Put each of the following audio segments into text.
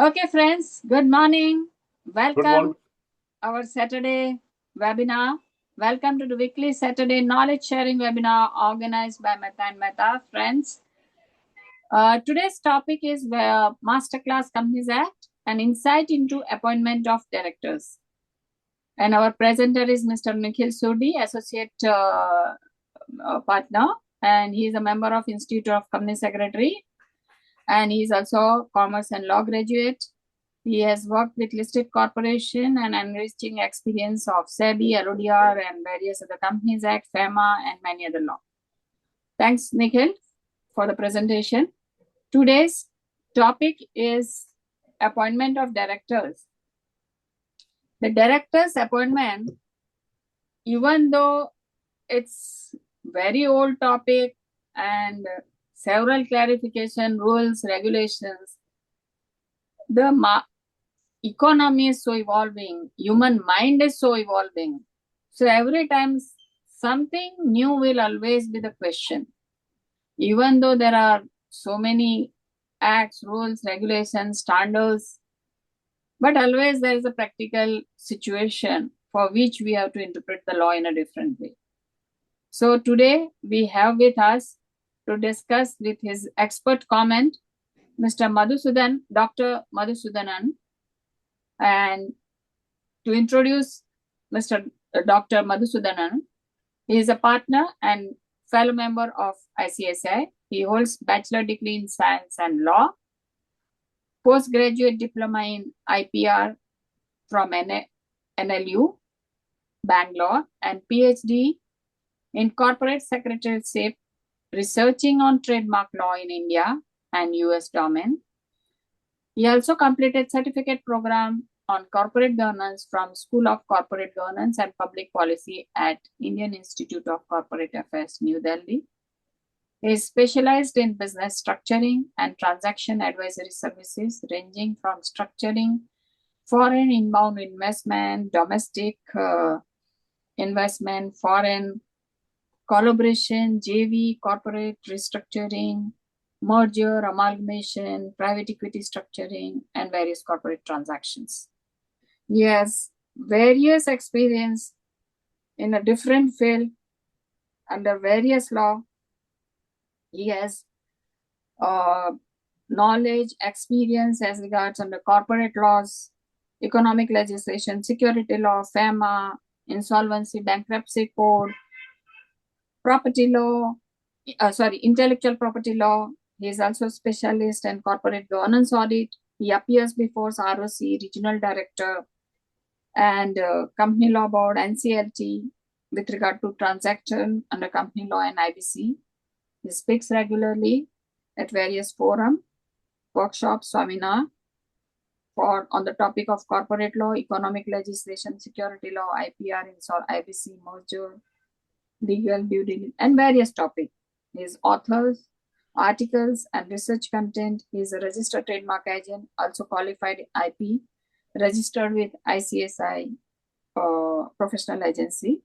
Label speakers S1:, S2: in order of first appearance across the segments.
S1: Okay, friends, good morning.
S2: Good
S1: Welcome
S2: morning.
S1: our Saturday webinar. Welcome to the weekly Saturday knowledge sharing webinar organized by Mehta and Mehta. Friends, today's topic is Masterclass Companies Act, an insight into appointment of directors. And our presenter is Mr. Nikhil Sudi, Associate Partner, and he is a member of Institute of Company Secretary, and he is also Commerce and Law graduate. He has worked with listed corporation and enriching experience of SEBI, LODR, and various other companies act, FEMA, and many other law. Thanks, Nikhil, for the presentation. Today's topic is appointment of directors. The director's appointment, even though it's very old topic and several clarification, rules, regulations, the economy is so evolving, human mind is so evolving. So every time something new will always be the question. Even though there are so many acts, rules, regulations, standards, but always there is a practical situation for which we have to interpret the law in a different way. So today we have with us to discuss with his expert comment, Mr. Madhusudan, Dr. Madhusudanan, and to introduce Mr. Dr. Madhusudanan, he is a partner and fellow member of ICSI. He holds bachelor degree in science and law, postgraduate diploma in IPR from NLU, Bangalore, and PhD in corporate secretariat, researching on trademark law in India and US domain. He also completed certificate program on corporate governance from School of Corporate Governance and Public Policy at Indian Institute of Corporate Affairs, New Delhi. He is specialized in business structuring and transaction advisory services, ranging from structuring foreign inbound investment, domestic investment, foreign collaboration, JV, corporate restructuring, merger, amalgamation, private equity structuring, and various corporate transactions. He has various experience in a different field under various law. He has knowledge, experience as regards under corporate laws, economic legislation, security law, FEMA, insolvency, bankruptcy code, property law, intellectual property law. He is also a specialist in corporate governance audit. He appears before ROC, regional director, and company law board, NCLT, with regard to transaction under company law and IBC. He speaks regularly at various forums, workshops, seminar on the topic of corporate law, economic legislation, security law, IPR, IBC, merger, legal due diligence, and various topics. His authors, articles, and research content. He is a registered trademark agent, also qualified IP, registered with ICSI professional agency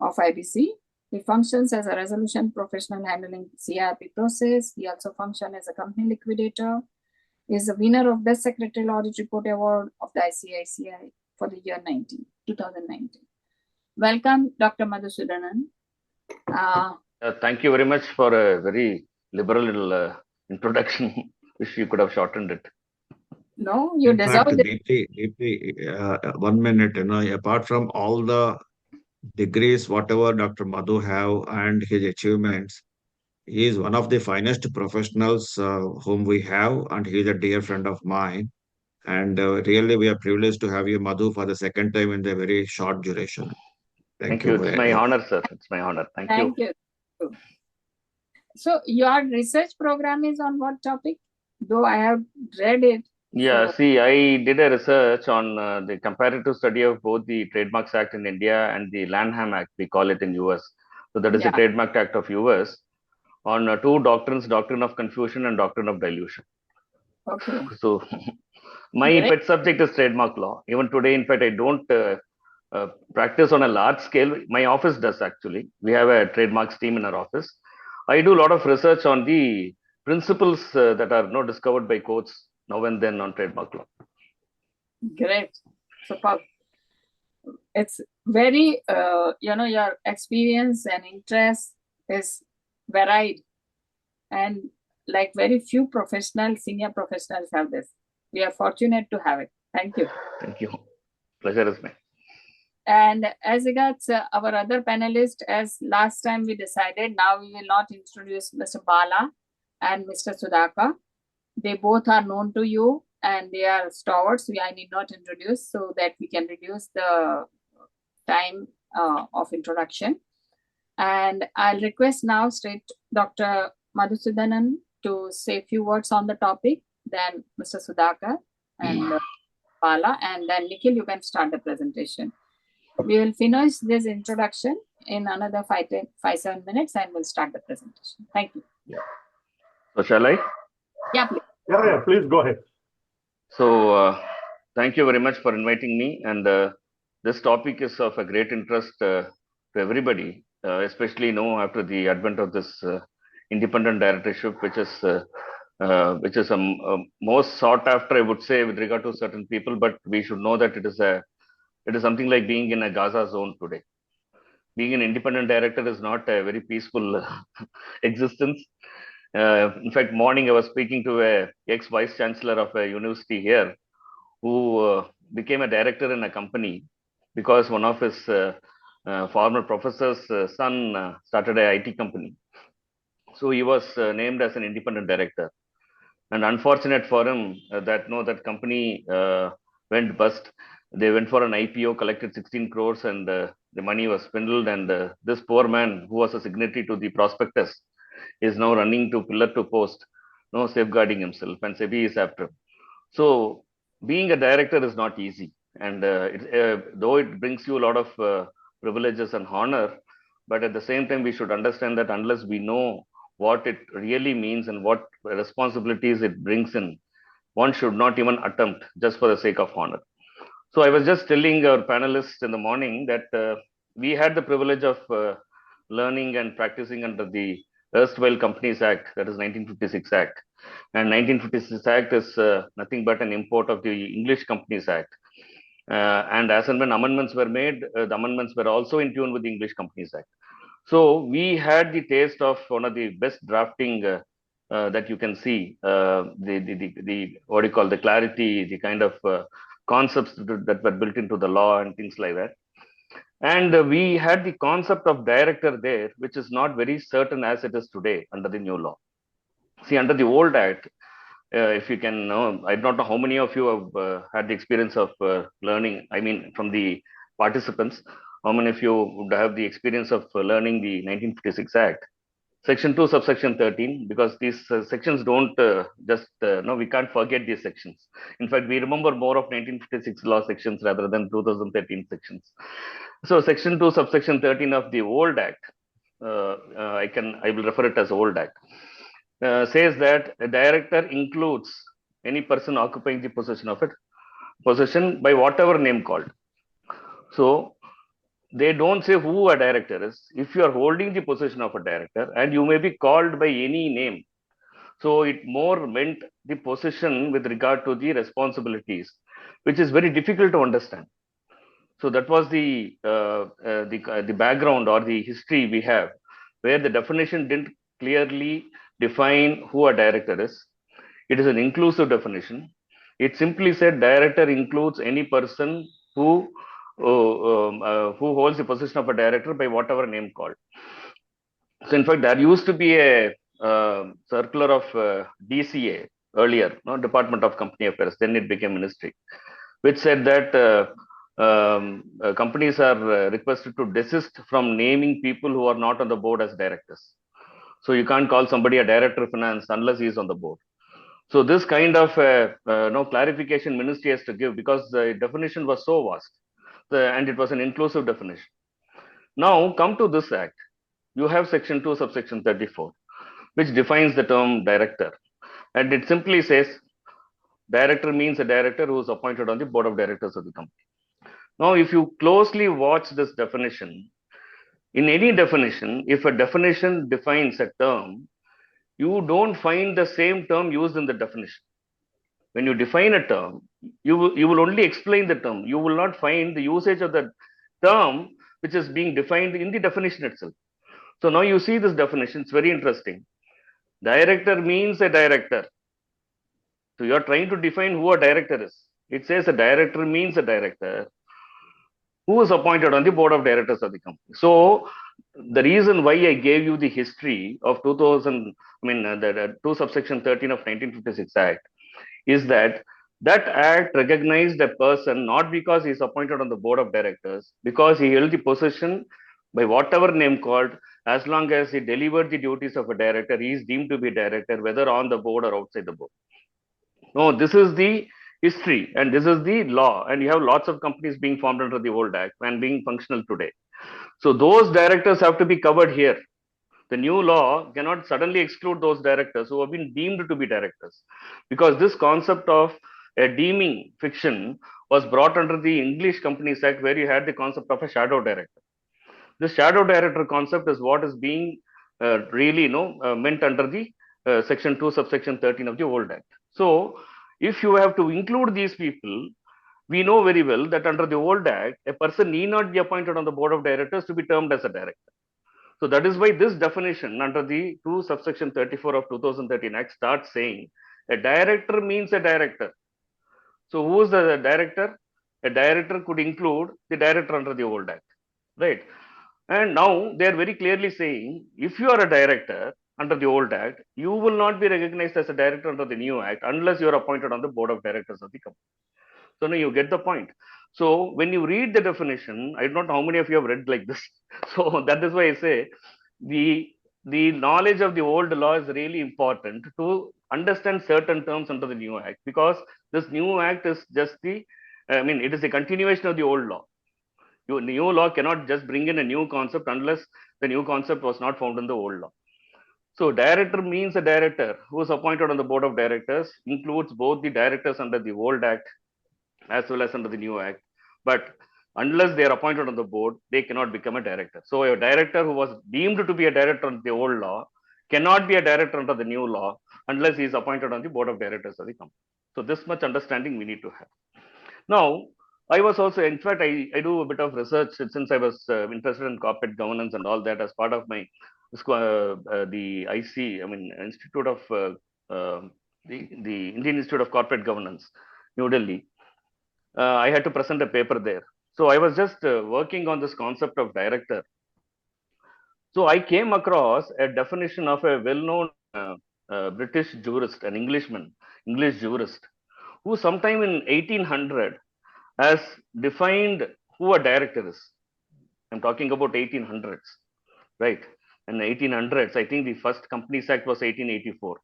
S1: of IBC. He functions as a resolution professional handling CIP process. He also functions as a company liquidator. He is a winner of Best Secretarial Audit Report Award of the ICICI for the year 2019. Welcome, Dr. Madhusudanan.
S2: Thank you very much for a very liberal introduction. Wish you could have shortened it.
S1: No, you
S3: In
S1: deserve
S3: fact,
S1: it.
S3: Deepti, 1 minute, apart from all the degrees, whatever Dr. Madhu have and his achievements, he is one of the finest professionals whom we have, and he is a dear friend of mine. And really, we are privileged to have you, Madhu, for the second time in the very short duration.
S2: Thank you. It's my honor, sir. It's my honor. Thank you.
S1: So your research program is on what topic? Though I have read it.
S2: Yeah, see, I did a research on the comparative study of both the Trademarks Act in India and the Lanham Act, we call it in US. So that is the Trademark Act of US on two doctrines, doctrine of confusion and doctrine of dilution.
S1: Okay.
S2: So my pet subject is trademark law. Even today, in fact, I don't practice on a large scale. My office does actually. We have a trademarks team in our office. I do a lot of research on the principles that are not discovered by courts now and then on trademark law.
S1: Great. Super. It's very, your experience and interest is varied, and like very few senior professionals have this. We are fortunate to have it. Thank you.
S2: Thank you. Pleasure is mine.
S1: And as regards our other panelists, as last time we decided, now we will not introduce Mr. Bala and Mr. Sudhakar. They both are known to you and they are stalwarts. I need not introduce so that we can reduce the time of introduction. And I'll request now straight Dr. Madhusudanan to say a few words on the topic, then Mr. Sudhakar and Bala, and then Nikhil, you can start the presentation. We will finish this introduction in another 5-7 minutes and we'll start the presentation. Thank you.
S2: Yeah. So shall I?
S1: Yeah, please.
S4: Yeah, please go ahead.
S2: So thank you very much for inviting me. And this topic is of a great interest to everybody, especially after the advent of this independent directorship, which is most sought after, I would say, with regard to certain people. But we should know that it is something like being in a Gaza zone today. Being an independent director is not a very peaceful existence. In fact, morning I was speaking to a ex-vice chancellor of a university here, who became a director in a company because one of his former professor's son started an IT company. So he was named as an independent director. And unfortunate for him that company went bust. They went for an IPO, collected 16 crores, and the money was swindled. And this poor man, who was a signatory to the prospectus, is now running to pillar to post, safeguarding himself, and SEBI is after him. So being a director is not easy, and though it brings you a lot of privileges and honor, but at the same time we should understand that unless we know what it really means and what responsibilities it brings in, one should not even attempt just for the sake of honor. So I was just telling our panelists in the morning that we had the privilege of learning and practicing under the erstwhile Companies Act, that is 1956 Act. And 1956 Act is nothing but an import of the English Companies Act. And as and when amendments were made, the amendments were also in tune with the English Companies Act. So we had the taste of one of the best drafting that you can see, the what do you call, the clarity, the kind of concepts that were built into the law and things like that. And we had the concept of director there, which is not very certain as it is today under the new law. See, under the old act, if you can know, I don't know how many of you have had the experience of learning, I mean, from the participants, how many of you would have the experience of learning the 1956 Act? Section 2, subsection 13, because these sections don't we can't forget these sections. In fact, we remember more of 1956 law sections rather than 2013 sections. So section 2, subsection 13 of the old Act, I will refer it as old Act, says that a director includes any person occupying the possession by whatever name called. So they don't say who a director is. If you are holding the position of a director, and you may be called by any name, so it more meant the position with regard to the responsibilities, which is very difficult to understand. So that was the background or the history we have, where the definition didn't clearly define who a director is. It is an inclusive definition. It simply said director includes any person who holds the position of a director by whatever name called. So in fact, there used to be a circular of DCA earlier, Department of Company Affairs, then it became ministry, which said that companies are requested to desist from naming people who are not on the board as directors. So you can't call somebody a director of finance unless he is on the board. So this kind of clarification ministry has to give, because the definition was so vast, and it was an inclusive definition. Now come to this act. You have section 2, subsection 34, which defines the term director. And it simply says director means a director who is appointed on the board of directors of the company. Now, if you closely watch this definition, in any definition, if a definition defines a term, you don't find the same term used in the definition. when you define a term, you will only explain the term. You will not find the usage of the term which is being defined in the definition itself. So now you see this definition, it's very interesting. Director means a director. So you are trying to define who a director is. It says a director means a director who is appointed on the board of directors of the company. So the reason why I gave you the history of 2000, the 2 subsection 13 of 1956 Act is that that act recognized a person not because he is appointed on the board of directors, because he held the position by whatever name called, as long as he delivered the duties of a director, he is deemed to be a director, whether on the board or outside the board. No, this is the history and this is the law. And you have lots of companies being formed under the old act and being functional today. So those directors have to be covered here. The new law cannot suddenly exclude those directors who have been deemed to be directors, because this concept of a deeming fiction was brought under the English Companies Act, where you had the concept of a shadow director. This shadow director concept is what is being really meant under the section 2 subsection 13 of the old act. So if you have to include these people, we know very well that under the old act, a person need not be appointed on the board of directors to be termed as a director. So that is why this definition under the 2 subsection 34 of 2013 Act starts saying a director means a director. So who is the director? A director could include the director under the old act, right? And now they are very clearly saying if you are a director under the old act, you will not be recognized as a director under the new act unless you are appointed on the board of directors of the company. So now you get the point. So when you read the definition, I don't know how many of you have read like this. So that is why I say the knowledge of the old law is really important to understand certain terms under the new act, because this new act is just it is a continuation of the old law. New law cannot just bring in a new concept unless the new concept was not found in the old law. So director means a director who is appointed on the board of directors, includes both the directors under the old act as well as under the new act. But unless they are appointed on the board, they cannot become a director. So a director who was deemed to be a director under the old law cannot be a director under the new law unless he is appointed on the board of directors of the company. So this much understanding we need to have. Now, I was also, in fact, I do a bit of research since I was interested in corporate governance and all that as part of my the IC, Institute of the Indian Institute of Corporate Governance, New Delhi. I had to present a paper there. So I was just working on this concept of director. So I came across a definition of a well-known British jurist, an English jurist, who sometime in 1800 has defined who a director is. I'm talking about 1800s, right? In the 1800s, I think the first Companies Act was 1884,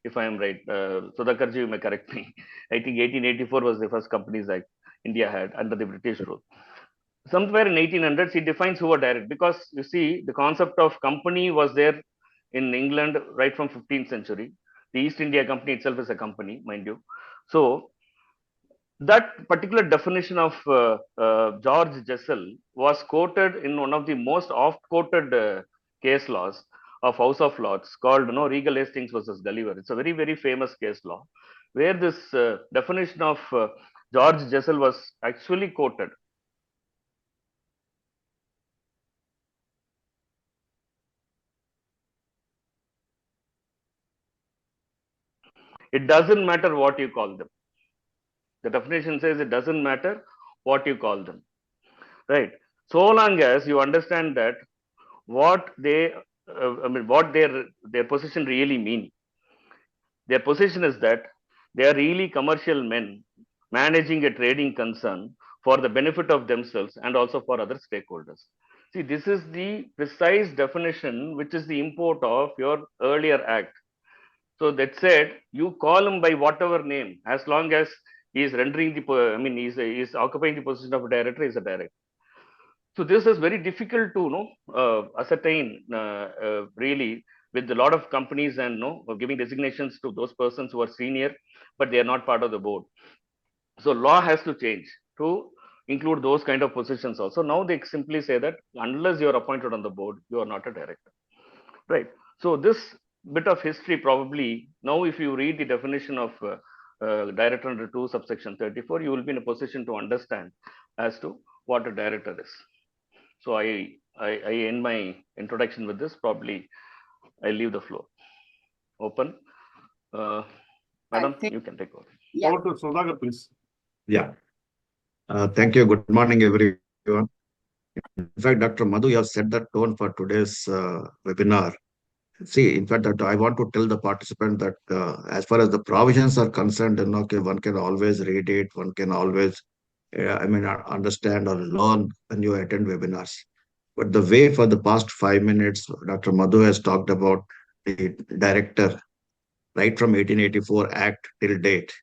S2: if I am right. Sudhakarji, you may correct me. I think 1884 was the first Companies Act India had under the British rule. Somewhere in 1800s, he defines who a director, because you see, the concept of company was there in England right from 15th century. The East India Company itself is a company, mind you. So that particular definition of George Jessel was quoted in one of the most oft-quoted case laws of House of Lords called Regal Hastings versus Gulliver. It's a very, very famous case law where this definition of George Jessel was actually quoted. It doesn't matter what you call them. The definition says it doesn't matter what you call them, right? So long as you understand that what what their position really mean. Their position is that they are really commercial men managing a trading concern for the benefit of themselves and also for other stakeholders. See, this is the precise definition, which is the import of your earlier act. So that said, you call him by whatever name, as long as he is rendering he is occupying the position of a director, is a director. So this is very difficult to ascertain really with a lot of companies and giving designations to those persons who are senior, but they are not part of the board. So law has to change to include those kind of positions also. Now they simply say that unless you are appointed on the board, you are not a director, right? So this bit of history probably, now if you read the definition of director under 2 subsection 34, you will be in a position to understand as to what a director is. So I end my introduction with this. Probably I leave the floor open. Madam, you can take over.
S1: Yeah.
S4: Over to Sudhakar, please.
S3: Yeah. Thank you. Good morning, everyone. In fact, Dr. Madhu, you have set the tone for today's webinar. See, in fact, that I want to tell the participant that as far as the provisions are concerned, okay, one can always read it, one can always, understand or learn when you attend webinars. But the way for the past 5 minutes, Dr. Madhu has talked about the director, right from 1884 Act till date.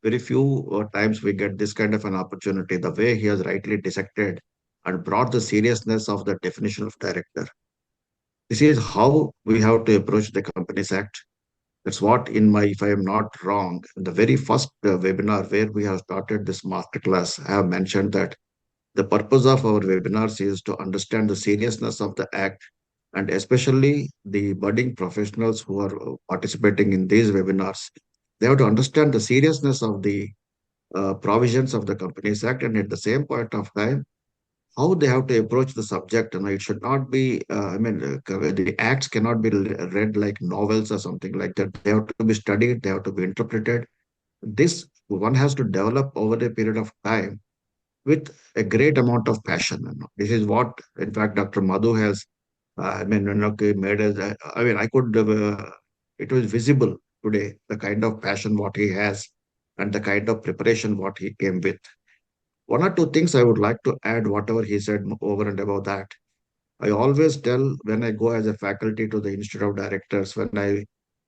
S3: Very few times we get this kind of an opportunity. The way he has rightly dissected and brought the seriousness of the definition of director. This is how we have to approach the Companies Act. That's what, if I am not wrong, in the very first webinar where we have started this masterclass, I have mentioned that the purpose of our webinars is to understand the seriousness of the Act, and especially the budding professionals who are participating in these webinars. They have to understand the seriousness of the provisions of the Companies Act, and at the same point of time, how they have to approach the subject. And it should not be, the acts cannot be read like novels or something like that. They have to be studied, they have to be interpreted. This one has to develop over a period of time with a great amount of passion. This is what, in fact, Dr. Madhu has, made as, it was visible today, the kind of passion what he has and the kind of preparation what he came with. One or two things I would like to add, whatever he said over and above that. I always tell when I go as a faculty to the Institute of Directors, when I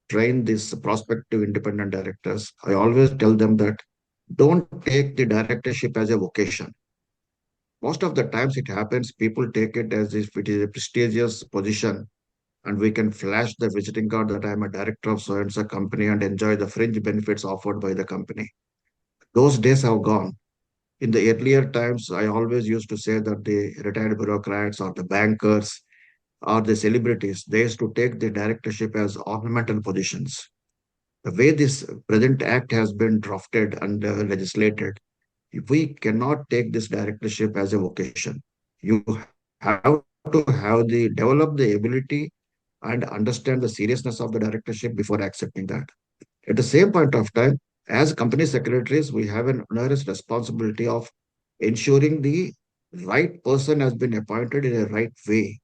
S3: train these prospective independent directors, I always tell them that don't take the directorship as a vocation. Most of the times it happens, people take it as if it is a prestigious position and we can flash the visiting card that I'm a director of so and so company and enjoy the fringe benefits offered by the company. Those days have gone. In the earlier times, I always used to say that the retired bureaucrats or the bankers or the celebrities, they used to take the directorship as ornamental positions. The way this present act has been drafted and legislated, we cannot take this directorship as a vocation. You have to develop the ability and understand the seriousness of the directorship before accepting that. At the same point of time, as company secretaries, we have an onerous responsibility of ensuring the right person has been appointed in a right way.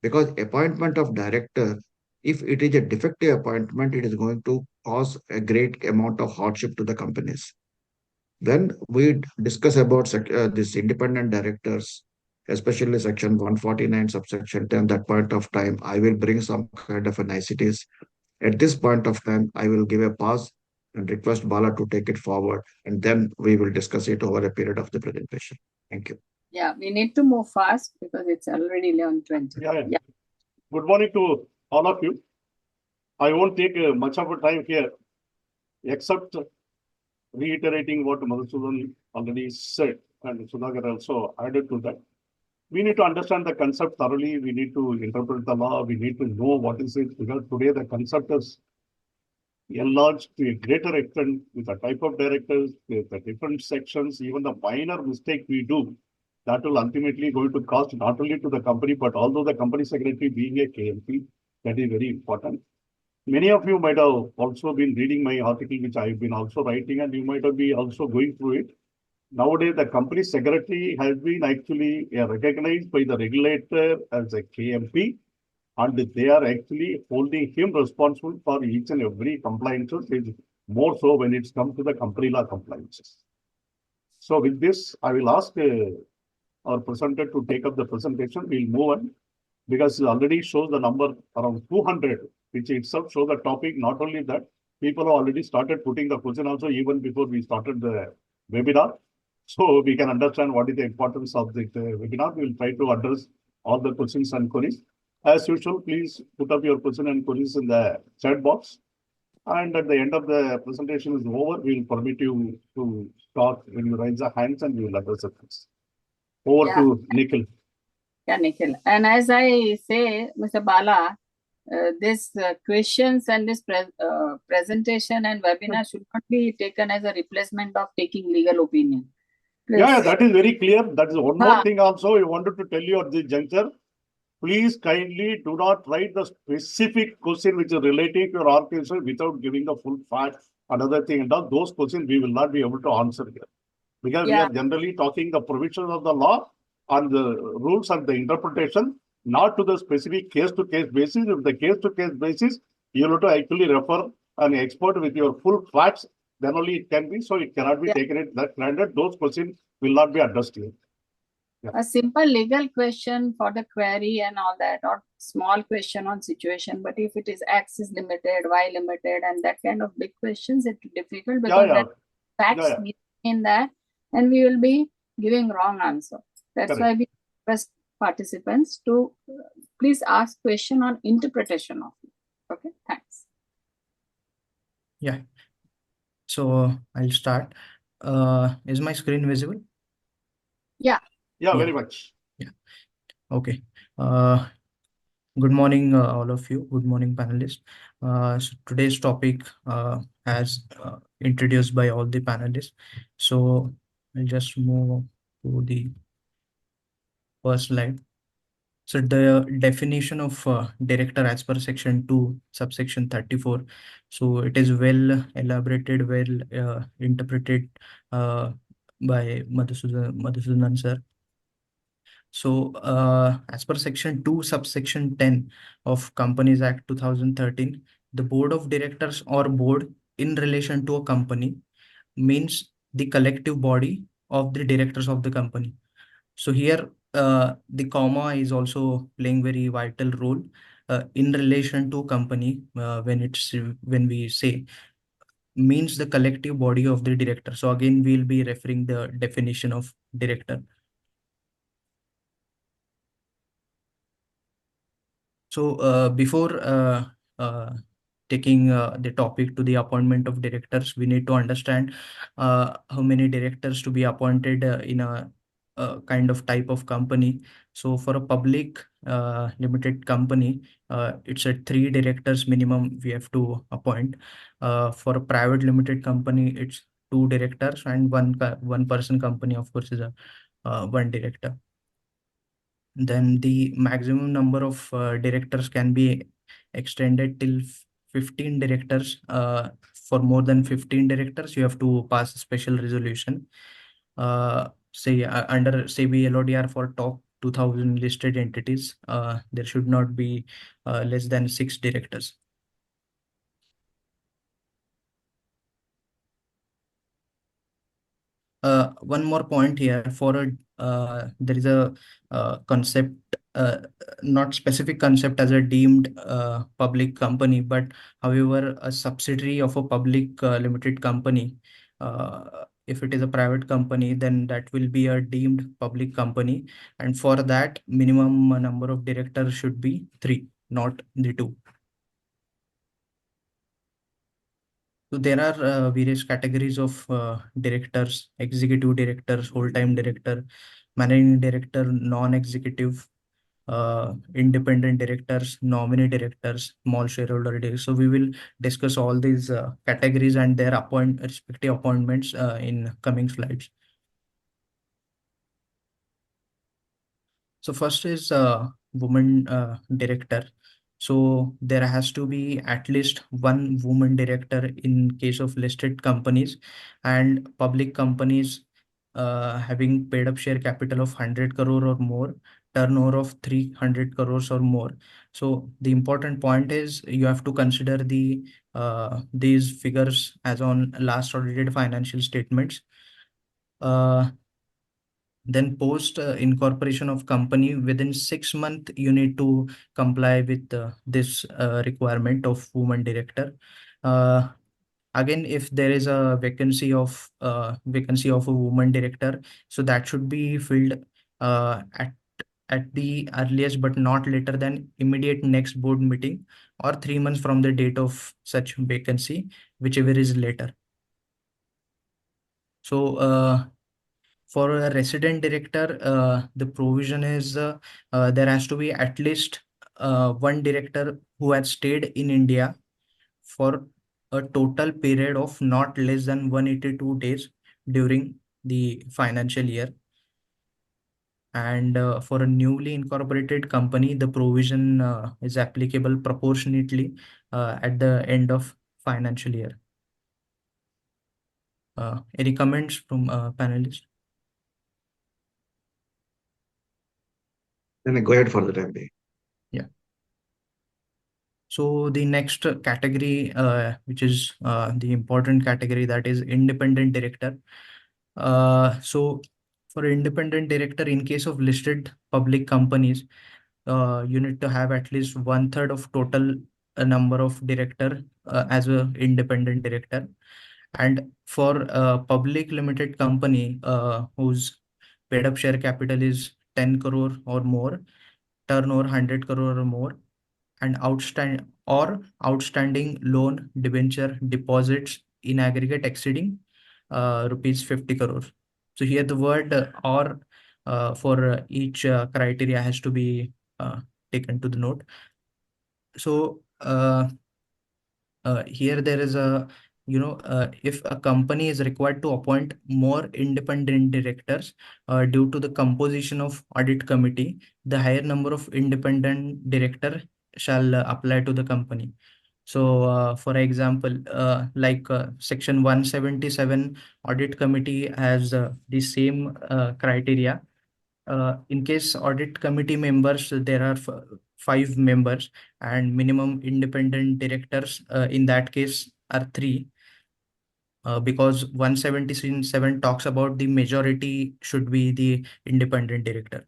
S3: Because appointment of director, if it is a defective appointment, it is going to cause a great amount of hardship to the companies. When we discuss about these independent directors, especially section 149 subsection 10, that point of time, I will bring some kind of a niceties. At this point of time, I will give a pause and request Bala to take it forward, and then we will discuss it over a period of the presentation. Thank you.
S1: Yeah, we need to move fast because it's already 11:20.
S4: Yeah. Good morning to all of you. I won't take much of a time here, except reiterating what Madhusudan already said, and Sudhakar also added to that. We need to understand the concept thoroughly. We need to interpret the law. We need to know what is it, because today the concept is enlarged to a greater extent with the type of directors, with the different sections, even the minor mistake we do, that will ultimately going to cost not only to the company, but although the company secretary being a KMP, that is very important. Many of you might have also been reading my article, which I've been also writing, and you might have been also going through it. Nowadays, the company secretary has been actually recognized by the regulator as a KMP, and they are actually holding him responsible for each and every compliances, more so when it's come to the company law compliances. So with this, I will ask our presenter to take up the presentation. We'll move on because it already shows the number around 200, which itself shows the topic. Not only that, people have already started putting the question also even before we started the webinar. So we can understand what is the importance of the webinar. We will try to address all the questions and queries. As usual, please put up your question and queries in the chat box. And at the end of the presentation is over, we will permit you to talk when you raise the hands and we will address it. Over to Nikhil.
S1: Yeah, Nikhil. And as I say, Mr. Bala, this questions and this presentation and webinar should not be taken as a replacement of taking legal opinion.
S4: Yeah, that is very clear. That is one more
S1: Ha.
S4: thing also we wanted to tell you at this juncture. Please kindly do not write the specific question which is relating to your organization without giving the full facts. Another thing, and all those questions we will not be able to answer here. Because we
S1: Yeah.
S4: are generally talking the provisions of the law and the rules and the interpretation, not to the specific case-to-case basis. If the case-to-case basis, you have to actually refer an expert with your full facts, then only it can be. So it cannot be
S1: Yeah.
S4: taken at that granted. Those questions will not be addressed here.
S1: A simple legal question for the query and all that, or small question on situation. But if it is X is limited, Y limited, and that kind of big questions, it's difficult because
S4: Yeah.
S1: that facts
S4: Yeah.
S1: in that, and we will be giving wrong answer. That's
S4: Correct.
S1: why we request participants to please ask question on interpretation of it. Okay, thanks.
S5: Yeah. So I'll start. Is my screen visible?
S1: Yeah.
S4: Yeah,
S5: Yeah.
S4: very much.
S5: Yeah. Okay. Good morning, all of you. Good morning, panelists. So today's topic, as introduced by all the panelists. So I'll just move to the first slide. So the definition of director as per section 2, subsection 34. So it is well elaborated, well interpreted by Madhusudan sir. So as per section 2, subsection 10 of Companies Act 2013, the board of directors or board in relation to a company means the collective body of the directors of the company. So here the comma is also playing very vital role in relation to company when we say means the collective body of the director. So again, we'll be referring the definition of director. So before taking the topic to the appointment of directors, we need to understand how many directors to be appointed in a kind of type of company. So for a public limited company, it's at 3 directors minimum we have to appoint. For a private limited company, it's 2 directors, and one person company, of course, is a 1 director. Then the maximum number of directors can be extended till 15 directors. For more than 15 directors, you have to pass a special resolution. Say under SEBI LODR for top 2000 listed entities, there should not be less than 6 directors. One more point here for there is a concept, not specific concept as a deemed public company, but however a subsidiary of a public limited company. If it is a private company, then that will be a deemed public company, and for that minimum number of directors should be 3, not the 2. So there are various categories of directors: executive directors, whole-time director, managing director, non-executive, independent directors, nominee directors, small shareholder directors. So we will discuss all these categories and their respective appointments in coming slides. So first is woman director. So there has to be at least 1 woman director in case of listed companies, and public companies having paid up share capital of 100 crore or more, turnover of 300 crores or more. So the important point is you have to consider these figures as on last audited financial statements. Then post incorporation of company, within 6 months you need to comply with this requirement of woman director. Again, if there is a vacancy of a woman director, so that should be filled at the earliest, but not later than immediate next board meeting, or 3 months from the date of such vacancy, whichever is later. So for a resident director, the provision is there has to be at least one director who has stayed in India for a total period of not less than 182 days during the financial year. And for a newly incorporated company, the provision is applicable proportionately at the end of financial year. Any comments from panelists?
S3: Then go ahead for the time being.
S5: So the next category, which is the important category, that is independent director. So for independent director, in case of listed public companies, you need to have at least 1/3 of total number of director as a independent director. And for a public limited company whose paid up share capital is 10 crore or more, turnover 100 crore or more, and outstanding loan debenture deposits in aggregate exceeding rupees 50 crore. So here the word or for each criteria has to be taken to the note. So here there is a, if a company is required to appoint more independent directors due to the composition of audit committee, the higher number of independent director shall apply to the company. So for example, section 177 audit committee has the same criteria. In case audit committee members, there are 5 members, and minimum independent directors in that case are 3, because 177 talks about the majority should be the independent director.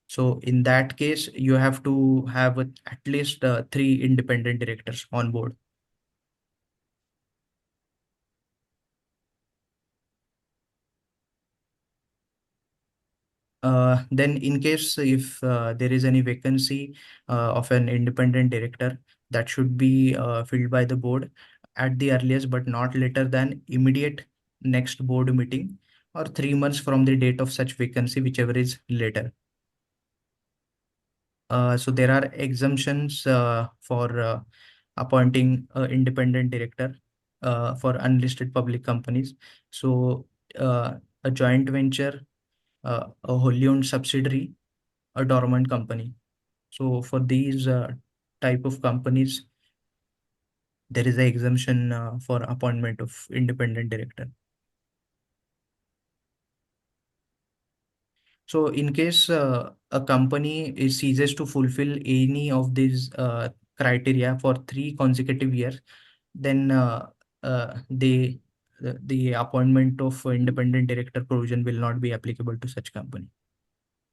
S5: So in that case, you have to have at least 3 independent directors on board. Then in case if there is any vacancy of an independent director, that should be filled by the board at the earliest, but not later than immediate next board meeting or 3 months from the date of such vacancy, whichever is later. So there are exemptions for appointing an independent director for unlisted public companies. So a joint venture, a wholly owned subsidiary, a dormant company. So for these type of companies, there is an exemption for appointment of independent director. So in case a company ceases to fulfill any of these criteria for 3 consecutive years, then the appointment of independent director provision will not be applicable to such company.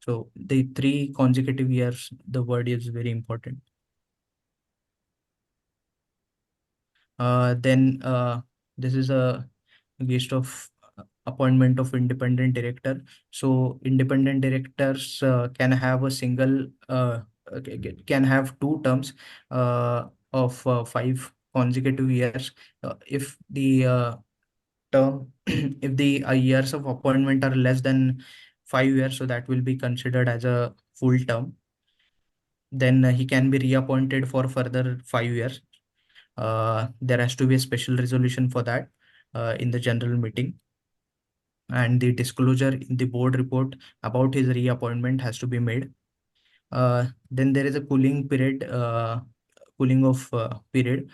S5: So the 3 consecutive years, the word is very important. Then this is a list of appointment of independent director. So independent directors can have a single can have 2 terms of 5 consecutive years if the term if the years of appointment are less than 5 years, so that will be considered as a full term. Then he can be reappointed for further 5 years. There has to be a special resolution for that in the general meeting, and the disclosure in the board report about his reappointment has to be made. Then there is a cooling off period.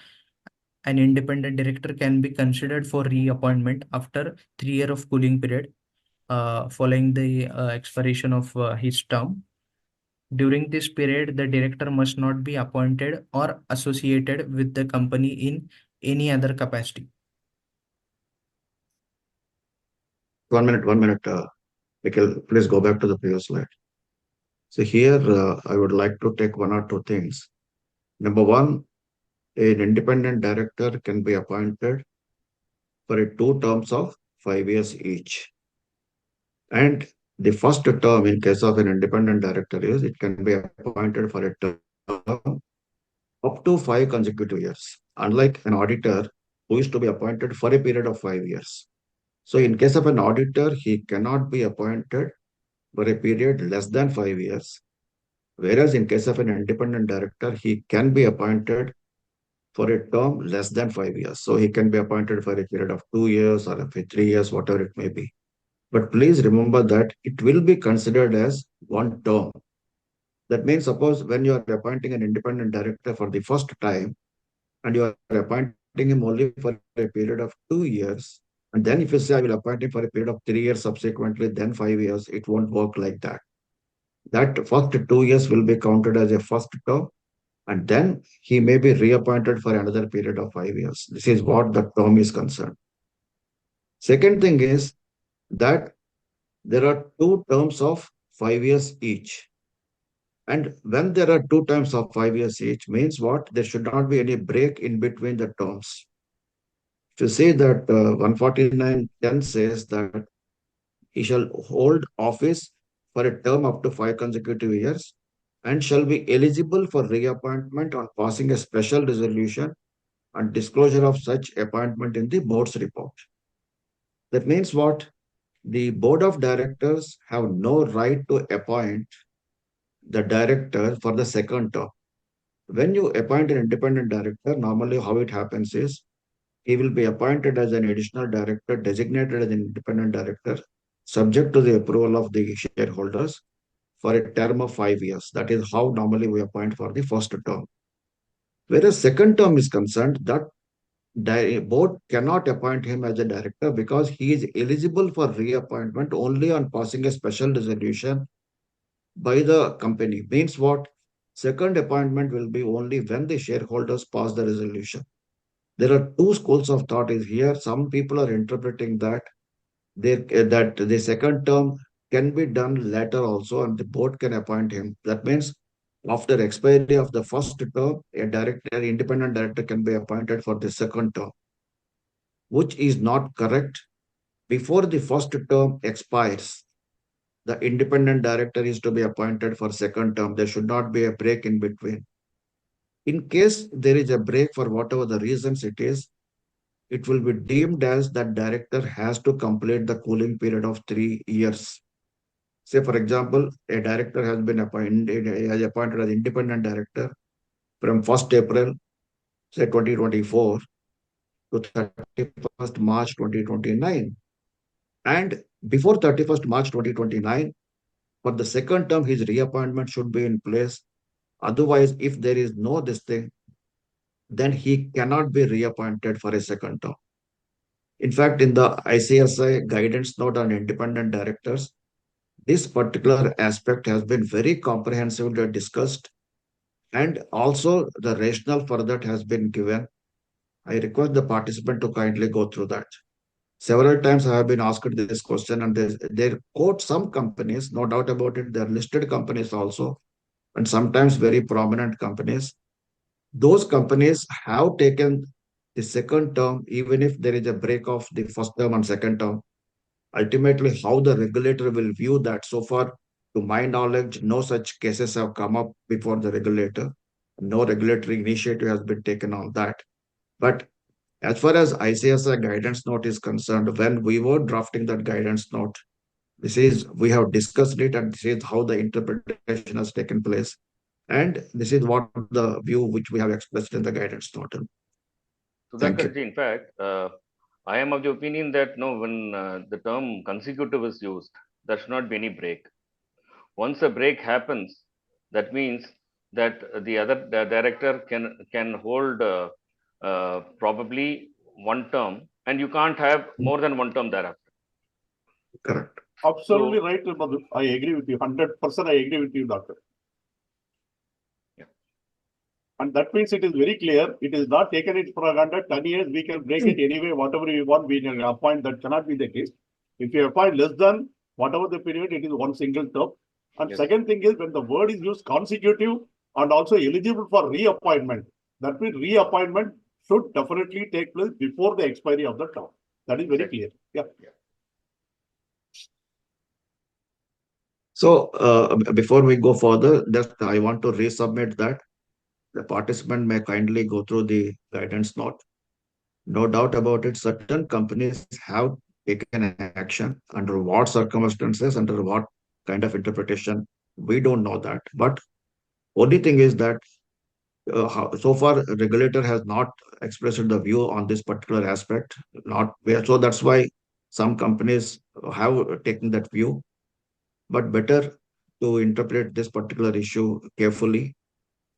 S5: An independent director can be considered for reappointment after 3 years of cooling period following the expiration of his term. During this period, the director must not be appointed or associated with the company in any other capacity.
S3: 1 minute. Nikhil, please go back to the previous slide. So here, I would like to take 1 or 2 things. Number 1, an independent director can be appointed for 2 terms of 5 years each. And the first term in case of an independent director is it can be appointed for a term up to 5 consecutive years, unlike an auditor who is to be appointed for a period of 5 years. So in case of an auditor, he cannot be appointed for a period less than 5 years. Whereas in case of an independent director, he can be appointed for a term less than 5 years. So he can be appointed for a period of 2 years or for 3 years, whatever it may be. But please remember that it will be considered as one term. That means, suppose when you are appointing an independent director for the first time, and you are appointing him only for a period of 2 years, and then if you say, I will appoint him for a period of 3 years subsequently, then 5 years, it won't work like that. That first 2 years will be counted as a first term, and then he may be reappointed for another period of 5 years. This is what the term is concerned. Second thing is that there are two terms of 5 years each. And when there are two terms of 5 years each, means what? There should not be any break in between the terms. If you say that 149.10 says that he shall hold office for a term up to 5 consecutive years and shall be eligible for reappointment on passing a special resolution and disclosure of such appointment in the board's report. That means what? The board of directors have no right to appoint the director for the second term. When you appoint an independent director, normally how it happens is he will be appointed as an additional director, designated as an independent director, subject to the approval of the shareholders for a term of 5 years. That is how normally we appoint for the first term. Whereas second term is concerned, that board cannot appoint him as a director because he is eligible for reappointment only on passing a special resolution by the company. Means what? Second appointment will be only when the shareholders pass the resolution. There are two schools of thought is here. Some people are interpreting that that the second term can be done later also, and the board can appoint him. That means after expiry of the first term, a director, an independent director can be appointed for the second term, which is not correct. Before the first term expires, the independent director is to be appointed for second term. There should not be a break in between. In case there is a break for whatever the reasons it will be deemed as that director has to complete the cooling period of 3 years. Say, for example, a director has been appointed as independent director from 1st April, say 2024 to 31st March 2029. And before 31st March 2029, for the second term, his reappointment should be in place. Otherwise, if there is no this thing, then he cannot be reappointed for a second term. In fact, in the ICSI guidance note on independent directors, this particular aspect has been very comprehensively discussed, and also the rationale for that has been given. I request the participant to kindly go through that. Several times I have been asked this question, and they quote some companies, no doubt about it, they're listed companies also, and sometimes very prominent companies. Those companies have taken the second term, even if there is a break of the first term and second term. Ultimately, how the regulator will view that. So far, to my knowledge, no such cases have come up before the regulator. No regulatory initiative has been taken on that. But as far as ICSI guidance note is concerned, when we were drafting that guidance note, we have discussed it, and this is how the interpretation has taken place. And this is what the view which we have expressed in the guidance note. Thank you.
S2: In fact, I am of the opinion that no, when the term consecutive is used, there should not be any break. Once a break happens, that means that the other director can hold probably one term, and you can't have more than one term thereafter.
S3: Correct.
S4: Absolutely right, Madhu. I agree with you. 100% I agree with you, doctor.
S2: Yeah.
S4: And that means it is very clear. It is not taken it for granted. 10 years, we can break it anyway, whatever we want, we can appoint. That cannot be the case. If you appoint less than whatever the period, it is one single term. And
S2: Yes.
S4: Second thing is when the word is used consecutive and also eligible for reappointment, that means reappointment should definitely take place before the expiry of the term. That is very clear. Yeah.
S3: So before we go further, just I want to resubmit that the participant may kindly go through the guidance note. No doubt about it, certain companies have taken action. Under what circumstances, under what kind of interpretation, we don't know that. But Only thing is that so far regulator has not expressed the view on this particular aspect. Not where, so that's why some companies have taken that view. But better to interpret this particular issue carefully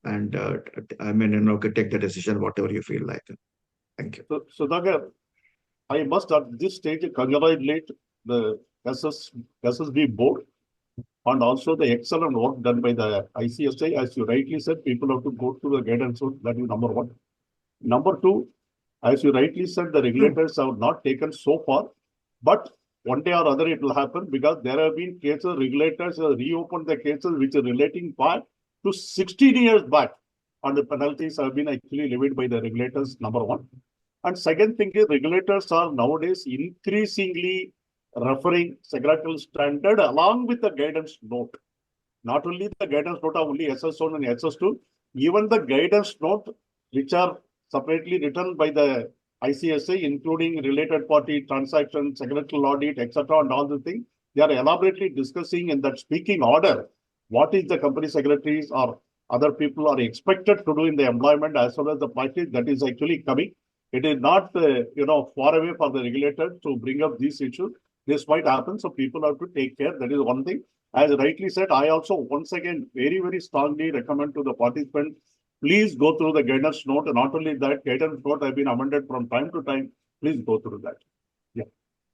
S3: and take the decision whatever you feel like. Thank you.
S4: So Sudhakar, I must at this stage congratulate the SSB board and also the excellent work done by the ICSI. As you rightly said, people have to go through the guidance. So that is number one. Number two, as you rightly said, the regulators have not taken so far, but one day or other it will happen because there have been cases, regulators have reopened the cases which are relating back to 16 years back, and the penalties have been actually levied by the regulators, number one. And second thing is regulators are nowadays increasingly referring secretarial standard along with the guidance note. Not only the guidance note of only SS1 and SS2, even the guidance note which are separately written by the ICSI, including related party transactions, secretarial audit, etc., and all the things, they are elaborately discussing in that speaking order what is the company secretaries or other people are expected to do in the employment as well as the practice that is actually coming. It is not, far away for the regulator to bring up these issues. This might happen, so people have to take care. That is one thing. As rightly said, I also once again very, very strongly recommend to the participants, please go through the guidance note. And not only that, guidance note have been amended from time to time. Please go through that. Yeah.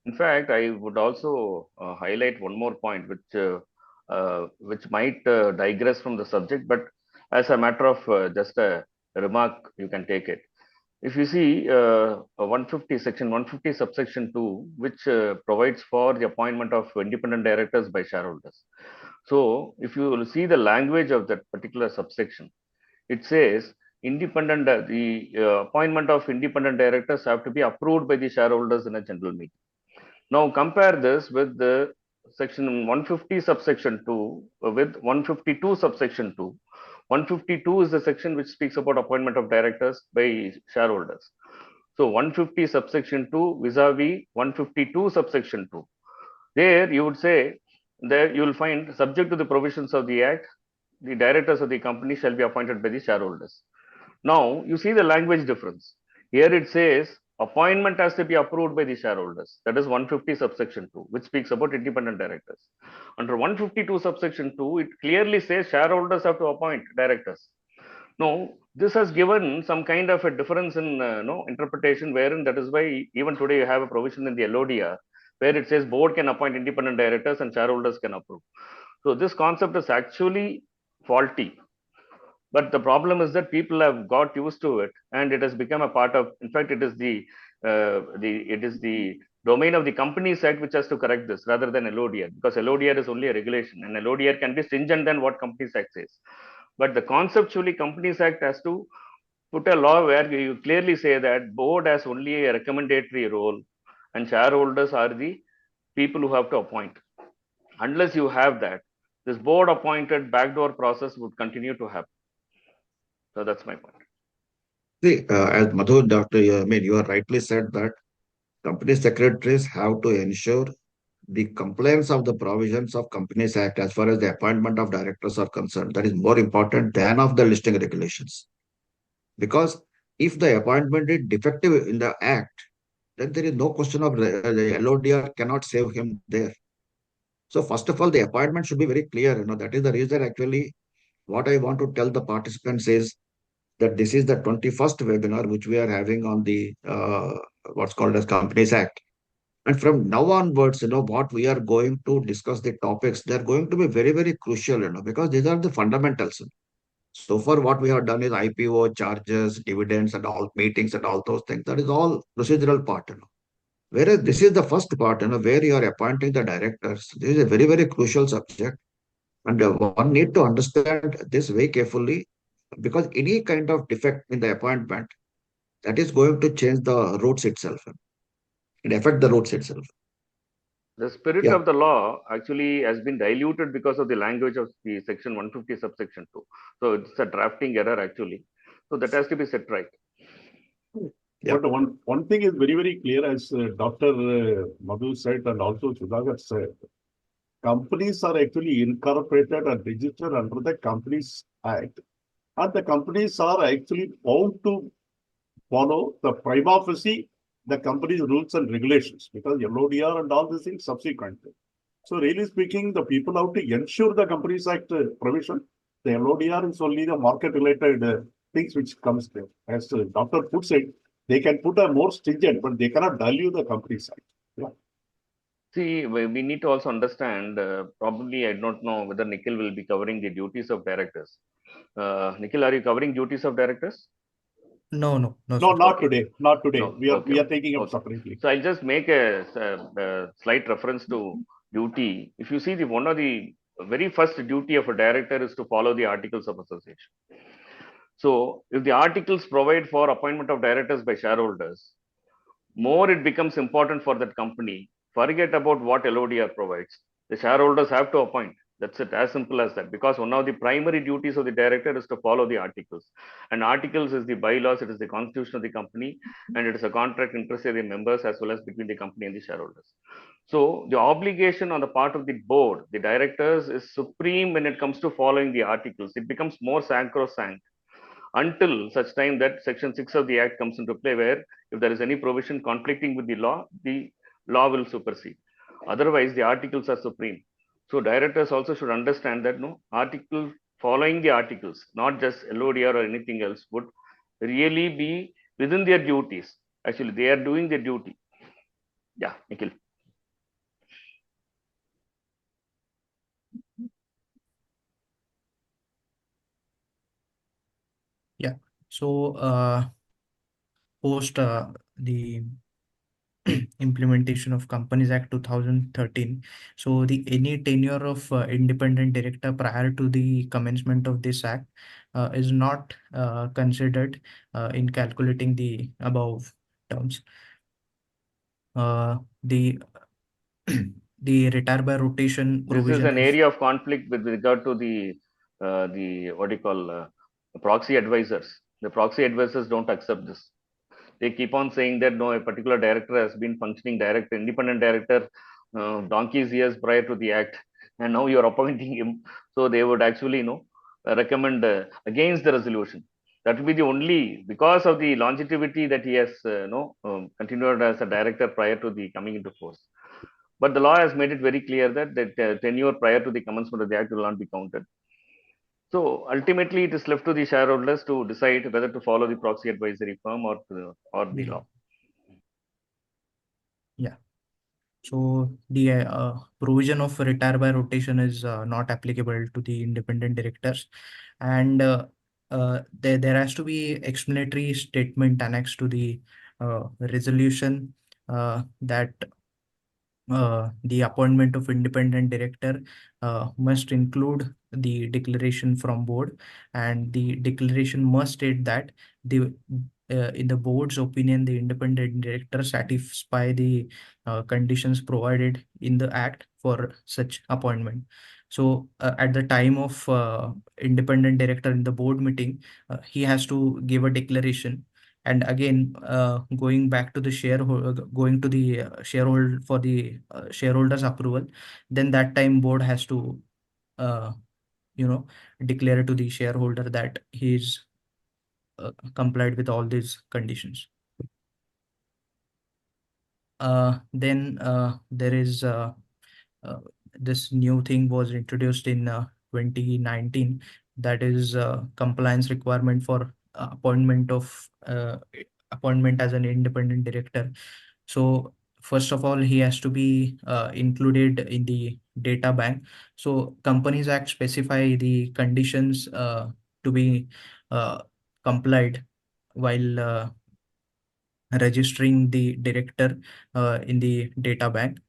S2: In fact, I would also highlight one more point, which might digress from the subject, but as a matter of just a remark, you can take it. If you see 150 section 150 subsection 2, which provides for the appointment of independent directors by shareholders. So if you will see the language of that particular subsection, it says the appointment of independent directors have to be approved by the shareholders in a general meeting. Now compare this with the section 150 subsection 2 with 152 subsection 2. 152 is the section which speaks about appointment of directors by shareholders. So 150 subsection 2 vis-a-vis 152 subsection 2. There you would say, there you will find, subject to the provisions of the Act, the directors of the company shall be appointed by the shareholders. Now you see the language difference. Here it says appointment has to be approved by the shareholders. That is 150 subsection 2, which speaks about independent directors. Under 152 subsection 2, it clearly says shareholders have to appoint directors. Now, this has given some kind of a difference in interpretation, wherein that is why even today you have a provision in the LODR where it says board can appoint independent directors and shareholders can approve. So this concept is actually faulty. But the problem is that people have got used to it, and it has become a part of. In fact, it is the domain of the Companies Act which has to correct this rather than LODR, because LODR is only a regulation, and LODR can be stringent than what Companies Act says. But the conceptually, Companies Act has to put a law where you clearly say that board has only a recommendatory role, and shareholders are the people who have to appoint. Unless you have that, this board appointed backdoor process would continue to happen. So that's my point.
S3: See, as Madhu, you have rightly said that company secretaries have to ensure the compliance of the provisions of Companies Act as far as the appointment of directors are concerned. That is more important than of the listing regulations. Because if the appointment is defective in the Act, then there is no question of the LODR cannot save him there. So first of all, the appointment should be very clear. That is the reason actually what I want to tell the participants is that this is the 21st webinar which we are having on the what's called as Companies Act. And from now onwards, what we are going to discuss the topics, they're going to be very, very crucial, because these are the fundamentals. So far, what we have done is IPO, charges, dividends, and all meetings and all those things. That is all procedural part. Whereas this is the first part, where you are appointing the directors. This is a very, very crucial subject. And one need to understand this very carefully, because any kind of defect in the appointment, that is going to change the routes itself. It affect the routes itself.
S2: The spirit of the law actually has been diluted because of the language of the section 150 subsection 2. So it's a drafting error actually. So that has to be set right.
S4: Yeah. But one thing is very, very clear, as Dr. Madhu said and also Sudhakar said, companies are actually incorporated and registered under the Companies Act. And the companies are actually bound to follow the prima facie, the company's rules and regulations, because LODR and all these things subsequently. So really speaking, the people have to ensure the Companies Act provision. The LODR is only the market-related things which comes there. As Dr. Put said, they can put a more stringent, but they cannot dilute the Companies Act. Yeah.
S2: See, we need to also understand, probably I don't know whether Nikhil will be covering the duties of directors. Nikhil, are you covering duties of directors?
S5: No,
S4: No,
S5: sir.
S4: not today. Not today.
S2: No.
S4: We are taking up separately.
S2: So I'll just make a slight reference to duty. If you see, one of the very first duty of a director is to follow the Articles of Association. So if the articles provide for appointment of directors by shareholders, more it becomes important for that company. Forget about what LODR provides. The shareholders have to appoint. That's it, as simple as that. Because one of the primary duties of the director is to follow the articles. And articles is the bylaws, it is the constitution of the company, and it is a contract interest of the members as well as between the company and the shareholders. So the obligation on the part of the board, the directors, is supreme when it comes to following the articles. It becomes more sacrosanct until such time that Section 6 of the Act comes into play, where if there is any provision conflicting with the law will supersede. Otherwise, the articles are supreme. So directors also should understand that following the articles, not just LODR or anything else, would really be within their duties. Actually, they are doing their duty. Yeah, Nikhil.
S5: Yeah. So post the implementation of Companies Act 2013. So any tenure of independent director prior to the commencement of this act is not considered in calculating the above terms. The the retire by rotation
S2: This is
S5: provision
S2: an area of conflict with regard to the what do you call proxy advisors. The proxy advisors don't accept this. They keep on saying that no, a particular director has been functioning independent director donkey's years prior to the act, and now you're appointing him. So they would actually recommend against the resolution. That will be the only, because of the longevity that he has continued as a director prior to the coming into force. But the law has made it very clear that tenure prior to the commencement of the act will not be counted. So ultimately, it is left to the shareholders to decide whether to follow the proxy advisory firm or the law.
S5: Yeah. So the provision of retire by rotation is not applicable to the independent directors, and there has to be explanatory statement annexed to the resolution that the appointment of independent director must include the declaration from board, and the declaration must state that the in the board's opinion, the independent director satisfy the conditions provided in the act for such appointment. So at the time of independent director in the board meeting, he has to give a declaration. And again, going back to the shareholder, going to the shareholder for the shareholders approval, then that time board has to declare to the shareholder that he's complied with all these conditions. Then there is this new thing was introduced in 2019, that is compliance requirement for appointment as an independent director. So first of all, he has to be included in the data bank. So Companies Act specify the conditions to be complied while registering the director in the data bank.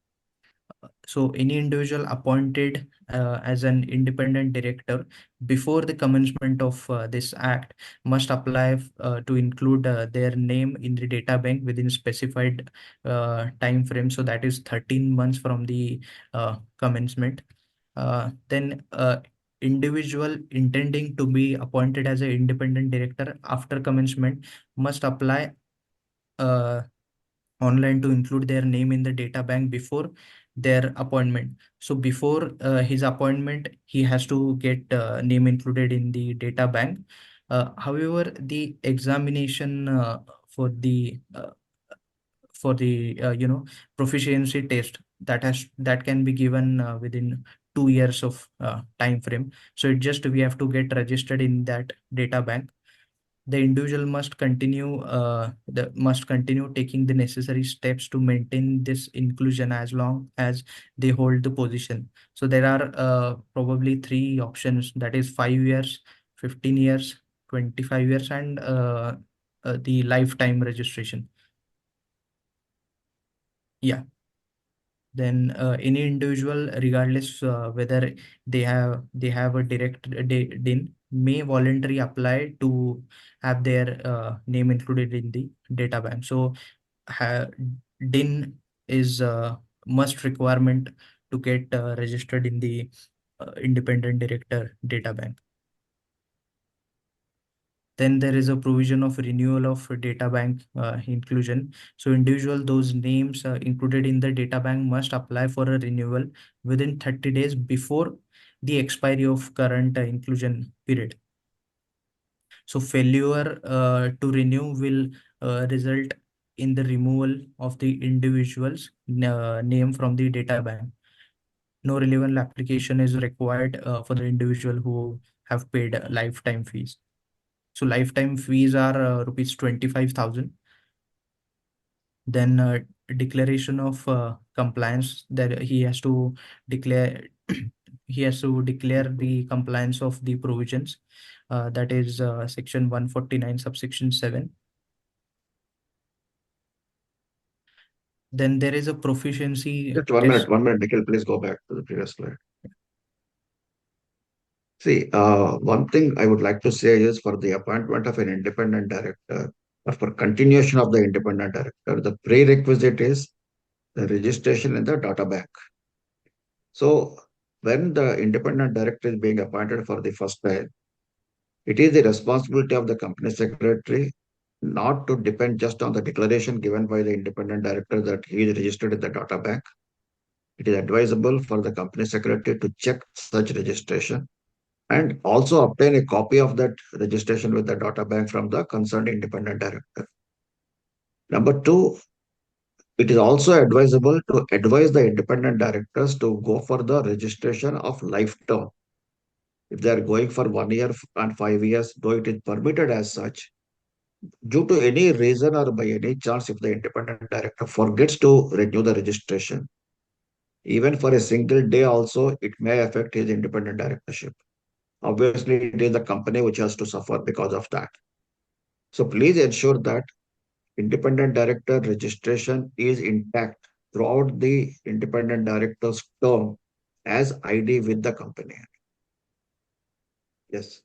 S5: So any individual appointed as an independent director before the commencement of this act must apply to include their name in the data bank within specified time frame. So that is 13 months from the commencement. Then individual intending to be appointed as an independent director after commencement must apply online to include their name in the data bank before their appointment. So before his appointment, he has to get name included in the data bank. However, the examination for the proficiency test that can be given within 2 years of time frame. So it just we have to get registered in that data bank. The individual must continue taking the necessary steps to maintain this inclusion as long as they hold the position. So there are probably three options, that is 5 years, 15 years, 25 years, and the lifetime registration. Yeah. Then any individual, regardless whether they have a direct DIN, may voluntarily apply to have their name included in the data bank. So DIN is a must requirement to get registered in the independent director data bank. Then there is a provision of renewal of data bank inclusion. So individual, those names included in the data bank must apply for a renewal within 30 days before the expiry of current inclusion period. So failure to renew will result in the removal of the individual's name from the data bank. No relevant application is required for the individual who have paid lifetime fees. So lifetime fees are rupees 25,000. Then declaration of compliance, that he has to declare he has to declare the compliance of the provisions, that is section 149 subsection 7. Then there is a proficiency
S3: Just 1
S5: test.
S3: minute, 1 minute, Nikhil, please go back to the previous slide. See, one thing I would like to say is for the appointment of an independent director or for continuation of the independent director, the prerequisite is the registration in the data bank. So when the independent director is being appointed for the first time, it is the responsibility of the company secretary not to depend just on the declaration given by the independent director that he is registered in the data bank. It is advisable for the company secretary to check such registration and also obtain a copy of that registration with the data bank from the concerned independent director. Number two, it is also advisable to advise the independent directors to go for the registration of life term. If they are going for 1 year and 5 years, though it is permitted as such, due to any reason or by any chance, if the independent director forgets to renew the registration, even for a single day also, it may affect his independent directorship. Obviously, it is the company which has to suffer because of that. So please ensure that independent director registration is intact throughout the independent director's term as ID with the company. Yes.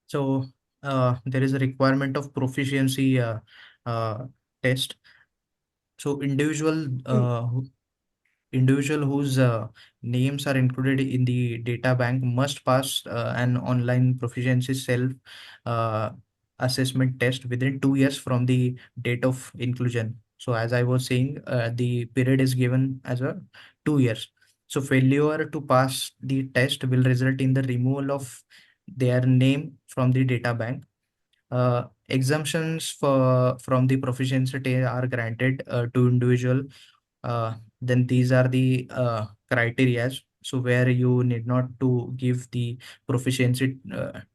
S5: So there is a requirement of proficiency test. So individual whose names are included in the data bank must pass an online proficiency self uh, assessment test within 2 years from the date of inclusion. So as I was saying, the period is given as a 2 years. So failure to pass the test will result in the removal of their name from the data bank. Exemptions from the proficiency test are granted to individual. Then these are the criteria. So where you need not to give the proficiency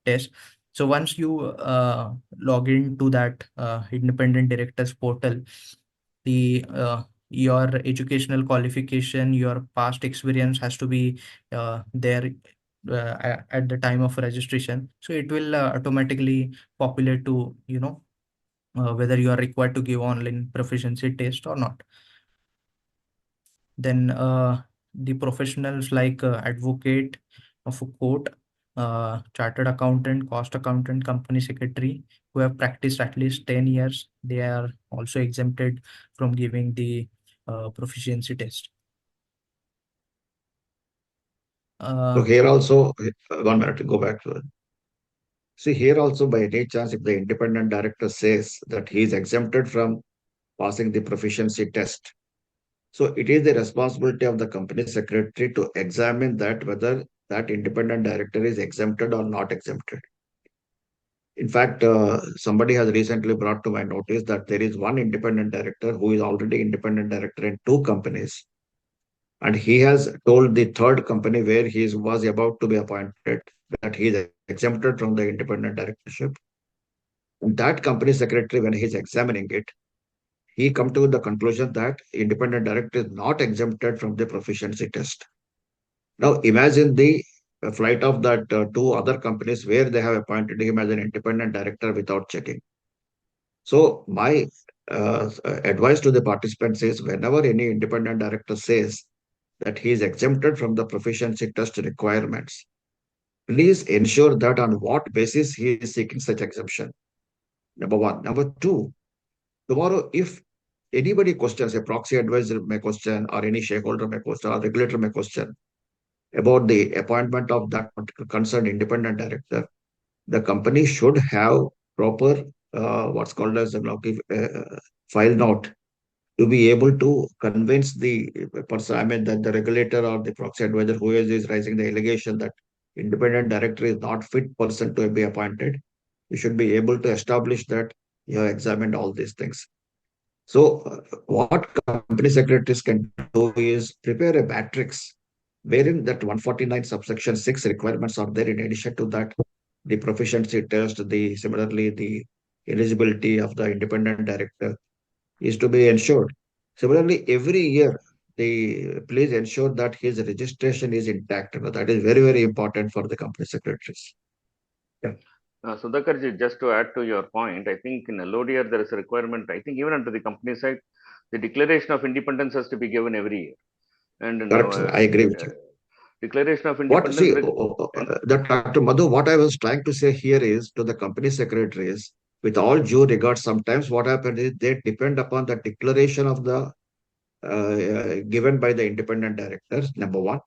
S5: test. So once you log into that independent directors portal, the your educational qualification, your past experience has to be there at the time of registration. So it will automatically populate to whether you are required to give online proficiency test or not. Then the professionals like advocate of a court, chartered accountant, cost accountant, company secretary, who have practiced at least 10 years, they are also exempted from giving the proficiency test.
S3: So here also, 1 minute, go back to it. See, here also by any chance, if the independent director says that he is exempted from passing the proficiency test, so it is the responsibility of the company secretary to examine that whether that independent director is exempted or not exempted. In fact, somebody has recently brought to my notice that there is one independent director who is already independent director in two companies. And he has told the third company where he was about to be appointed that he is exempted from the independent directorship. And that company secretary, when he is examining it, he come to the conclusion that independent director is not exempted from the proficiency test. Now imagine the flight of that two other companies where they have appointed him as an independent director without checking. So my advice to the participants is whenever any independent director says that he is exempted from the proficiency test requirements, please ensure that on what basis he is seeking such exemption. Number one. Number two, tomorrow if anybody questions, a proxy advisor may question, or any shareholder may question, or regulator may question about the appointment of that concerned independent director, the company should have proper what's called as a file note to be able to convince the person, I mean, that the regulator or the proxy advisor, who is raising the allegation that independent director is not fit person to be appointed, you should be able to establish that you have examined all these things. So, what company secretaries can do is prepare a matrix wherein that 149 subsection 6 requirements are there. In addition to that, the proficiency test, the similarly the eligibility of the independent director is to be ensured. Similarly, every year, please ensure that his registration is intact. That is very, very important for the company secretaries. Yeah.
S2: Sudhakarji, just to add to your point, I think in LODR there is a requirement. I think even under the company side, the declaration of independence has to be given every year. And
S3: Correct, sir. I agree with you.
S2: Declaration of
S3: What see,
S2: independence.
S3: that Dr. Madhu, what I was trying to say here is to the company secretaries, with all due regard, sometimes what happens is they depend upon the declaration of the given by the independent directors, number one.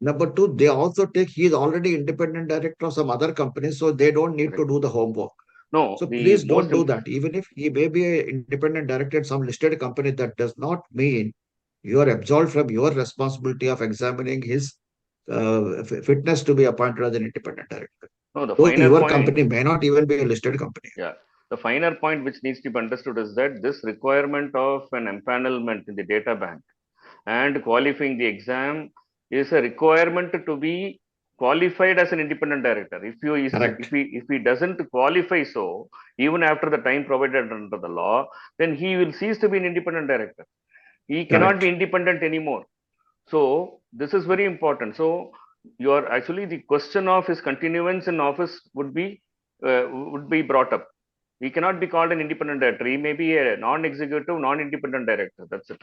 S3: Number two, they also take, he is already independent director of some other company, so they don't need to do the homework.
S2: No,
S3: so please don't do that. Even if he may be an independent director in some listed company, that does not mean you are absolved from your responsibility of examining his fitness to be appointed as an independent director.
S2: No, the
S3: so
S2: finer
S3: your
S2: point,
S3: company may not even be a listed company.
S2: Yeah. The finer point which needs to be understood is that this requirement of an empanelment in the data bank and qualifying the exam is a requirement to be qualified as an independent director. If he doesn't qualify so, even after the time provided under the law, then he will cease to be an independent director. He cannot be independent anymore. So this is very important. So the question of his continuance in office would be brought up. He cannot be called an independent director. He may be a non-executive, non-independent director. That's it.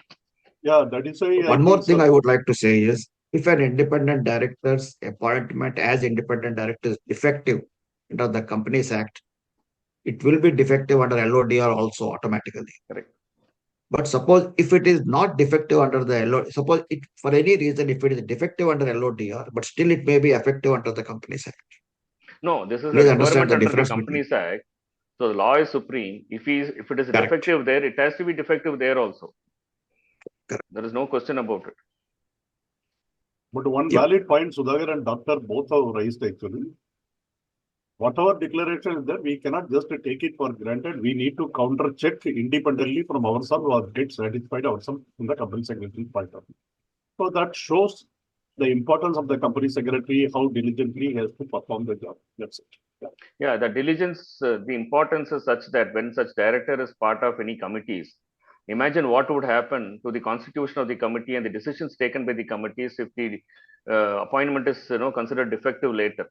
S4: Yeah, that is why.
S3: One more thing I would like to say is, if an independent director's appointment as independent director is defective under the Companies Act, it will be defective under LODR also automatically.
S2: Correct.
S3: But suppose if it is not defective under the LODR, suppose it for any reason, if it is defective under LODR, but still it may be effective under the Companies Act.
S2: No, this is
S3: Please
S2: a
S3: understand
S2: requirement under the
S3: difference
S2: Companies Act. So the law is supreme. If it is defective there, it has to be defective there also.
S3: Correct.
S2: There is no question about it.
S4: But one valid point Sudhakar and Doctor both have raised actually. Whatever declaration is there, we cannot just take it for granted. We need to counter check independently from ourselves or get satisfied ourselves in the company secretary point of view. So that shows the importance of the company secretary, how diligently he has to perform the job. That's it.
S2: Yeah, the diligence, the importance is such that when such director is part of any committees, imagine what would happen to the constitution of the committee and the decisions taken by the committees if the appointment is considered defective later.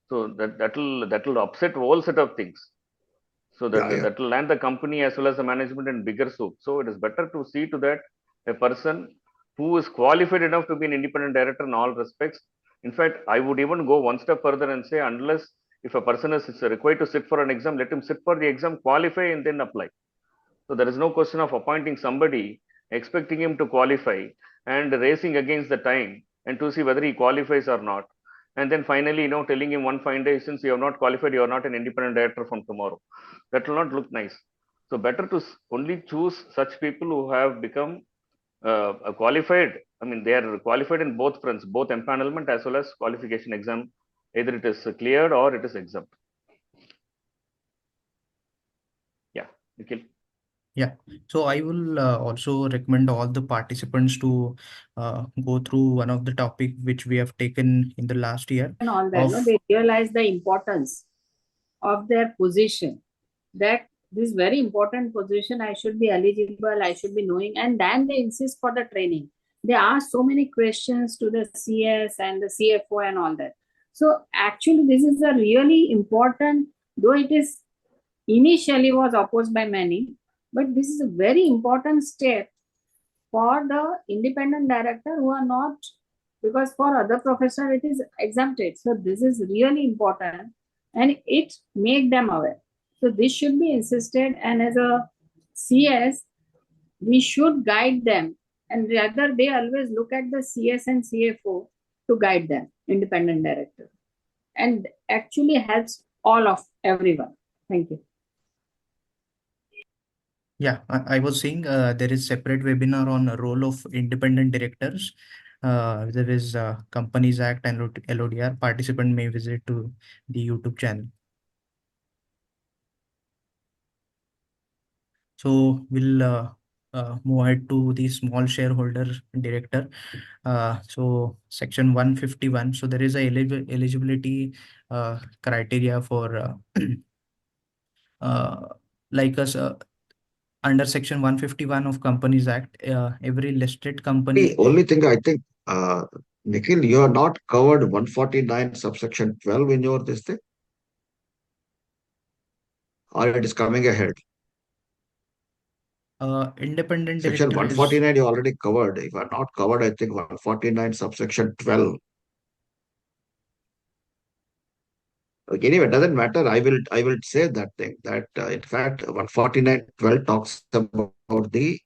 S2: So that will upset a whole set of things. So that will land the company as well as the management in bigger soup. So it is better to see to that a person who is qualified enough to be an independent director in all respects. In fact, I would even go one step further and say, unless if a person is required to sit for an exam, let him sit for the exam, qualify, and then apply. So there is no question of appointing somebody, expecting him to qualify and racing against the time and to see whether he qualifies or not. and then finally, telling him one fine day, since you have not qualified, you are not an independent director from tomorrow. That will not look nice. So better to only choose such people who have become qualified. I mean, they are qualified in both fronts, both empanelment as well as qualification exam. Either it is cleared or it is exempt. Yeah, Nikhil.
S5: Yeah, so I will also recommend all the participants to go through one of the topic which we have taken in the last year.
S1: And all that, they realize the importance of their position, that this very important position, I should be eligible, I should be knowing, and then they insist for the training. They ask so many questions to the CS and the CFO and all that. So actually, this is a really important, though it is initially was opposed by many, but this is a very important step for the independent director who are not, because for other professor it is exempted. So this is really important and it make them aware. So this should be insisted, and as a CS, we should guide them, and rather they always look at the CS and CFO to guide them, independent director, and actually helps all of everyone. Thank you.
S5: Yeah, I was saying there is separate webinar on role of independent directors. There is Companies Act and LODR. Participant may visit to the YouTube channel. So we'll move ahead to the small shareholder director. So section 151. So there is a eligibility criteria for like us. Under section 151 of Companies Act, every listed company.
S3: The only thing I think, Nikhil, you are not covered 149 subsection 12 in your this thing, or it is coming ahead.
S5: Independent
S3: Section
S5: director
S3: 149 you already covered. If you are not covered, I think 149 subsection 12. Okay, anyway, it doesn't matter. I will say that thing that in fact 149.12 talks about the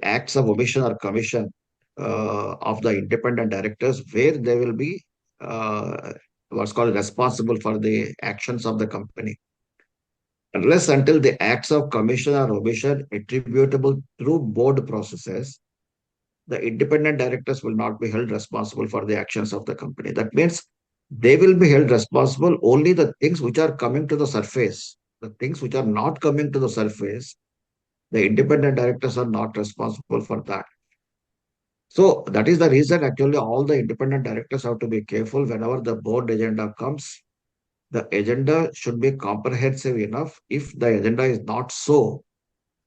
S3: acts of omission or commission of the independent directors, where they will be what's called responsible for the actions of the company. Unless until the acts of commission or omission attributable through board processes, the independent directors will not be held responsible for the actions of the company. That means they will be held responsible only the things which are coming to the surface. The things which are not coming to the surface, the independent directors are not responsible for that. So that is the reason actually all the independent directors have to be careful whenever the board agenda comes. The agenda should be comprehensive enough. If the agenda is not so,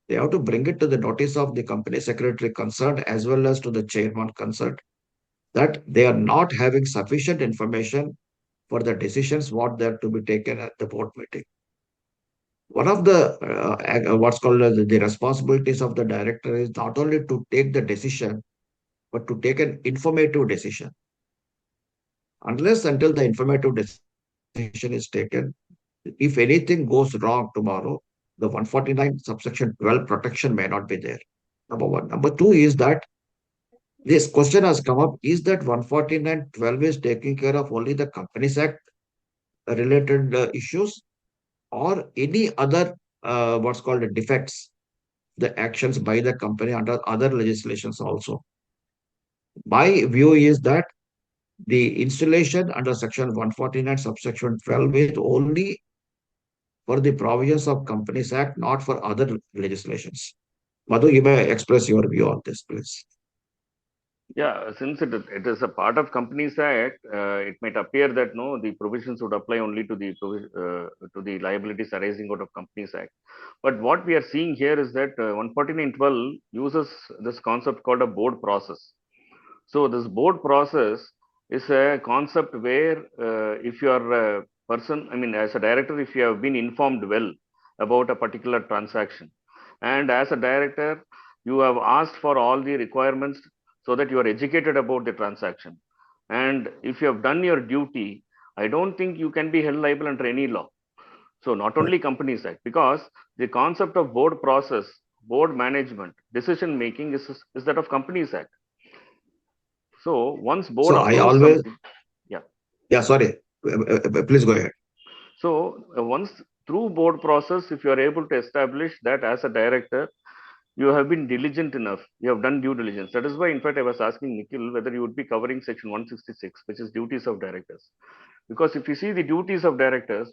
S3: they have to bring it to the notice of the company secretary concerned as well as to the chairman concerned, that they are not having sufficient information for the decisions what they are to be taken at the board meeting. One of the what's called the responsibilities of the director is not only to take the decision, but to take an informative decision. Unless until the informative decision is taken, if anything goes wrong tomorrow, the 149 subsection 12 protection may not be there. Number one. Number two is that this question has come up, is that 149.12 is taking care of only the Companies Act related issues, or any other what's called defects, the actions by the company under other legislations also. My view is that the installation under section 149 subsection 12 is only for the provisions of Companies Act, not for other legislations. Madhu, you may express your view on this, please.
S2: Yeah, since it is a part of Companies Act, it might appear that no, the provisions would apply only to the liabilities arising out of Companies Act. But what we are seeing here is that 149.12 uses this concept called a board process. So this board process is a concept where if you are a person, I mean, as a director, if you have been informed well about a particular transaction, and as a director, you have asked for all the requirements so that you are educated about the transaction. And if you have done your duty, I don't think you can be held liable under any law. So not only Companies Act, because the concept of board process, board management, decision making is that of Companies Act. So once board
S3: So
S2: approves
S3: I always,
S2: something, yeah.
S3: Yeah, sorry. Please go ahead.
S2: So once through board process, if you are able to establish that as a director, you have been diligent enough, you have done due diligence. That is why, in fact, I was asking Nikhil whether you would be covering section 166, which is duties of directors. Because if you see the duties of directors,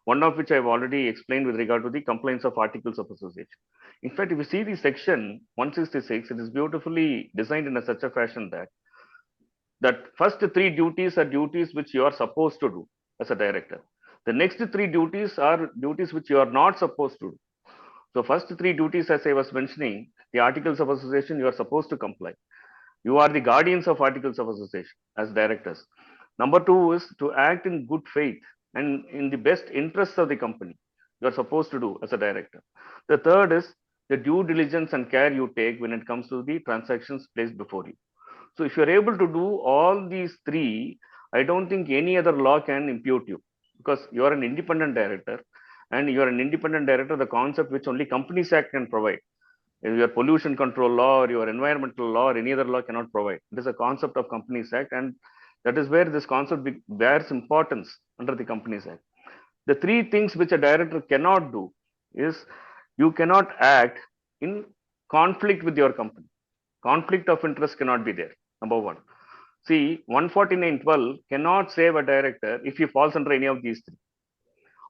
S2: one of which I've already explained with regard to the compliance of articles of association. In fact, if you see the section 166, it is beautifully designed in a such a fashion that first three duties are duties which you are supposed to do as a director. The next three duties are duties which you are not supposed to do. So first three duties, as I was mentioning, the articles of association, you are supposed to comply. You are the guardians of articles of association as directors. Number two is to act in good faith and in the best interests of the company. You are supposed to do as a director. The third is the due diligence and care you take when it comes to the transactions placed before you. So if you're able to do all these three, I don't think any other law can impute you, because you are an independent director, and you are an independent director, the concept which only Companies Act can provide. Your pollution control law or your environmental law or any other law cannot provide. It is a concept of Companies Act, and that is where this concept bears importance under the Companies Act. The three things which a director cannot do is you cannot act in conflict with your company. Conflict of interest cannot be there. Number one. See, 149.12 cannot save a director if he falls under any of these three.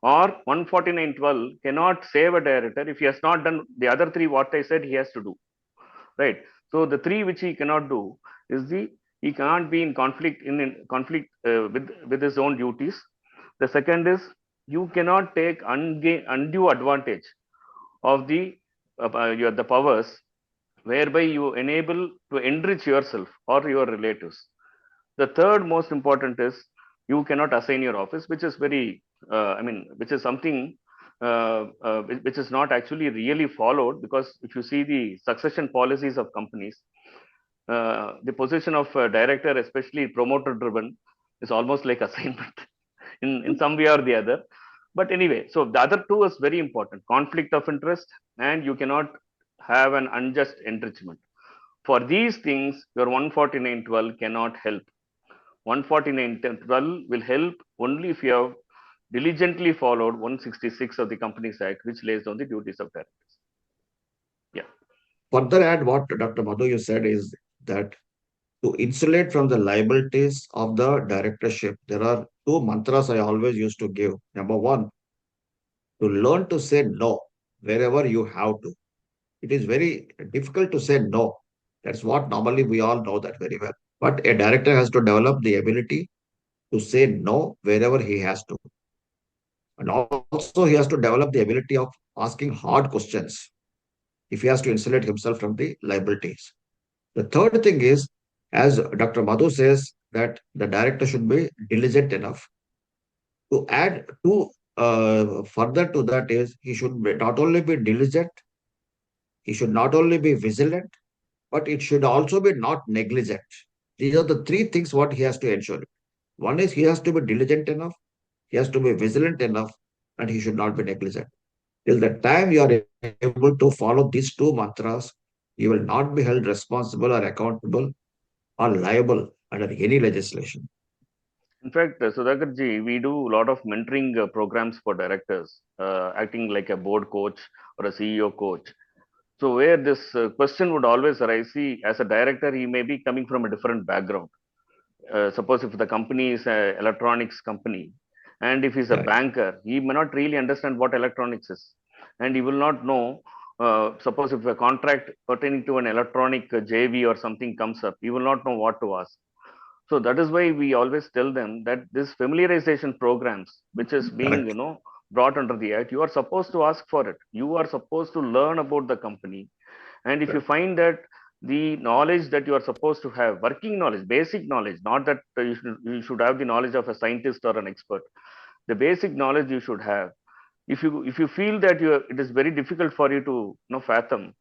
S2: Or 149.12 cannot save a director if he has not done the other three, what I said he has to do. Right. So the three which he cannot do is he cannot be in conflict with his own duties. The second is you cannot take undue advantage of the powers whereby you enable to enrich yourself or your relatives. The third most important is you cannot assign your office, which is which is something which is not actually really followed, because if you see the succession policies of companies, the position of director, especially promoter driven, is almost like assignment in some way or the other. But anyway, so the other two is very important: conflict of interest, and you cannot have an unjust enrichment. For these things, your 149.12 cannot help. 149.12 will help only if you have diligently followed 166 of the Companies Act, which lays down the duties of directors. Yeah.
S3: Further add what Dr. Madhu you said is that to insulate from the liabilities of the directorship, there are two mantras I always used to give. Number one, to learn to say no wherever you have to. It is very difficult to say no. That's what normally we all know that very well. But a director has to develop the ability to say no wherever he has to. And also, he has to develop the ability of asking hard questions if he has to insulate himself from the liabilities. The third thing is, as Dr. Madhu says, that the director should be diligent enough. To add to further to that is, he should not only be diligent, he should not only be vigilant, but it should also be not negligent. These are the three things what he has to ensure. One is he has to be diligent enough, he has to be vigilant enough, and he should not be negligent. Till the time you are able to follow these two mantras, you will not be held responsible or accountable or liable under any legislation.
S2: In fact, Sudhakarji, we do a lot of mentoring programs for directors, acting like a board coach or a CEO coach. So where this question would always arise, see, as a director, he may be coming from a different background. Suppose if the company is an electronics company, and if he's a banker, he may not really understand what electronics is, and he will not know. Suppose if a contract pertaining to an electronic JV or something comes up, he will not know what to ask. So that is why we always tell them that this familiarization programs, which is being brought under the act, you are supposed to ask for it. You are supposed to learn about the company, and if you find that the knowledge that you are supposed to have, working knowledge, basic knowledge, not that you should have the knowledge of a scientist or an expert, the basic knowledge you should have. If you feel that it is very difficult for you to fathom,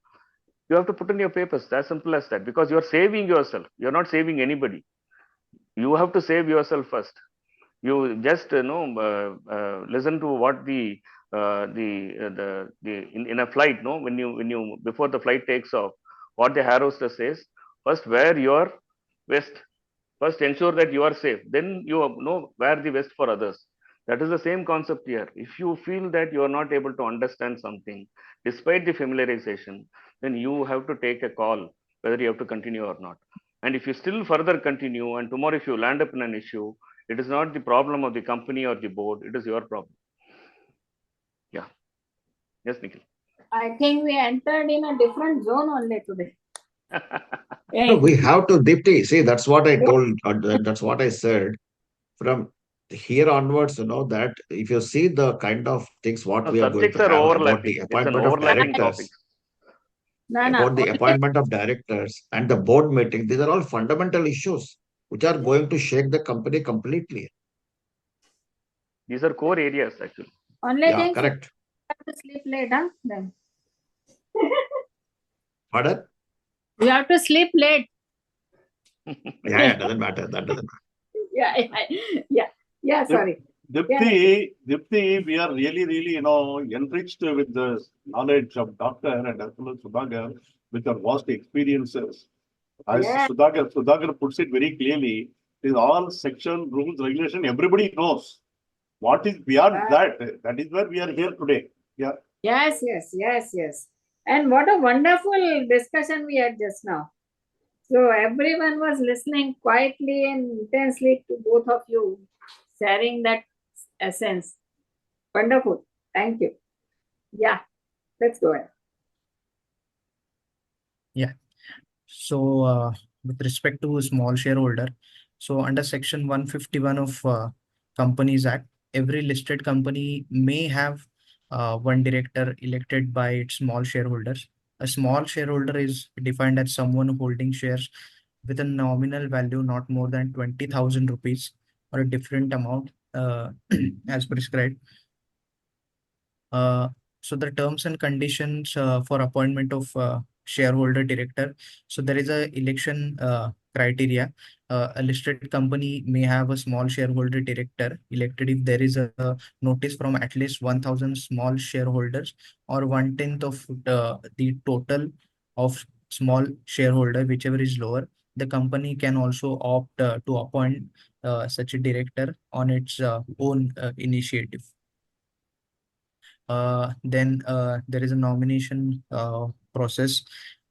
S2: you have to put in your papers. As simple as that, because you are saving yourself. You are not saving anybody. You have to save yourself first. You just listen to what in a flight, when you before the flight takes off, what the air hostess says: first wear your vest, First, ensure that you are safe. Then you know wear the vest for others. That is the same concept here. If you feel that you are not able to understand something, despite the familiarization, then you have to take a call whether you have to continue or not. And if you still further continue, and tomorrow if you land up in an issue, it is not the problem of the company or the board, it is your problem. Yeah. Yes, Nikhil.
S1: I think we entered in a different zone only today.
S3: No, we have to, Deepti. See, that's what I told, that's what I said. From here onwards, that if you see the kind of things what
S2: No,
S3: we are going
S2: subjects
S3: to
S2: are
S3: have about the
S2: overlapping. It's an
S3: appointment of
S2: overlapping
S3: directors,
S2: topics.
S3: about the appointment of directors and the board meeting, these are all fundamental issues which are going to shake the company completely.
S2: These are core areas actually.
S1: Only
S3: Yeah,
S1: thing,
S3: correct.
S1: you have to sleep late, huh? Then
S3: Pardon?
S1: you have to sleep late.
S3: Yeah, doesn't matter. That doesn't matter.
S1: Yeah. Sorry.
S4: Dipti, we are really, enriched with the knowledge of Dr. and as well as Sudhakar with our vast experiences. As
S1: Yeah.
S4: Sudhakar puts it very clearly, it is all section, rules, regulation, everybody knows. What is beyond that is where we are here today. Yeah.
S1: Yes. And what a wonderful discussion we had just now. So everyone was listening quietly and intensely to both of you, sharing that essence. Wonderful. Thank you. Yeah, let's go ahead.
S5: Yeah. So with respect to small shareholder, so under section 151 of Companies Act, every listed company may have one director elected by its small shareholders. A small shareholder is defined as someone holding shares with a nominal value not more than 20,000 rupees or a different amount as prescribed. So the terms and conditions for appointment of shareholder director. So there is a election criteria. A listed company may have a small shareholder director elected if there is a notice from at least 1,000 small shareholders or 1/10 of the total of small shareholder, whichever is lower. The company can also opt to appoint such a director on its own initiative. Then there is a nomination process.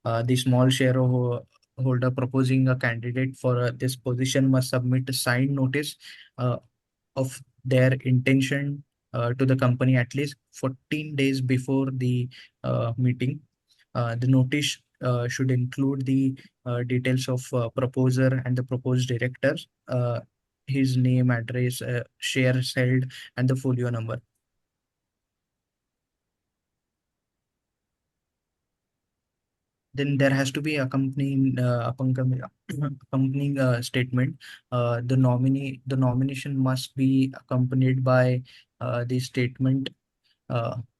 S5: The small shareholder proposing a candidate for this position must submit a signed notice of their intention to the company at least 14 days before the meeting. The notice should include the details of proposer and the proposed director, his name, address, shares held, and the folio number. Then there has to be accompanying statement. The nomination must be accompanied by the statement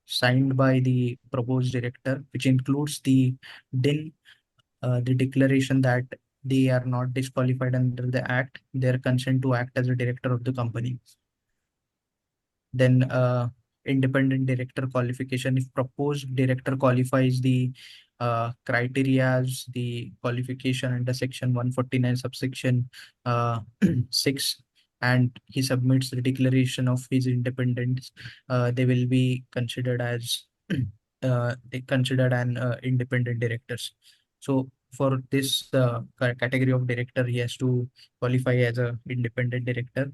S5: signed by the proposed director, which includes the declaration that they are not disqualified under the act, their consent to act as a director of the company. Then independent director qualification. If proposed director qualifies the criteria as the qualification under section 149 subsection 6, and he submits the declaration of his independence, they will be considered as considered an independent directors. So for this category of director, he has to qualify as a independent director.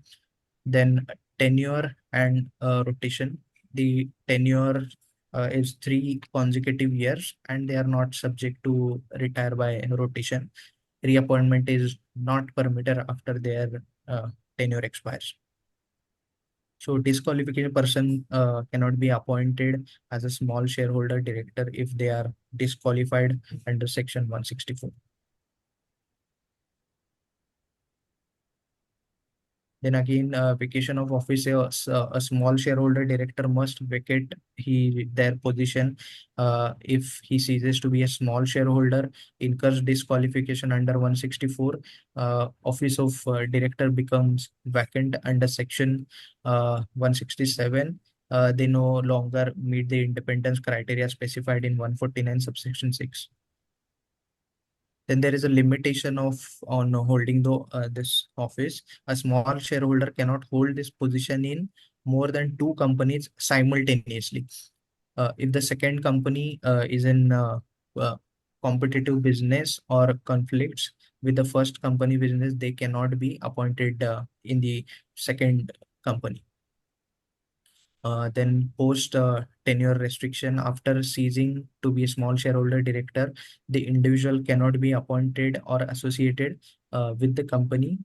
S5: Then tenure and rotation. The tenure is 3 consecutive years and they are not subject to retire by rotation. Reappointment is not permitted after their tenure expires. So disqualified person cannot be appointed as a small shareholder director if they are disqualified under section 164. Then again, vacation of office, a small shareholder director must vacate their position if he ceases to be a small shareholder, incurs disqualification under 164. Office of director becomes vacant under section 167. They no longer meet the independence criteria specified in 149 subsection 6. Then there is a limitation on holding this office. A small shareholder cannot hold this position in more than two companies simultaneously. If the second company is in uh, competitive business or conflicts with the first company business, they cannot be appointed in the second company. Then post tenure restriction, after ceasing to be a small shareholder director, the individual cannot be appointed or associated with the company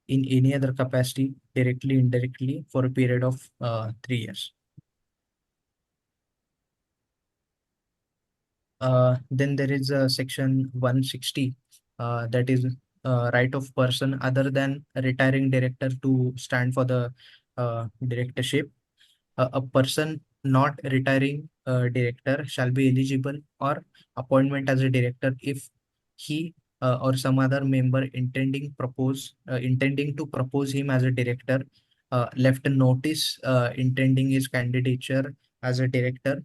S5: in any other capacity, directly, indirectly, for a period of 3 years. Then there is section 160, that is right of person other than a retiring director to stand for the directorship. A person not retiring director shall be eligible or appointment as a director if he or some other member intending to propose him as a director left a notice intending his candidature as a director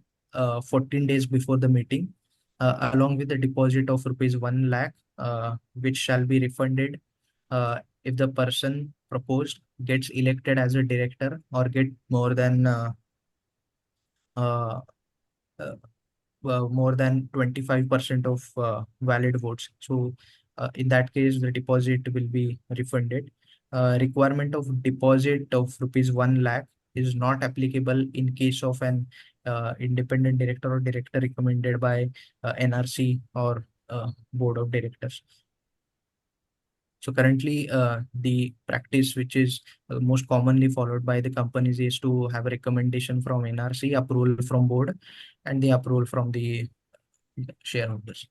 S5: 14 days before the meeting, along with the deposit of rupees 1 lakh, which shall be refunded if the person proposed gets elected as a director or get uh, uh, more than 25% of valid votes. So in that case, the deposit will be refunded. Requirement of deposit of rupees 1 lakh is not applicable in case of an independent director or director recommended by NRC or board of directors. So currently, the practice which is most commonly followed by the companies is to have a recommendation from NRC, approval from board, and the approval from the shareholders.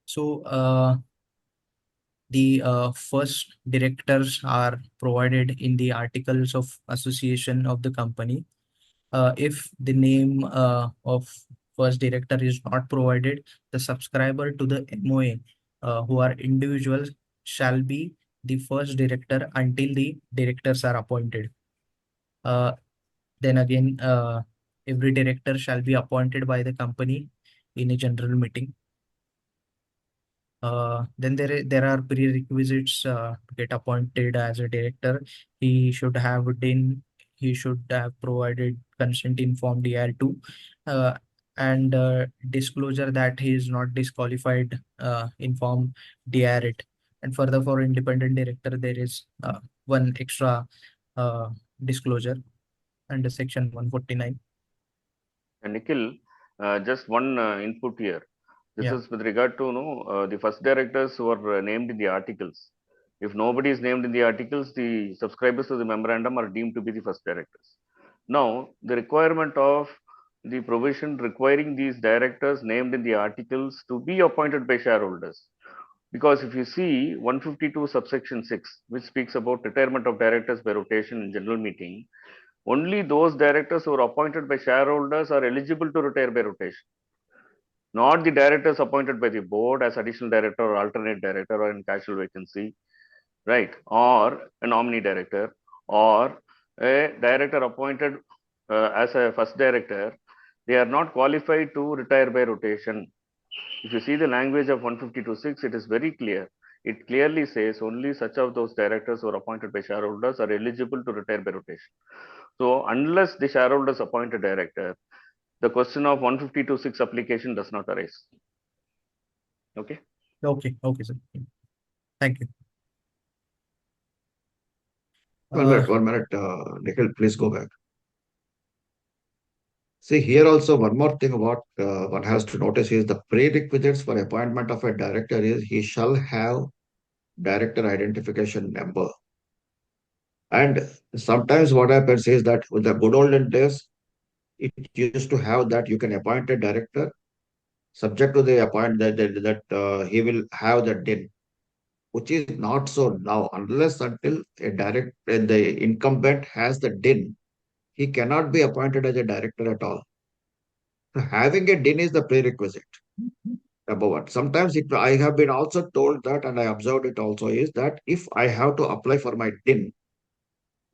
S5: So the first directors are provided in the articles of association of the company. If the name of first director is not provided, the subscriber to the MOA, who are individuals, shall be the first director until the directors are appointed. Then again, every director shall be appointed by the company in a general meeting. Then there are prerequisites to get appointed as a director. He should have provided consent in Form DR2, and disclosure that he is not disqualified in Form DR8. And further, for independent director, there is one extra disclosure under Section 149.
S2: And Nikhil, just one input here. This
S5: Yeah.
S2: is with regard to the first directors who are named in the articles. If nobody is named in the articles, the subscribers to the memorandum are deemed to be the first directors. Now, the requirement of the provision requiring these directors named in the articles to be appointed by shareholders. Because if you see 152 subsection 6, which speaks about retirement of directors by rotation in general meeting, only those directors who are appointed by shareholders are eligible to retire by rotation, not the directors appointed by the board as additional director or alternate director or in casual vacancy, right? Or a nominee director or a director appointed as a first director. They are not qualified to retire by rotation. If you see the language of 152.6, it is very clear. It clearly says only such of those directors who are appointed by shareholders are eligible to retire by rotation. So unless the shareholders appoint a director, the question of 152.6 application does not arise. Okay.
S5: Okay, sir. Thank you.
S3: 1 minute, Nikhil, please go back. See, here also one more thing what one has to notice is the prerequisites for appointment of a director is he shall have director identification number. And sometimes what happens is that with the good olden days, it used to have that you can appoint a director subject to the appointment that he will have the DIN, which is not so now. Unless until the incumbent has the DIN, he cannot be appointed as a director at all. So having a DIN is the prerequisite. Number one. Sometimes I have been also told that, and I observed it also, is that if I have to apply for my DIN,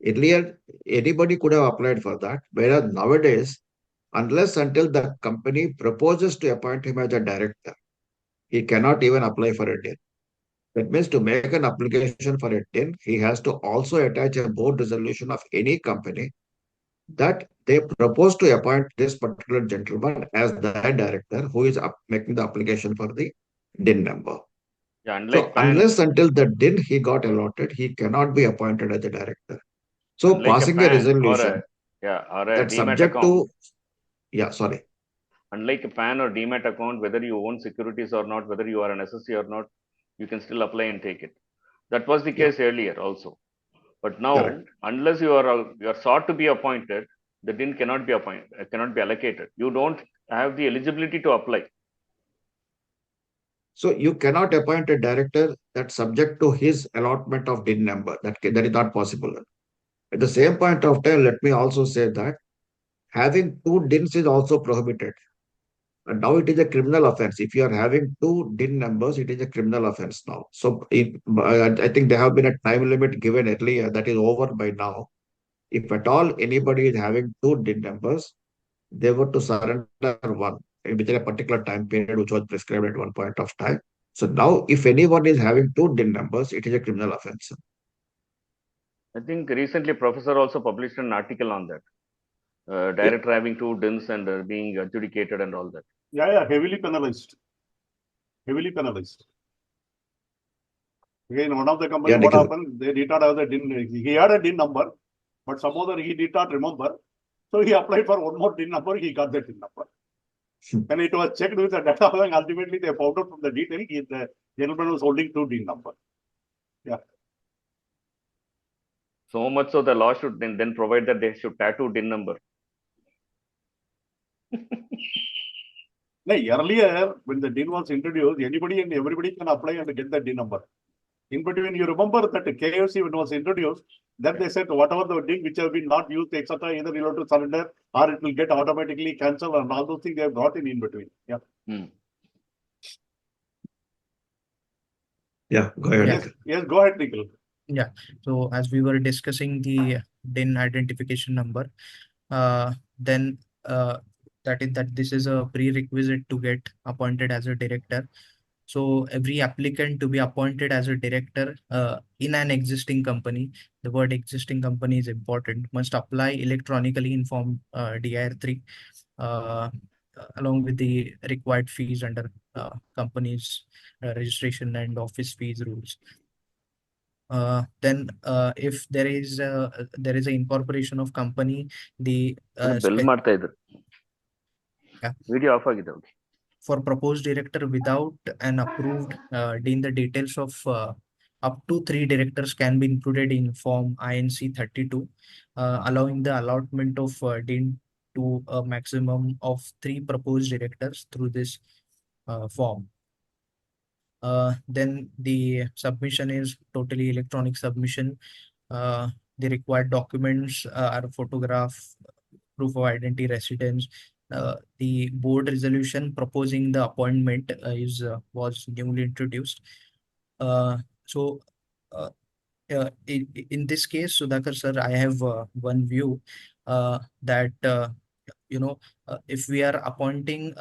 S3: Earlier, anybody could have applied for that, whereas nowadays, unless until the company proposes to appoint him as a director, he cannot even apply for a DIN. That means to make an application for a DIN, he has to also attach a board resolution of any company that they propose to appoint this particular gentleman as the director who is making the application for the DIN number.
S2: Yeah,
S3: So
S2: unlike
S3: unless until the DIN he got allotted, he cannot be appointed as a director. So
S2: unlike a
S3: passing a
S2: PAN or
S3: resolution
S2: a
S3: that's
S2: demat
S3: subject
S2: account,
S3: to, yeah, sorry.
S2: unlike a PAN or demat account, whether you own securities or not, whether you are an assessee or not, you can still apply and take it. That was the
S3: Yeah.
S2: case earlier also. But now,
S3: Correct.
S2: unless you are sought to be appointed, the DIN cannot be appointed, cannot be allocated. You don't have the eligibility to apply.
S3: So you cannot appoint a director that's subject to his allotment of DIN number. That is not possible. At the same point of time, let me also say that having two DINs is also prohibited. And now it is a criminal offense. If you are having two DIN numbers, it is a criminal offense now. So I think there have been a time limit given earlier that is over by now. If at all anybody is having two DIN numbers, they were to surrender one within a particular time period, which was prescribed at one point of time. So now, if anyone is having two DIN numbers, it is a criminal offense.
S2: I think recently Professor also published an article on that. Director having two DINs and being adjudicated and all that.
S4: Yeah, heavily penalized. Heavily penalized. Again, one of the companies, what happened? They did not have the DIN. He had a DIN number, but somehow he did not remember. So he applied for one more DIN number. He got the DIN number. When it was checked with the data, ultimately they found out from the detail the gentleman was holding two DIN number. Yeah.
S2: So much so the law should then provide that they should tattoo DIN number.
S4: No, earlier, when the DIN was introduced, anybody and everybody can apply and get the DIN number. In between, you remember that KFC when it was introduced, then they said whatever the DIN which have been not used, etc., either you have to surrender or it will get automatically cancelled, and all those things they have got in between. Yeah.
S3: Yeah, go ahead.
S4: Yes, go ahead, Nikhil.
S5: Yeah. So as we were discussing the DIN identification number, then that this is a prerequisite to get appointed as a director. So every applicant to be appointed as a director in an existing company, the word existing company is important, must apply electronically in Form DIR3 along with the required fees under companies registration and office fees rules. Then if there is an incorporation of company, the
S2: video off agide.
S5: For proposed director without an approved DIN, the details of up to 3 directors can be included in Form INC 32, allowing the allotment of DIN to a maximum of 3 proposed directors through this form. Then the submission is totally electronic submission. The required documents are photograph, proof of identity, residence. The board resolution proposing the appointment was newly introduced. So in this case, Sudhakar sir, I have one view that if we are appointing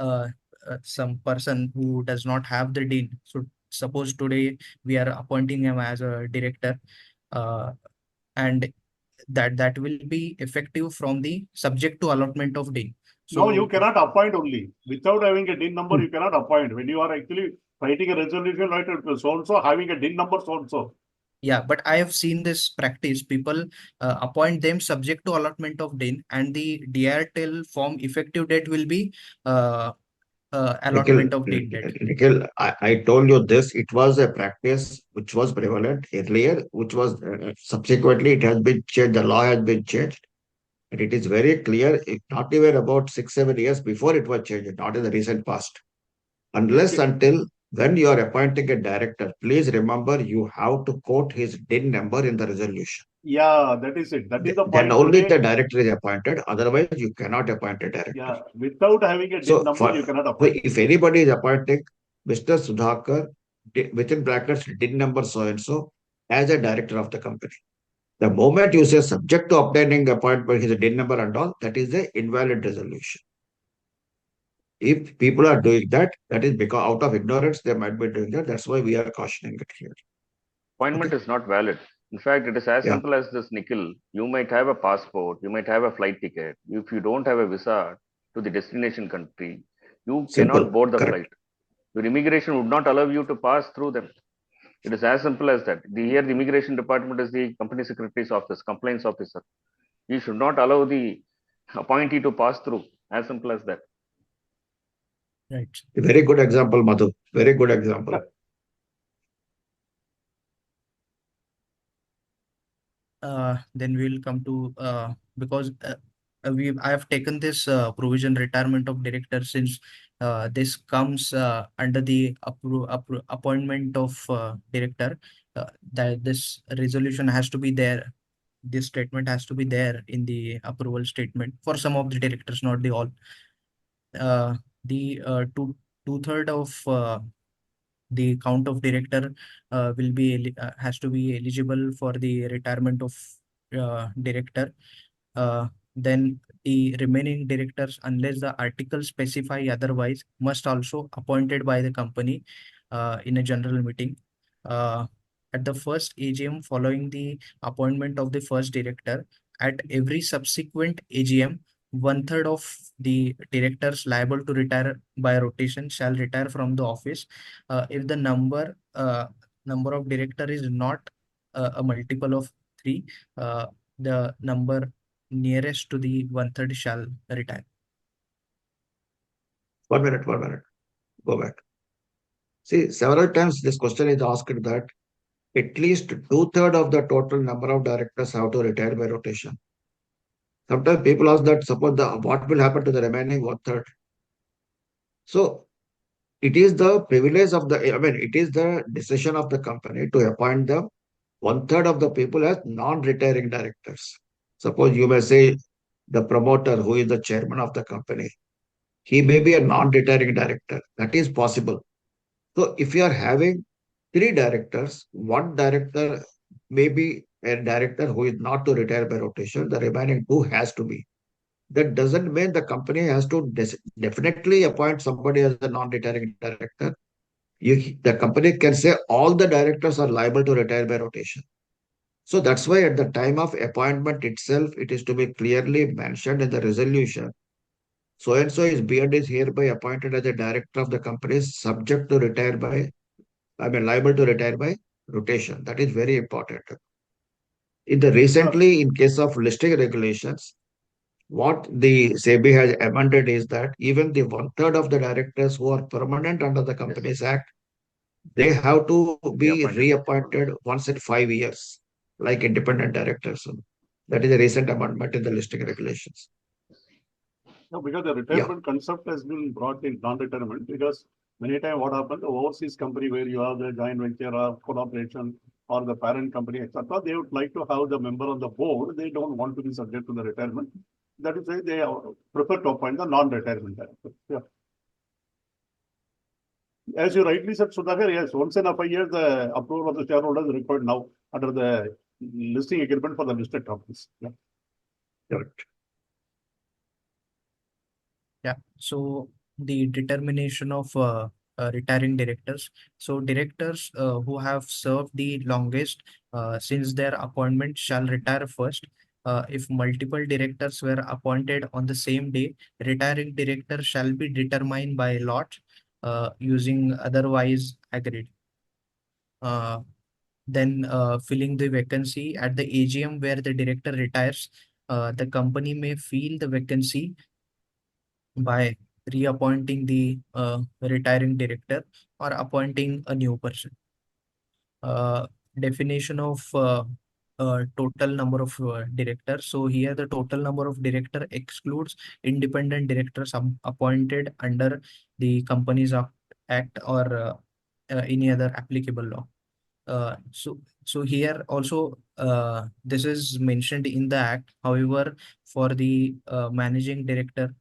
S5: some person who does not have the DIN, so suppose today we are appointing him as a director, and that will be effective from the subject to allotment of DIN.
S4: So no, you cannot appoint only. Without having a DIN number, you cannot appoint. When you are actually writing a resolution, right, so-and-so, having a DIN number, so-and-so.
S5: Yeah, but I have seen this practice. People appoint them subject to allotment of DIN, and the DRTL form effective date will be allotment of DIN date.
S3: Nikhil, I told you this. It was a practice which was prevalent earlier, which was subsequently it has been changed. The law has been changed. And it is very clear, not even about 6-7 years before it was changed, not in the recent past. Unless until when you are appointing a director, please remember you have to quote his DIN number in the resolution.
S4: Yeah, that is it. That is the point.
S3: Then only the director is appointed. Otherwise, you cannot appoint a director.
S4: Yeah, without having a DIN number, you cannot appoint.
S3: If anybody is appointing Mr. Sudhakar, within brackets, DIN number so-and-so, as a director of the company, The moment you say subject to obtaining appointment, his DIN number and all, that is the invalid resolution. If people are doing that, that is because out of ignorance, they might be doing that. That's why we are cautioning it here.
S2: Appointment is not valid. In fact, it is as simple as this, Nikhil. You might have a passport, you might have a flight ticket. If you don't have a visa to the destination country, you
S3: Simple.
S2: cannot board the
S3: Correct.
S2: flight. Your immigration would not allow you to pass through them. It is as simple as that. Here, the immigration department is the company secretary's office, compliance officer. You should not allow the appointee to pass through. As simple as that.
S5: Right.
S3: Very good example, Madhu. Very good example.
S5: Then we'll come to because I have taken this provision retirement of director since this comes under the appointment of director. That this resolution has to be there. This statement has to be there in the approval statement for some of the directors, not the all. The two-third of the count of director will be has to be eligible for the retirement of director. Then the remaining directors, unless the articles specify otherwise, must also appointed by the company in a general meeting. At the first AGM following the appointment of the first director, at every subsequent AGM, 1/3 of the directors liable to retire by rotation shall retire from the office. If the number of director is not a multiple of 3, the number nearest to the 1/3 shall retire.
S3: 1 minute. Go back. See, several times this question is asked that at least 2/3 of the total number of directors have to retire by rotation. Sometimes people ask that, suppose what will happen to the remaining 1/3? So it is the privilege of it is the decision of the company to appoint the 1/3 of the people as non-retiring directors. Suppose you may say the promoter, who is the chairman of the company, he may be a non-retiring director. That is possible. So if you are having 3 directors, one director may be a director who is not to retire by rotation, the remaining 2 has to be. That doesn't mean the company has to definitely appoint somebody as a non-retiring director. The company can say all the directors are liable to retire by rotation. So that's why at the time of appointment itself, it is to be clearly mentioned in the resolution. So and so is beyond is hereby appointed as a director of the company subject to retire by, liable to retire by rotation. That is very important. Recently, in case of listing regulations, what the SEBI has amended is that even the 1/3 of the directors who are permanent under the Companies Act, they have to be reappointed once in 5 years, like independent directors. That is a recent amendment in the listing regulations.
S4: No, because the retirement concept has been brought in non-retirement, because many times what happens, the overseas company where you have the joint venture or collaboration or the parent company, etc., they would like to have the member on the board. They don't want to be subject to the retirement. That is why they prefer to appoint the non-retirement director. Yeah. As you rightly said, Sudhakar, yes, once in a 5 years, the approval of the shareholders is required now under the listing agreement for the listed companies. Yeah.
S3: Correct.
S5: Yeah. So the determination of retiring directors. So directors who have served the longest since their appointment shall retire first. If multiple directors were appointed on the same day, retiring director shall be determined by lot using otherwise agreed. Then filling the vacancy at the AGM where the director retires, the company may fill the vacancy by reappointing the retiring director or appointing a new person. Definition of total number of directors. So here the total number of director excludes independent directors appointed under the Companies Act or any other applicable law. So here also this is mentioned in the act. However, for the managing director,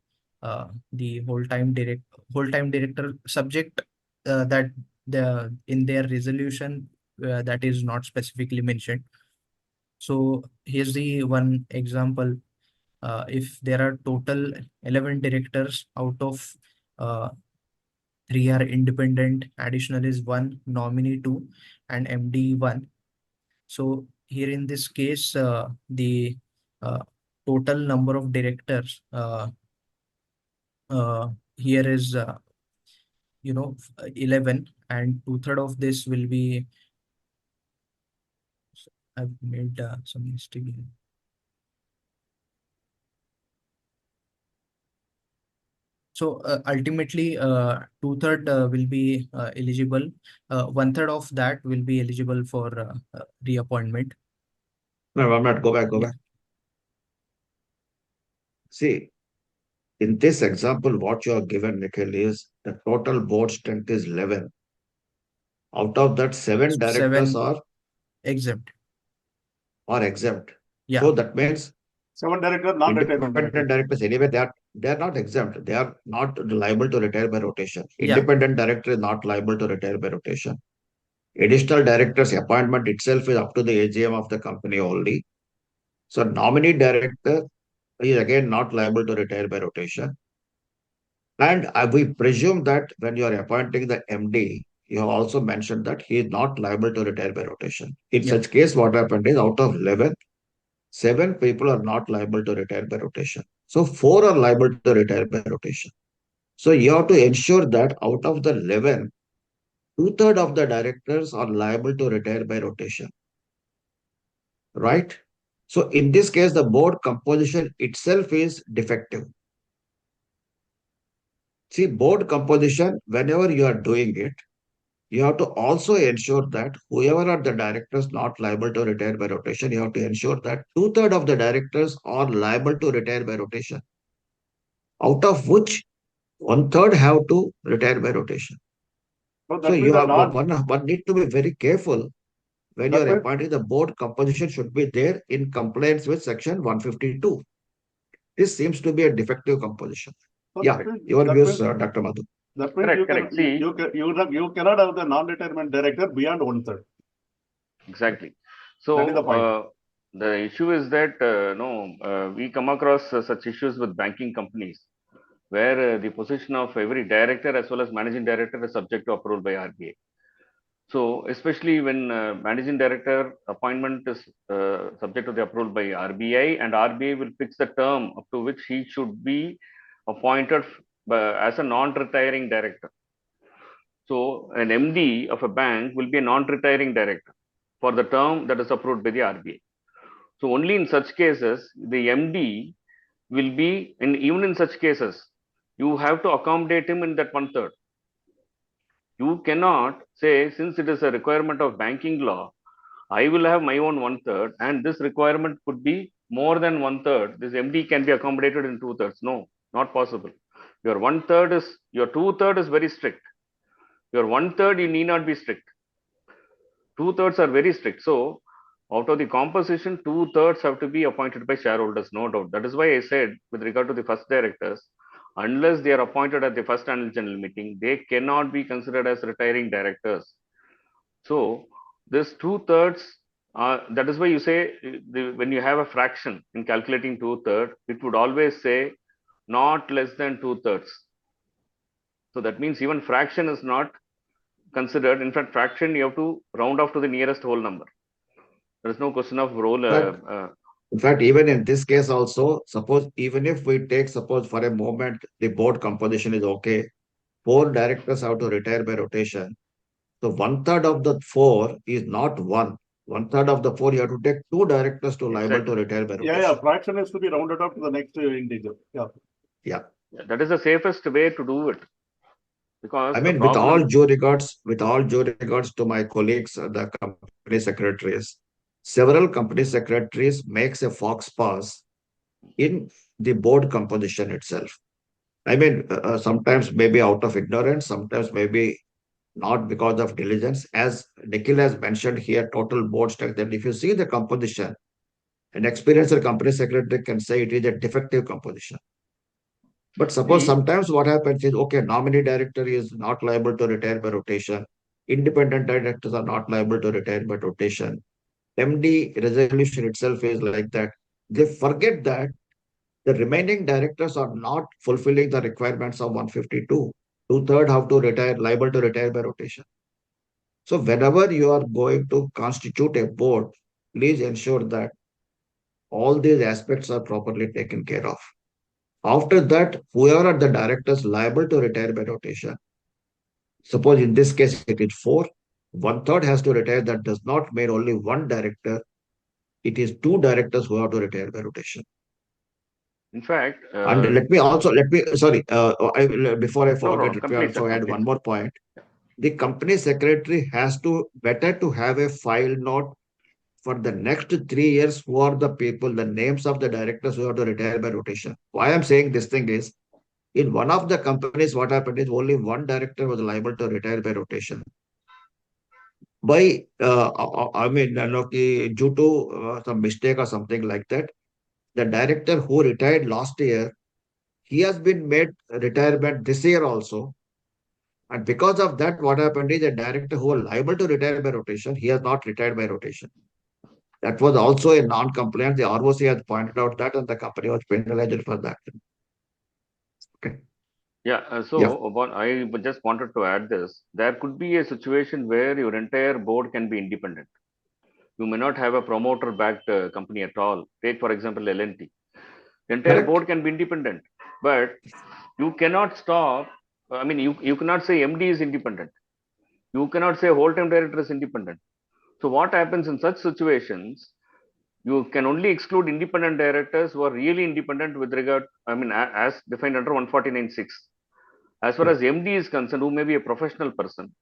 S5: the whole-time director subject that in their resolution that is not specifically mentioned. So here's the one example. If there are total 11 directors, out of 3 are independent, additional is 1, nominee 2, and MD 1. So here in this case, the total number of directors here is 11, and 2/3 of this will be. I've made some mistake here. So ultimately, 2/3 will be eligible. 1/3 of that will be eligible for reappointment.
S3: No, I'm not. Go back.
S5: Yeah.
S3: See, in this example, what you are given, Nikhil, is the total board strength is 11. Out of that, 7 directors
S5: 7 exempt.
S3: are exempt.
S5: Yeah.
S3: So that means
S4: 7 directors, non-retirement
S3: independent
S4: directors.
S3: directors, anyway, they are not exempt. They are not liable to retire by rotation.
S5: Yeah.
S3: Independent director is not liable to retire by rotation. Additional directors appointment itself is up to the AGM of the company only. So nominee director is again not liable to retire by rotation. And we presume that when you are appointing the MD, you have also mentioned that he is not liable to retire by rotation. In
S5: Yeah.
S3: such case, what happened is out of 11, 7 people are not liable to retire by rotation. So 4 are liable to retire by rotation. So you have to ensure that out of the 11, 2/3 of the directors are liable to retire by rotation. Right? So in this case, the board composition itself is defective. See, board composition, whenever you are doing it, you have to also ensure that whoever are the directors not liable to retire by rotation, you have to ensure that 2/3 of the directors are liable to retire by rotation, out of which 1/3 have to retire by rotation. So you have one need to be very careful when you are appointing the board composition should be there in compliance with section 152. This seems to be a defective composition. Yeah, your views, Dr. Madhu.
S4: That means you cannot have the non-retirement director beyond 1/3.
S2: Exactly. So
S4: that is the point.
S2: The issue is that we come across such issues with banking companies where the position of every director as well as managing director is subject to approval by RBI. So especially when managing director appointment is subject to the approval by RBI, and RBI will fix the term up to which he should be appointed as a non-retiring director. So an MD of a bank will be a non-retiring director for the term that is approved by the RBI. So only in such cases, the MD will be, and even in such cases, you have to accommodate him in that 1/3. You cannot say, since it is a requirement of banking law, I will have my own 1/3, and this requirement could be more than 1/3. This MD can be accommodated in 2/3. No, not possible. Your 1/3 is, your 2/3 is very strict. Your 1/3, you need not be strict. 2/3 are very strict. So, out of the composition, 2/3 have to be appointed by shareholders, no doubt. That is why I said, with regard to the first directors, unless they are appointed at the first annual general meeting, they cannot be considered as retiring directors. So, this 2/3, that is why you say when you have a fraction in calculating 2/3, it would always say not less than 2/3. So that means even fraction is not considered. In fact, fraction you have to round off to the nearest whole number. There is no question of roll.
S3: In fact, even in this case also, suppose even if we take, suppose for a moment, the board composition is okay, 4 directors have to retire by rotation. So 1/3 of the 4 is not 1. 1/3 of the 4, you have to take 2 directors to liable to retire by rotation.
S4: Yeah, fraction has to be rounded up to the next integer.
S3: Yeah.
S2: That is the safest way to do it. Because
S3: I mean, with all due regards to my colleagues, the company secretaries, several company secretaries makes a fox pass in the board composition itself. I mean, sometimes maybe out of ignorance, sometimes maybe not because of diligence. As Nikhil has mentioned here, total board strength, that if you see the composition, an experienced company secretary can say it is a defective composition. But suppose sometimes what happens is, okay, nominee director is not liable to retire by rotation. Independent directors are not liable to retire by rotation. MD resolution itself is like that. They forget that the remaining directors are not fulfilling the requirements of 152. Two-thirds have to retire, liable to retire by rotation. So whenever you are going to constitute a board, please ensure that all these aspects are properly taken care of. After that, whoever are the directors liable to retire by rotation, suppose in this case it is 4, one-third has to retire. That does not mean only one director. It is 2 directors who have to retire by rotation.
S2: In fact,
S3: And before I forget, let me also add one more point. The company secretary has to better to have a file note for the next 3 years who are the people, the names of the directors who have to retire by rotation. Why I'm saying this thing is, in one of the companies, what happened is only one director was liable to retire by rotation. By, due to some mistake or something like that, the director who retired last year, he has been made retirement this year also. And because of that, what happened is the director who was liable to retire by rotation, he has not retired by rotation. That was also a non-compliance. The ROC has pointed out that, and the company was penalized for that. Okay.
S2: Yeah, what I just wanted to add this, there could be a situation where your entire board can be independent. You may not have a promoter-backed company at all. Take, for example, L&T. The entire
S3: Correct.
S2: board can be independent, but you cannot stop. I mean, you cannot say MD is independent. You cannot say whole-time director is independent. So what happens in such situations? You can only exclude independent directors who are really independent with regard, I mean, as defined under 149(6). As far as MD is concerned, who may be a professional person,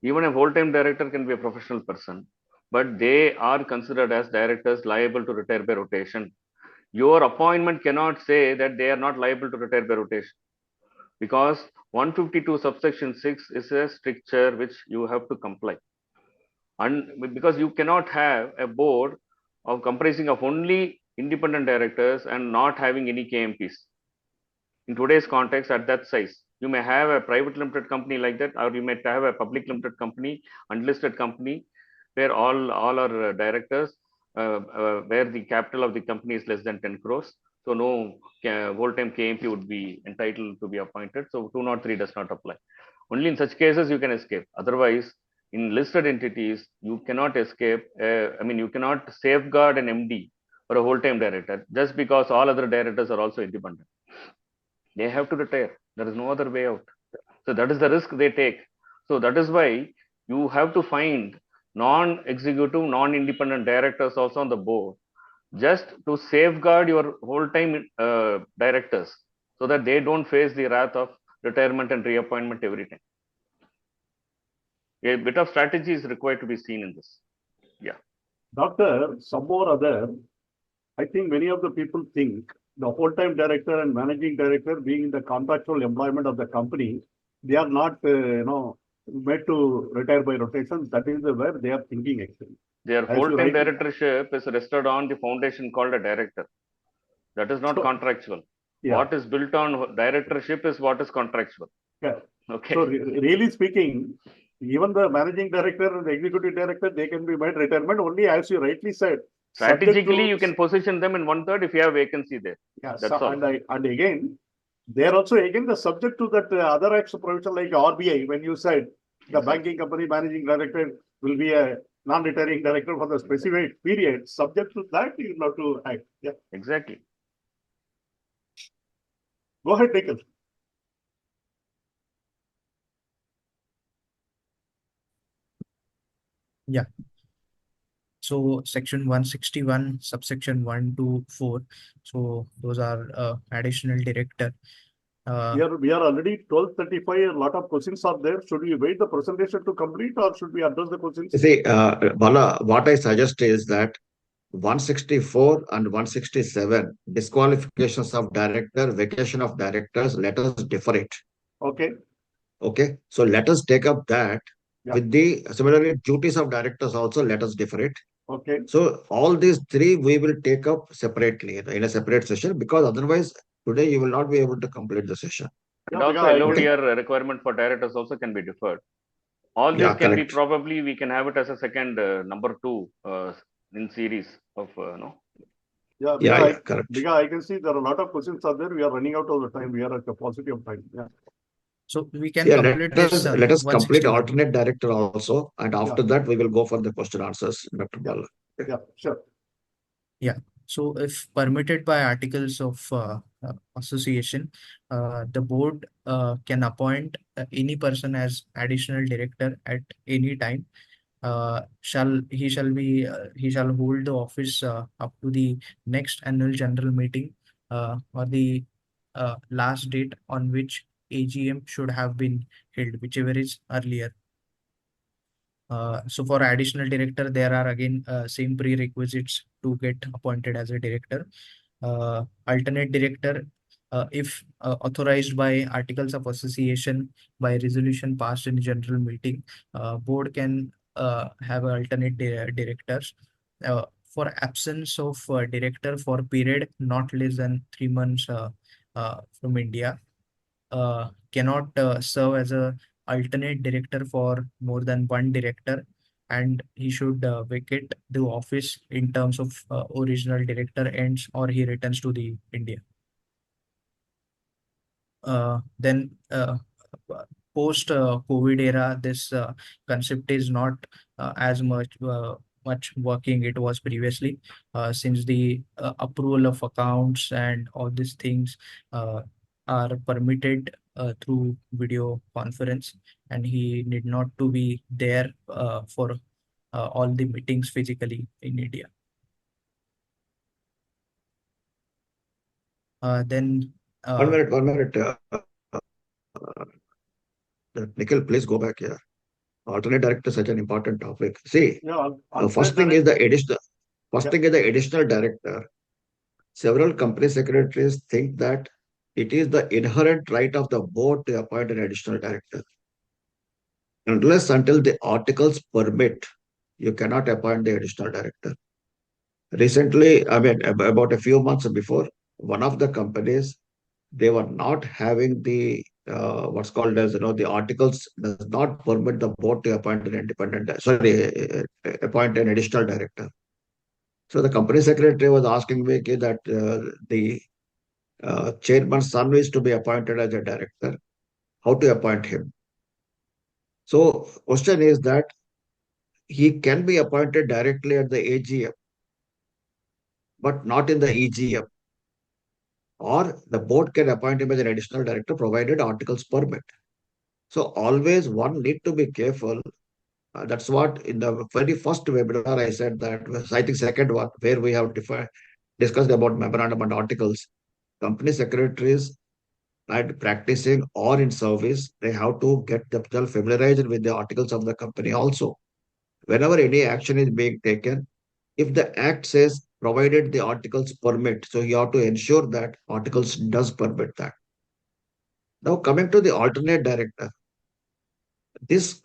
S2: even a whole-time director can be a professional person, but they are considered as directors liable to retire by rotation. Your appointment cannot say that they are not liable to retire by rotation, because 152 subsection 6 is a stricture which you have to comply. And because you cannot have a board of comprising of only independent directors and not having any KMPs. In today's context, at that size, you may have a private limited company like that, or you may have a public limited company, unlisted company, where all are directors, where the capital of the company is less than 10 crores. So no whole-time KMP would be entitled to be appointed. So 203 does not apply. Only in such cases you can escape. Otherwise, in listed entities, you cannot escape. You cannot safeguard an MD or a whole-time director just because all other directors are also independent. They have to retire. There is no other way out. So that is the risk they take. So that is why you have to find non-executive, non-independent directors also on the board, just to safeguard your whole-time directors, so that they don't face the wrath of retirement and reappointment every time. A bit of strategy is required to be seen in this. Yeah.
S4: Doctor, some or other, I think many of the people think the whole-time director and managing director being in the contractual employment of the company, they are not, made to retire by rotation. That is where they are thinking actually.
S2: Their whole-time directorship is rested on the foundation called a director. That is not contractual. Yeah. What is built on directorship is what is contractual.
S4: Yeah.
S2: Okay.
S4: So really speaking, even the managing director and the executive director, they can be made retirement only, as you rightly said.
S2: Strategically, you can position them in 1/3 if you have vacancy there.
S4: Yeah,
S2: that's all.
S4: And again, they are also again the subject to that other acts of provision like RBI. When you said the banking company managing director will be a non-retiring director for the specific period, subject to that, you have to act. Yeah,
S2: exactly.
S4: Go ahead, Nikhil.
S5: Yeah. So section 161, subsection 1 to 4. So those are additional director.
S4: We are already 12:35. A lot of questions are there. Should we wait the presentation to complete, or should we address the questions?
S3: See, Bala, what I suggest is that 164 and 167, disqualifications of director, vacation of directors, let us defer it.
S4: Okay.
S3: Okay. So let us take up that. Yeah. With the similarly duties of directors also, let us defer it.
S4: Okay.
S3: So all these three we will take up separately in a separate session, because otherwise today you will not be able to complete the session.
S2: And also LODR requirement for directors also can be deferred. All this can be probably, we can have it as a second number 2 in series of
S4: Yeah,
S3: correct.
S4: because I can see there are a lot of questions are there. We are running out of the time. We are at the paucity of time. Yeah.
S5: So we can
S3: Yeah,
S5: complete this
S3: let us complete
S5: 161.
S3: alternate director also, and after that we will go for the question answers, Dr. Bala.
S4: Yeah, sure.
S5: Yeah. So if permitted by articles of association, the board can appoint any person as additional director at any time. He shall hold the office up to the next annual general meeting or the last date on which AGM should have been held, whichever is earlier. So for additional director, there are again same prerequisites to get appointed as a director. Alternate director, if authorized by articles of association by resolution passed in general meeting, board can have alternate directors. For absence of director for period not less than 3 months from India, cannot serve as a alternate director for more than one director, and he should vacate the office in terms of original director ends or he returns to the India. Then post COVID era, this concept is not as much working it was previously, since the approval of accounts and all these things are permitted through video conference, and he need not to be there for all the meetings physically in India. Then
S3: 1 minute, 1 minute. Nikhil, please go back here. Alternate director is such an important topic. See, first thing is the additional director. Several company secretaries think that it is the inherent right of the board to appoint an additional director. Unless until the articles permit, you cannot appoint the additional director. Recently, I mean, about a few months before, one of the companies, they were not having the what's called as the articles does not permit the board to appoint an appoint an additional director. So the company secretary was asking me that the chairman's son is to be appointed as a director. How to appoint him? So question is that he can be appointed directly at the AGM, but not in the EGM. Or the board can appoint him as an additional director provided articles permit. So always one need to be careful. That's what in the very first webinar I said that was, I think, second one where we have discussed about memorandum and articles. Company secretaries and practicing or in service, they have to get themselves familiarized with the articles of the company also. Whenever any action is being taken, if the act says provided the articles permit, so you have to ensure that articles does permit that. Now coming to the alternate director, this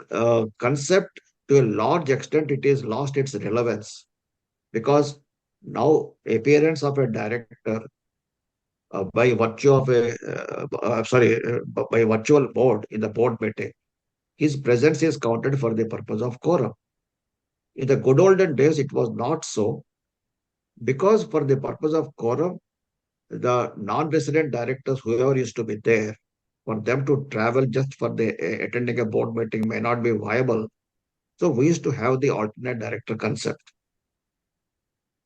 S3: concept to a large extent it is lost its relevance because now appearance of a director by virtue of by virtual board in the board meeting, his presence is counted for the purpose of quorum. In the good olden days, it was not so because for the purpose of quorum, the non-resident directors, whoever used to be there, for them to travel just for the attending a board meeting may not be viable. So we used to have the alternate director concept.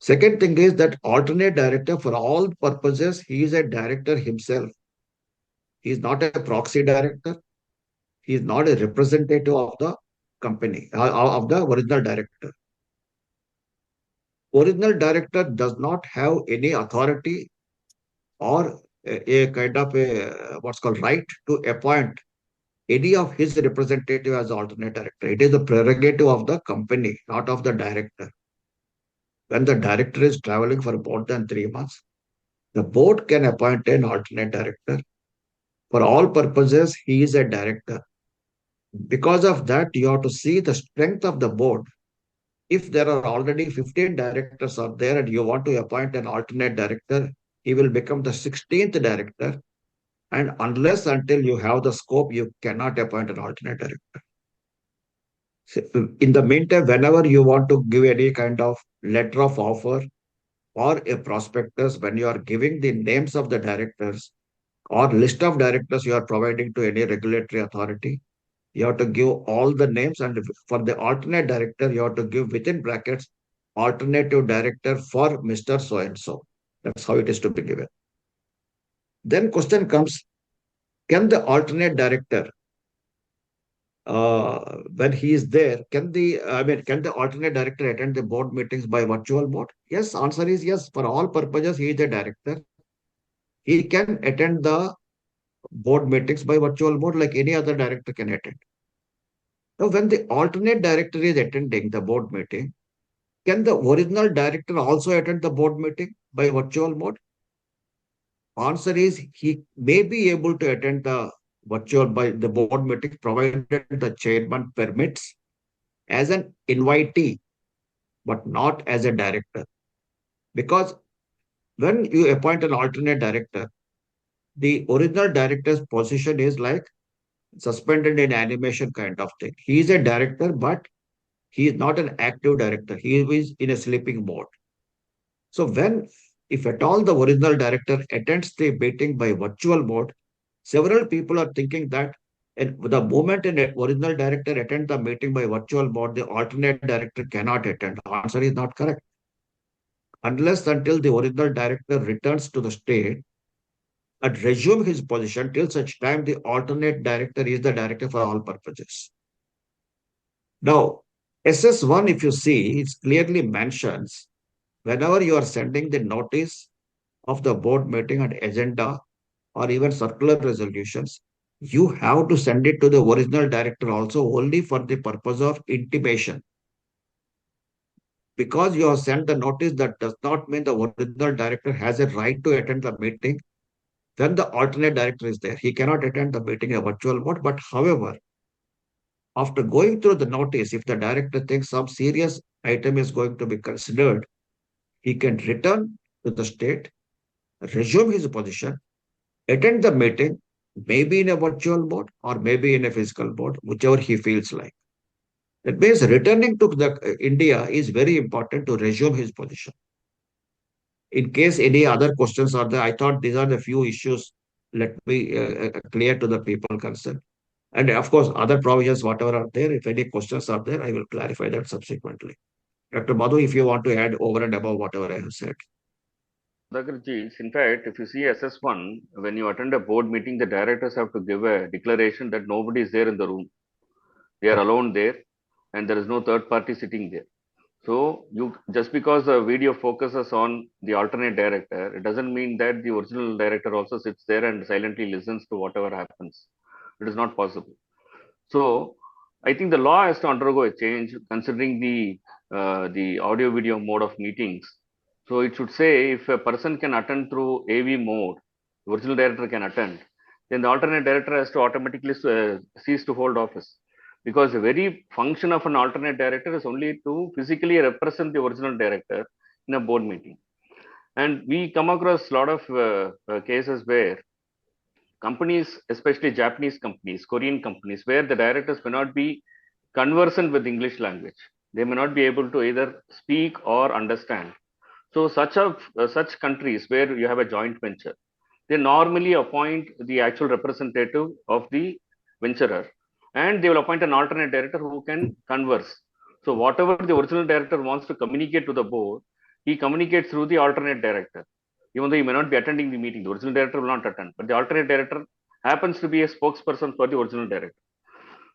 S3: Second thing is that alternate director for all purposes, he is a director himself. He is not a proxy director. He is not a representative of the company, of the original director. Original director does not have any authority or a kind of a what's called right to appoint any of his representative as alternate director. It is the prerogative of the company, not of the director. When the director is traveling for more than 3 months, the board can appoint an alternate director. For all purposes, he is a director. Because of that, you have to see the strength of the board. If there are already 15 directors out there and you want to appoint an alternate director, he will become the 16th director. And unless until you have the scope, you cannot appoint an alternate director. In the meantime, whenever you want to give any kind of letter of offer or a prospectus, when you are giving the names of the directors or list of directors you are providing to any regulatory authority, you have to give all the names, and for the alternate director, you have to give within brackets alternative director for Mr. So and so. That's how it is to be given. Then question comes, can the alternate director, when he is there, can the alternate director attend the board meetings by virtual mode? Yes, answer is yes. For all purposes, he is the director. He can attend the board meetings by virtual mode like any other director can attend. Now, when the alternate director is attending the board meeting, can the original director also attend the board meeting by virtual mode? Answer is he may be able to attend the virtual by the board meeting provided the chairman permits as an invitee, but not as a director. Because when you appoint an alternate director, the original director's position is like suspended in animation kind of thing. He is a director, but he is not an active director. He is in a sleeping mode. So when, if at all the original director attends the meeting by virtual mode, several people are thinking that the moment an original director attends the meeting by virtual mode, the alternate director cannot attend. Answer is not correct. Unless until the original director returns to the state and resume his position, till such time the alternate director is the director for all purposes. Now, SS1, if you see, it clearly mentions whenever you are sending the notice of the board meeting and agenda or even circular resolutions, you have to send it to the original director also only for the purpose of intimation. Because you have sent the notice, that does not mean the original director has a right to attend the meeting. When the alternate director is there, he cannot attend the meeting in a virtual mode. But however, after going through the notice, if the director thinks some serious item is going to be considered, he can return to the state, resume his position, attend the meeting, maybe in a virtual mode or maybe in a physical mode, whichever he feels like. That means returning to the India is very important to resume his position. In case any other questions are there, I thought these are the few issues. Let me clear to the people concerned. And of course, other provisions, whatever are there, if any questions are there, I will clarify that subsequently. Dr. Madhu, if you want to add over and above whatever I have said.
S2: Dagarji, in fact, if you see SS1, when you attend a board meeting, the directors have to give a declaration that nobody is there in the room. They are alone there and there is no third party sitting there. So you just because the video focuses on the alternate director, it doesn't mean that the original director also sits there and silently listens to whatever happens. It is not possible. So I think the law has to undergo a change considering the audio video mode of meetings. So it should say if a person can attend through AV mode, the original director can attend, then the alternate director has to automatically cease to hold office. Because the very function of an alternate director is only to physically represent the original director in a board meeting. And we come across a lot of cases where companies, especially Japanese companies, Korean companies, where the directors may not be conversant with English language. They may not be able to either speak or understand. So such countries where you have a joint venture, they normally appoint the actual representative of the venturer, and they will appoint an alternate director who can converse. So whatever the original director wants to communicate to the board, he communicates through the alternate director. Even though he may not be attending the meeting, the original director will not attend, but the alternate director happens to be a spokesperson for the original director.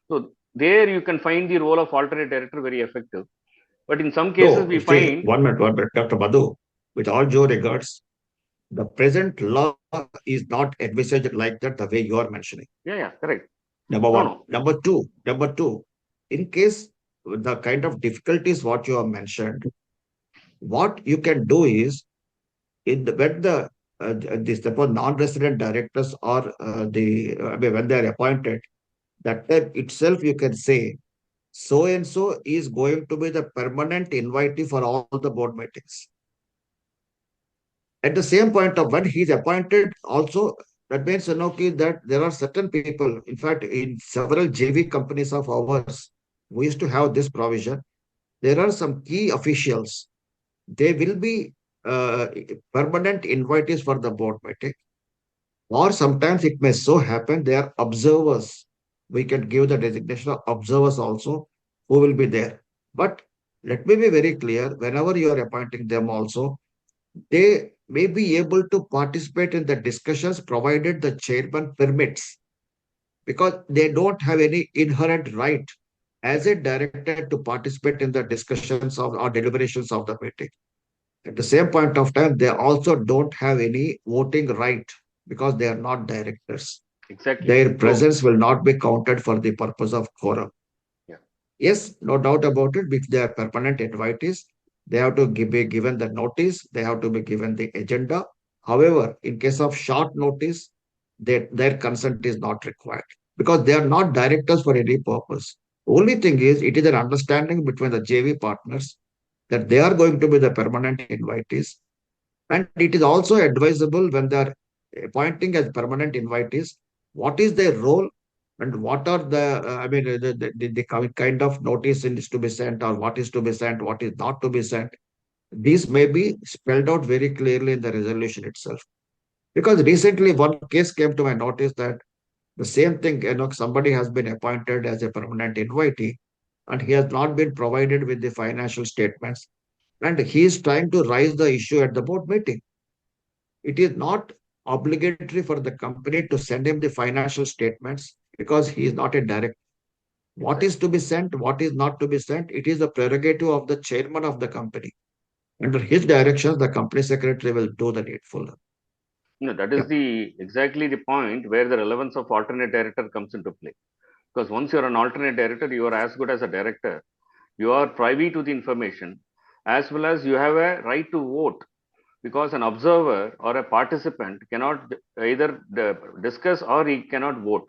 S2: So there you can find the role of alternate director very effective. But in some cases, we find.
S3: One minute, Dr. Madhu, with all due regards, the present law is not envisaged like that the way you are mentioning.
S2: Yeah, correct.
S3: Number one. No. Number two, in case the kind of difficulties what you have mentioned, what you can do is when suppose non-resident directors or when they are appointed, that time itself you can say so and so is going to be the permanent invitee for all the board meetings. At the same point of when he is appointed, also that means that there are certain people. In fact, in several JV companies of ours, we used to have this provision. There are some key officials they will be permanent invitees for the board meeting. Or sometimes it may so happen they are observers. We can give the designation of observers also who will be there. But let me be very clear, whenever you are appointing them also, they may be able to participate in the discussions provided the chairman permits, because they don't have any inherent right as a director to participate in the discussions of or deliberations of the meeting. At the same point of time, they also don't have any voting right because they are not directors.
S2: Exactly.
S3: Their
S2: So,
S3: presence will not be counted for the purpose of quorum.
S2: yeah.
S3: Yes, no doubt about it. If they are permanent invitees, they have to be given the notice, they have to be given the agenda. However, in case of short notice, their consent is not required because they are not directors for any purpose. Only thing is, it is an understanding between the JV partners that they are going to be the permanent invitees. And it is also advisable when they are appointing as permanent invitees, what is their role and what are the kind of notice is to be sent, or what is to be sent, what is not to be sent. These may be spelled out very clearly in the resolution itself. Because recently one case came to my notice that the same thing, somebody has been appointed as a permanent invitee and he has not been provided with the financial statements, and he is trying to raise the issue at the board meeting. It is not obligatory for the company to send him the financial statements because he is not a director. What is to be sent, what is not to be sent, it is the prerogative of the chairman of the company. Under his directions, the company secretary will do the needful.
S2: That is exactly the point where the relevance of alternate director comes into play. Because once you're an alternate director, you are as good as a director. You are privy to the information, as well as you have a right to vote, because an observer or a participant cannot either discuss or he cannot vote.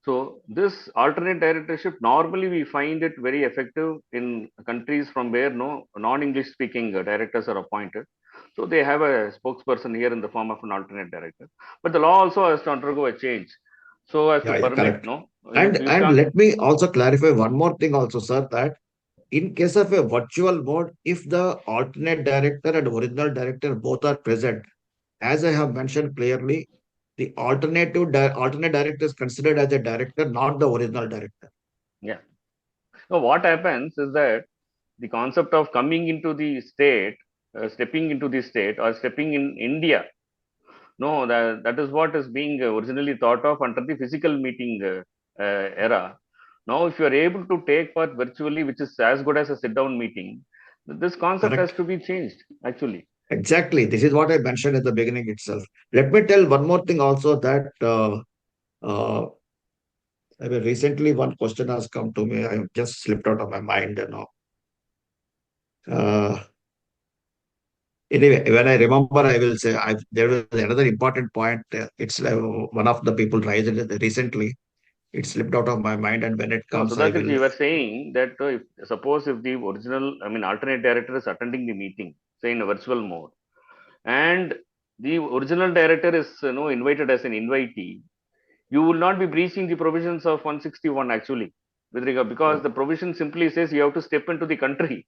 S2: So this alternate directorship, normally we find it very effective in countries from where no non-English speaking directors are appointed. So they have a spokesperson here in the form of an alternate director. But the law also has to undergo a change so as to permit,
S3: Correct.
S2: no?
S3: And let me also clarify one more thing also, sir, that in case of a virtual mode, if the alternate director and original director both are present, as I have mentioned clearly, the alternate director is considered as a director, not the original director.
S2: Yeah. So what happens is that the concept of coming into the state, stepping into the state or stepping in India, no, that is what is being originally thought of under the physical meeting era. Now, if you are able to take part virtually, which is as good as a sit down meeting, this concept has
S3: Correct.
S2: to be changed actually.
S3: Exactly. This is what I mentioned at the beginning itself. Let me tell one more thing also that uh, recently one question has come to me. I have just slipped out of my mind. Uh, Anyway, when I remember, I will say there was another important point. It's one of the people raised it recently. It slipped out of my mind, and when it
S2: No,
S3: comes, I
S2: Sudhakar,
S3: will.
S2: you were saying that suppose if the original, alternate director is attending the meeting, say in a virtual mode, and the original director is invited as an invitee, you will not be breaching the provisions of 161 actually, with regard, because the provision simply says you have to step into the country.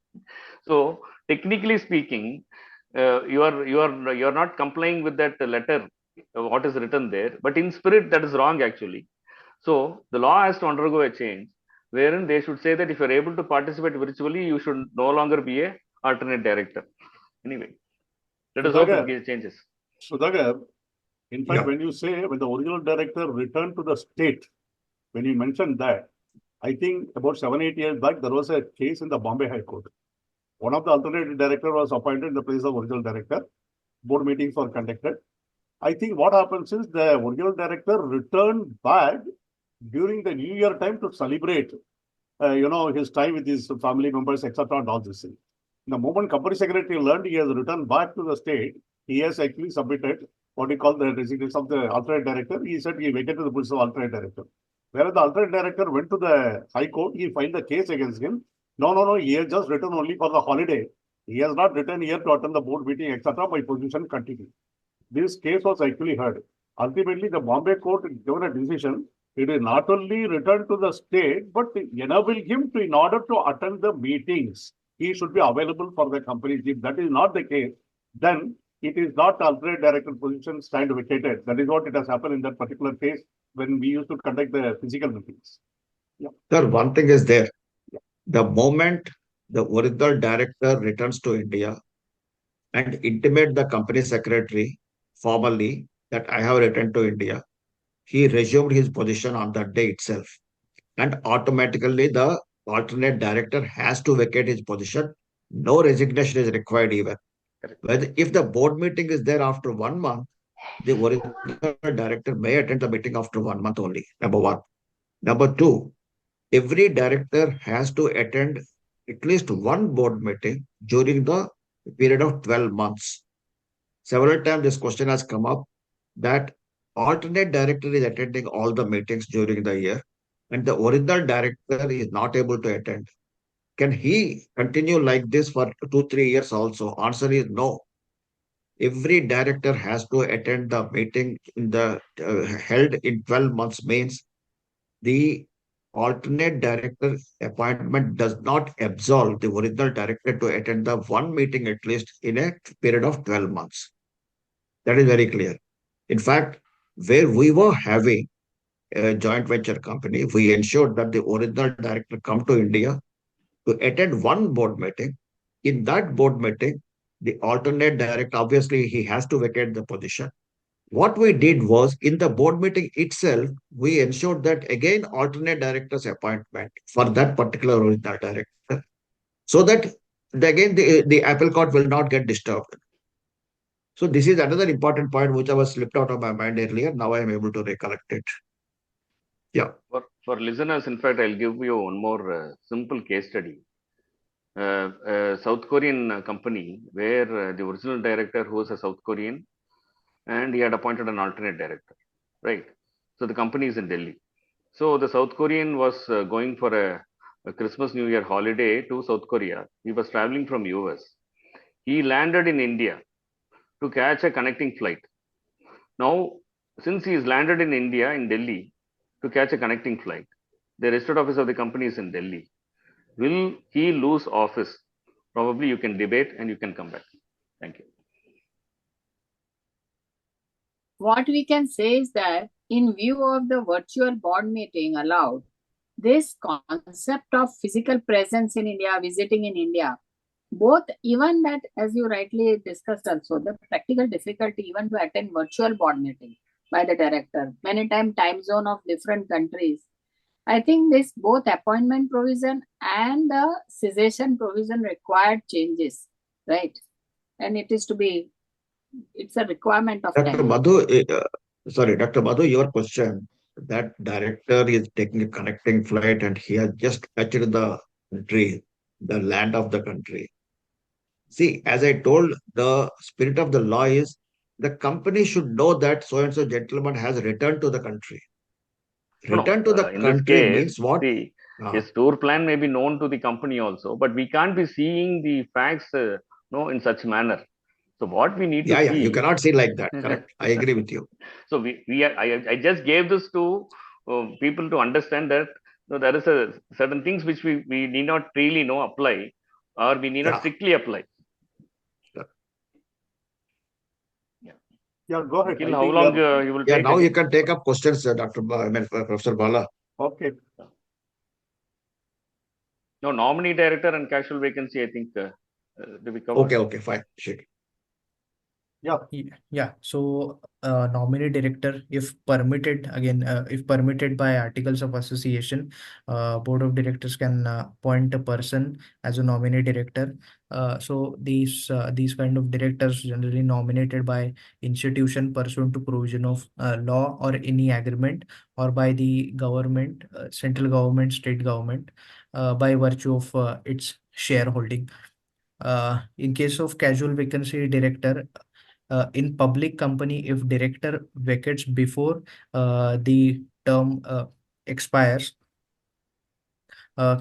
S2: So technically speaking, you are not complying with that letter, what is written there, but in spirit that is wrong actually. So the law has to undergo a change, wherein they should say that if you are able to participate virtually, you should no longer be a alternate director. Anyway, let us hope it changes.
S4: Sudhakar, in fact,
S3: Yeah.
S4: when you say when the original director returned to the state, when you mentioned that, I think about 7-8 years back, there was a case in the Bombay High Court. One of the alternate director was appointed in the place of original director. Board meetings were conducted. I think what happens is the original director returned back during the New Year time to celebrate, his time with his family members, etc. and all this thing. The moment company secretary learned he has returned back to the state, he has actually submitted what he called the resignation of the alternate director. He said he vacated the position of alternate director. Whereas the alternate director went to the High Court, he filed the case against him. No, he has just returned only for the holiday. He has not returned here to attend the board meeting, etc. My position continued. This case was actually heard. Ultimately, the Bombay court given a decision. It is not only returned to the state, but enable him to, in order to attend the meetings. he should be available for the company. If that is not the case, then it is not alternate director position stand vacated. That is what it has happened in that particular case when we used to conduct the physical meetings.
S3: Sir, one thing is there. The moment the original director returns to India and intimate the company secretary formally that I have returned to India, he resumed his position on that day itself. And automatically the alternate director has to vacate his position. No resignation is required even. Whether if the board meeting is there after 1 month, the original director may attend the meeting after 1 month only. Number one. Number two, every director has to attend at least one board meeting during the period of 12 months. Several times this question has come up that alternate director is attending all the meetings during the year and the original director is not able to attend. Can he continue like this for 2, 3 years also? Answer is no. Every director has to attend the meeting in the held in 12 months means the alternate director appointment does not absolve the original director to attend the one meeting at least in a period of 12 months. That is very clear. In fact, where we were having a joint venture company, we ensured that the original director come to India to attend one board meeting. In that board meeting, the alternate director, obviously, he has to vacate the position. What we did was in the board meeting itself, we ensured that again alternate director's appointment for that particular original director, so that the apple cart will not get disturbed. So this is another important point which I was slipped out of my mind earlier. Now I am able to recollect it. Yeah.
S2: For listeners, in fact, I'll give you one more simple case study. A South Korean company where the original director who was a South Korean and he had appointed an alternate director, right? So the company is in Delhi. So the South Korean was going for a Christmas New Year holiday to South Korea. He was traveling from US. He landed in India to catch a connecting flight. Now, since he is landed in India, in Delhi, to catch a connecting flight, the registered office of the company is in Delhi. Will he lose office? Probably you can debate and you can come back. Thank you.
S1: What we can say is that in view of the virtual board meeting allowed, this concept of physical presence in India, visiting in India, both even that, as you rightly discussed also, the practical difficulty even to attend virtual board meeting by the director, many times time zone of different countries. I think this both appointment provision and the cessation provision required changes, right? And it is to be, it's a requirement of
S3: Dr.
S1: time.
S3: Madhu, Dr. Madhu, your question, that director is taking a connecting flight and he has just touched the country, the land of the country. See, as I told, the spirit of the law is the company should know that so and so gentleman has returned to the country. Return to the
S2: in this
S3: country
S2: case,
S3: means what?
S2: see, his tour plan may be known to the company also, but we can't be seeing the facts in such manner. So what we need to see.
S3: You cannot see like that. Correct. I agree with you.
S2: So I just gave this to people to understand that there is a certain things which we need not really know apply, or we need not strictly apply.
S4: Yeah, go ahead.
S2: How long you will take?
S3: Now you can take up questions, Professor Bala.
S4: Okay.
S2: No, nominee director and casual vacancy, I think, do we cover?
S3: Okay, fine. Sure.
S5: Yeah. So nominee director, if permitted, if permitted by articles of association, board of directors can appoint a person as a nominee director. So these kind of directors generally nominated by institution pursuant to provision of law or any agreement, or by the government, central government, state government, by virtue of its shareholding. In case of casual vacancy director, in public company, if director vacates before the term expires,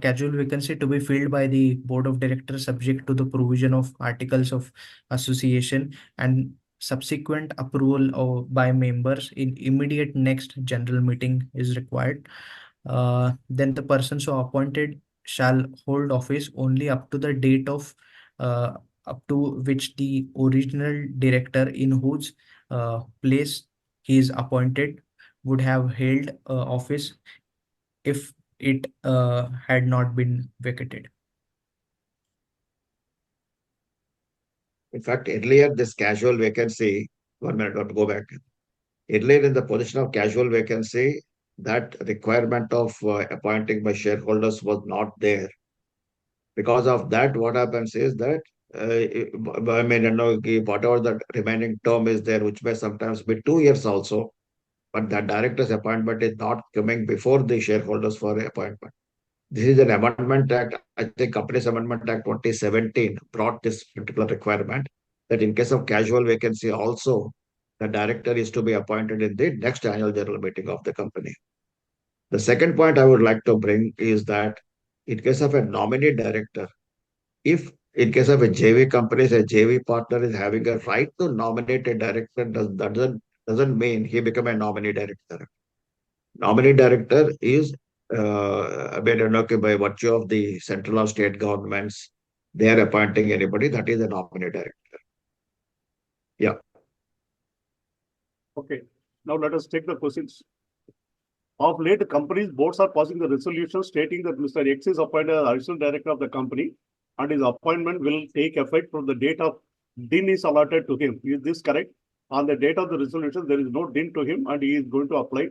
S5: casual vacancy to be filled by the board of directors subject to the provision of articles of association and subsequent approval by members in immediate next general meeting is required. Then the person so appointed shall hold office only up to the date of up to which the original director in whose place he is appointed would have held office if it had not been vacated.
S3: In fact, earlier this casual vacancy, 1 minute, I have to go back. Earlier in the position of casual vacancy, that requirement of appointing by shareholders was not there. Because of that, what happens is that, I mean, whatever the remaining term is there, which may sometimes be 2 years also, but the director's appointment is not coming before the shareholders for appointment. This is an amendment act, I think Companies Amendment Act 2017 brought this particular requirement that in case of casual vacancy also, the director is to be appointed in the next annual general meeting of the company. The second point I would like to bring is that in case of a nominee director, if in case of a JV company, a JV partner is having a right to nominate a director, doesn't mean he become a nominee director. Nominee director is made okay, by virtue of the central or state governments, they are appointing anybody, that is a nominee director. Yeah.
S4: Okay. Now let us take the questions. Of late, companies' boards are passing the resolution stating that Mr. X is appointed as additional director of the company and his appointment will take effect from the date of DIN is allotted to him. Is this correct? On the date of the resolution, there is no DIN to him and he is going to apply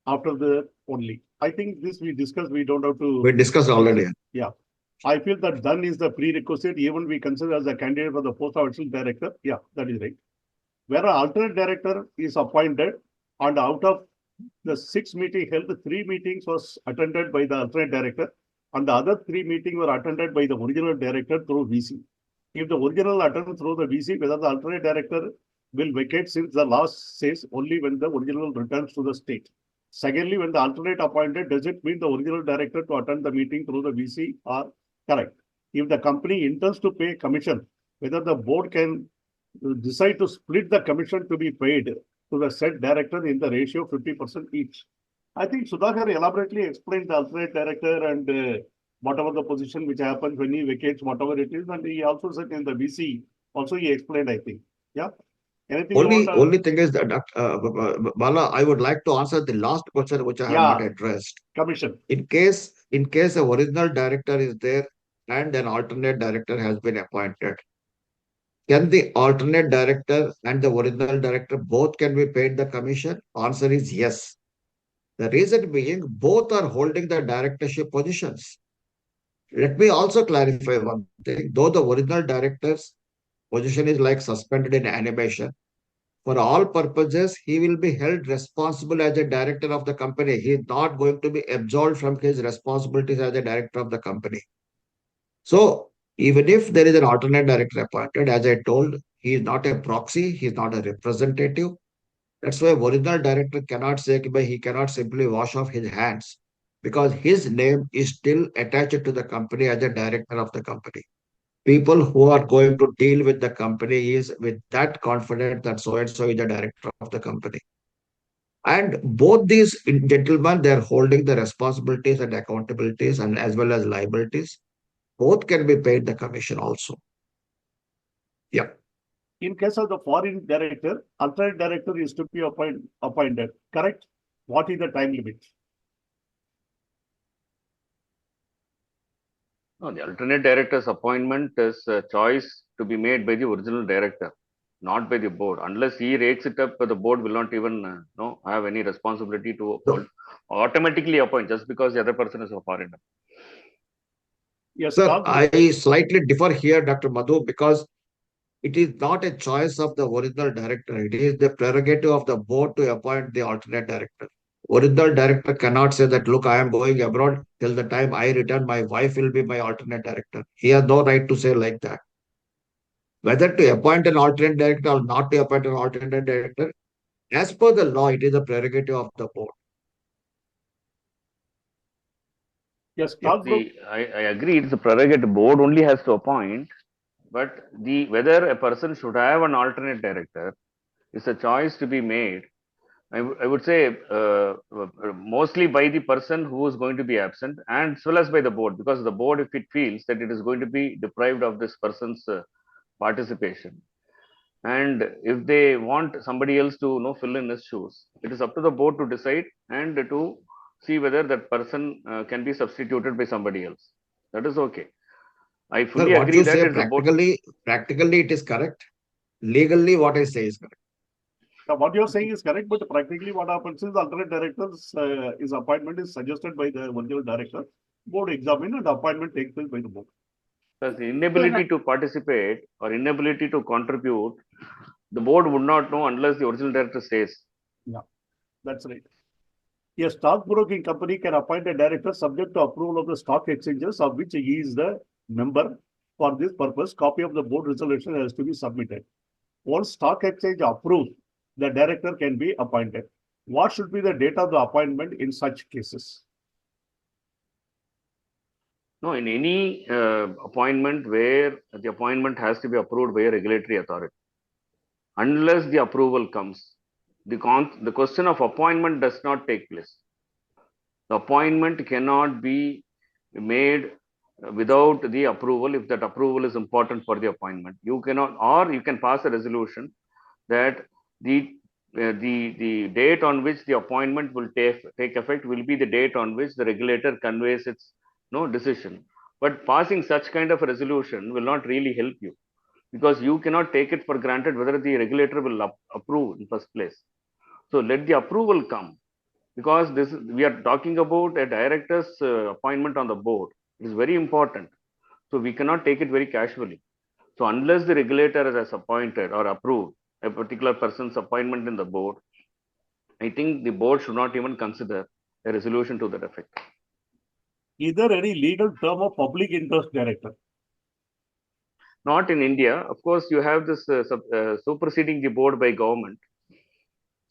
S4: after the only. I think this we discussed, we don't have to.
S3: We discussed already.
S4: Yeah. I feel that done is the prerequisite, even we consider as a candidate for the post of additional director. Yeah, that is right. Where an alternate director is appointed and out of the 6 meetings held, 3 meetings was attended by the alternate director and the other 3 meetings were attended by the original director through VC. If the original attended through the VC, whether the alternate director will vacate, since the law says only when the original returns to the state. Secondly, when the alternate appointed, does it mean the original director to attend the meeting through the VC are correct? If the company intends to pay commission, whether the board can decide to split the commission to be paid to the said director in the ratio of 50% each. I think Sudhakar elaborately explained the alternate director and whatever the position which happens when he vacates, whatever it is, and he also said in the VC, also he explained, I think. Yeah. Anything
S3: Only thing is that, Bala, I would like to answer the last question which I have not addressed.
S4: Commission.
S3: In case the original director is there and an alternate director has been appointed, can the alternate director and the original director both can be paid the commission? Answer is yes. The reason being both are holding the directorship positions. Let me also clarify one thing. Though the original director's position is like suspended in animation, for all purposes, he will be held responsible as a director of the company. He is not going to be absolved from his responsibilities as a director of the company. So, even if there is an alternate director appointed, as I told, he is not a proxy, he is not a representative. That's why original director cannot say that he cannot simply wash off his hands because his name is still attached to the company as a director of the company. People who are going to deal with the company is with that confidence that so and so is the director of the company. And both these gentlemen, they are holding the responsibilities and accountabilities and as well as liabilities. Both can be paid the commission also. Yeah.
S4: In case of the foreign director, alternate director is to be appointed. Correct? What is the time limit?
S2: No, the alternate director's appointment is a choice to be made by the original director, not by the board. Unless he rakes it up, the board will not even have any responsibility to automatically appoint just because the other person is a foreigner.
S4: Yes,
S3: sir, I slightly differ here, Dr. Madhu, because it is not a choice of the original director. It is the prerogative of the board to appoint the alternate director. Original director cannot say that, look, I am going abroad till the time I return, my wife will be my alternate director. He has no right to say like that. Whether to appoint an alternate director or not to appoint an alternate director, as per the law, it is a prerogative of the board.
S4: Yes,
S2: I agree. It's a prerogative. Board only has to appoint, but whether a person should have an alternate director is a choice to be made I would say mostly by the person who is going to be absent, and as well as by the board, because the board, if it feels that it is going to be deprived of this person's participation, and if they want somebody else to fill in his shoes, it is up to the board to decide and to see whether that person can be substituted by somebody else. That is okay. I
S3: Sir,
S2: fully
S3: what
S2: agree
S3: you
S2: that
S3: say
S2: it's the board.
S3: practically it is correct. Legally, what I say is correct.
S4: Now, what you're saying is correct, but practically what happens is alternate directors, his appointment is suggested by the original director, board examine and appointment takes place by the board.
S2: Because the inability to participate or inability to contribute, the board would not know unless the original director says.
S4: Yeah, that's right. A stockbroking company can appoint a director subject to approval of the stock exchanges of which he is the member. For this purpose, copy of the board resolution has to be submitted. Once stock exchange approves, the director can be appointed. What should be the date of the appointment in such cases?
S2: No, in any appointment where the appointment has to be approved by a regulatory authority, unless the approval comes, the question of appointment does not take place. The appointment cannot be made without the approval if that approval is important for the appointment. You cannot, or you can pass a resolution that the date on which the appointment will take effect will be the date on which the regulator conveys its decision. But passing such kind of a resolution will not really help you, because you cannot take it for granted whether the regulator will approve in first place. So let the approval come, because we are talking about a director's appointment on the board. It is very important. So we cannot take it very casually. So unless the regulator has appointed or approved a particular person's appointment in the board, I think the board should not even consider a resolution to that effect.
S4: Is there any legal term of public interest director?
S2: Not in India. Of course, you have this superseding the board by government.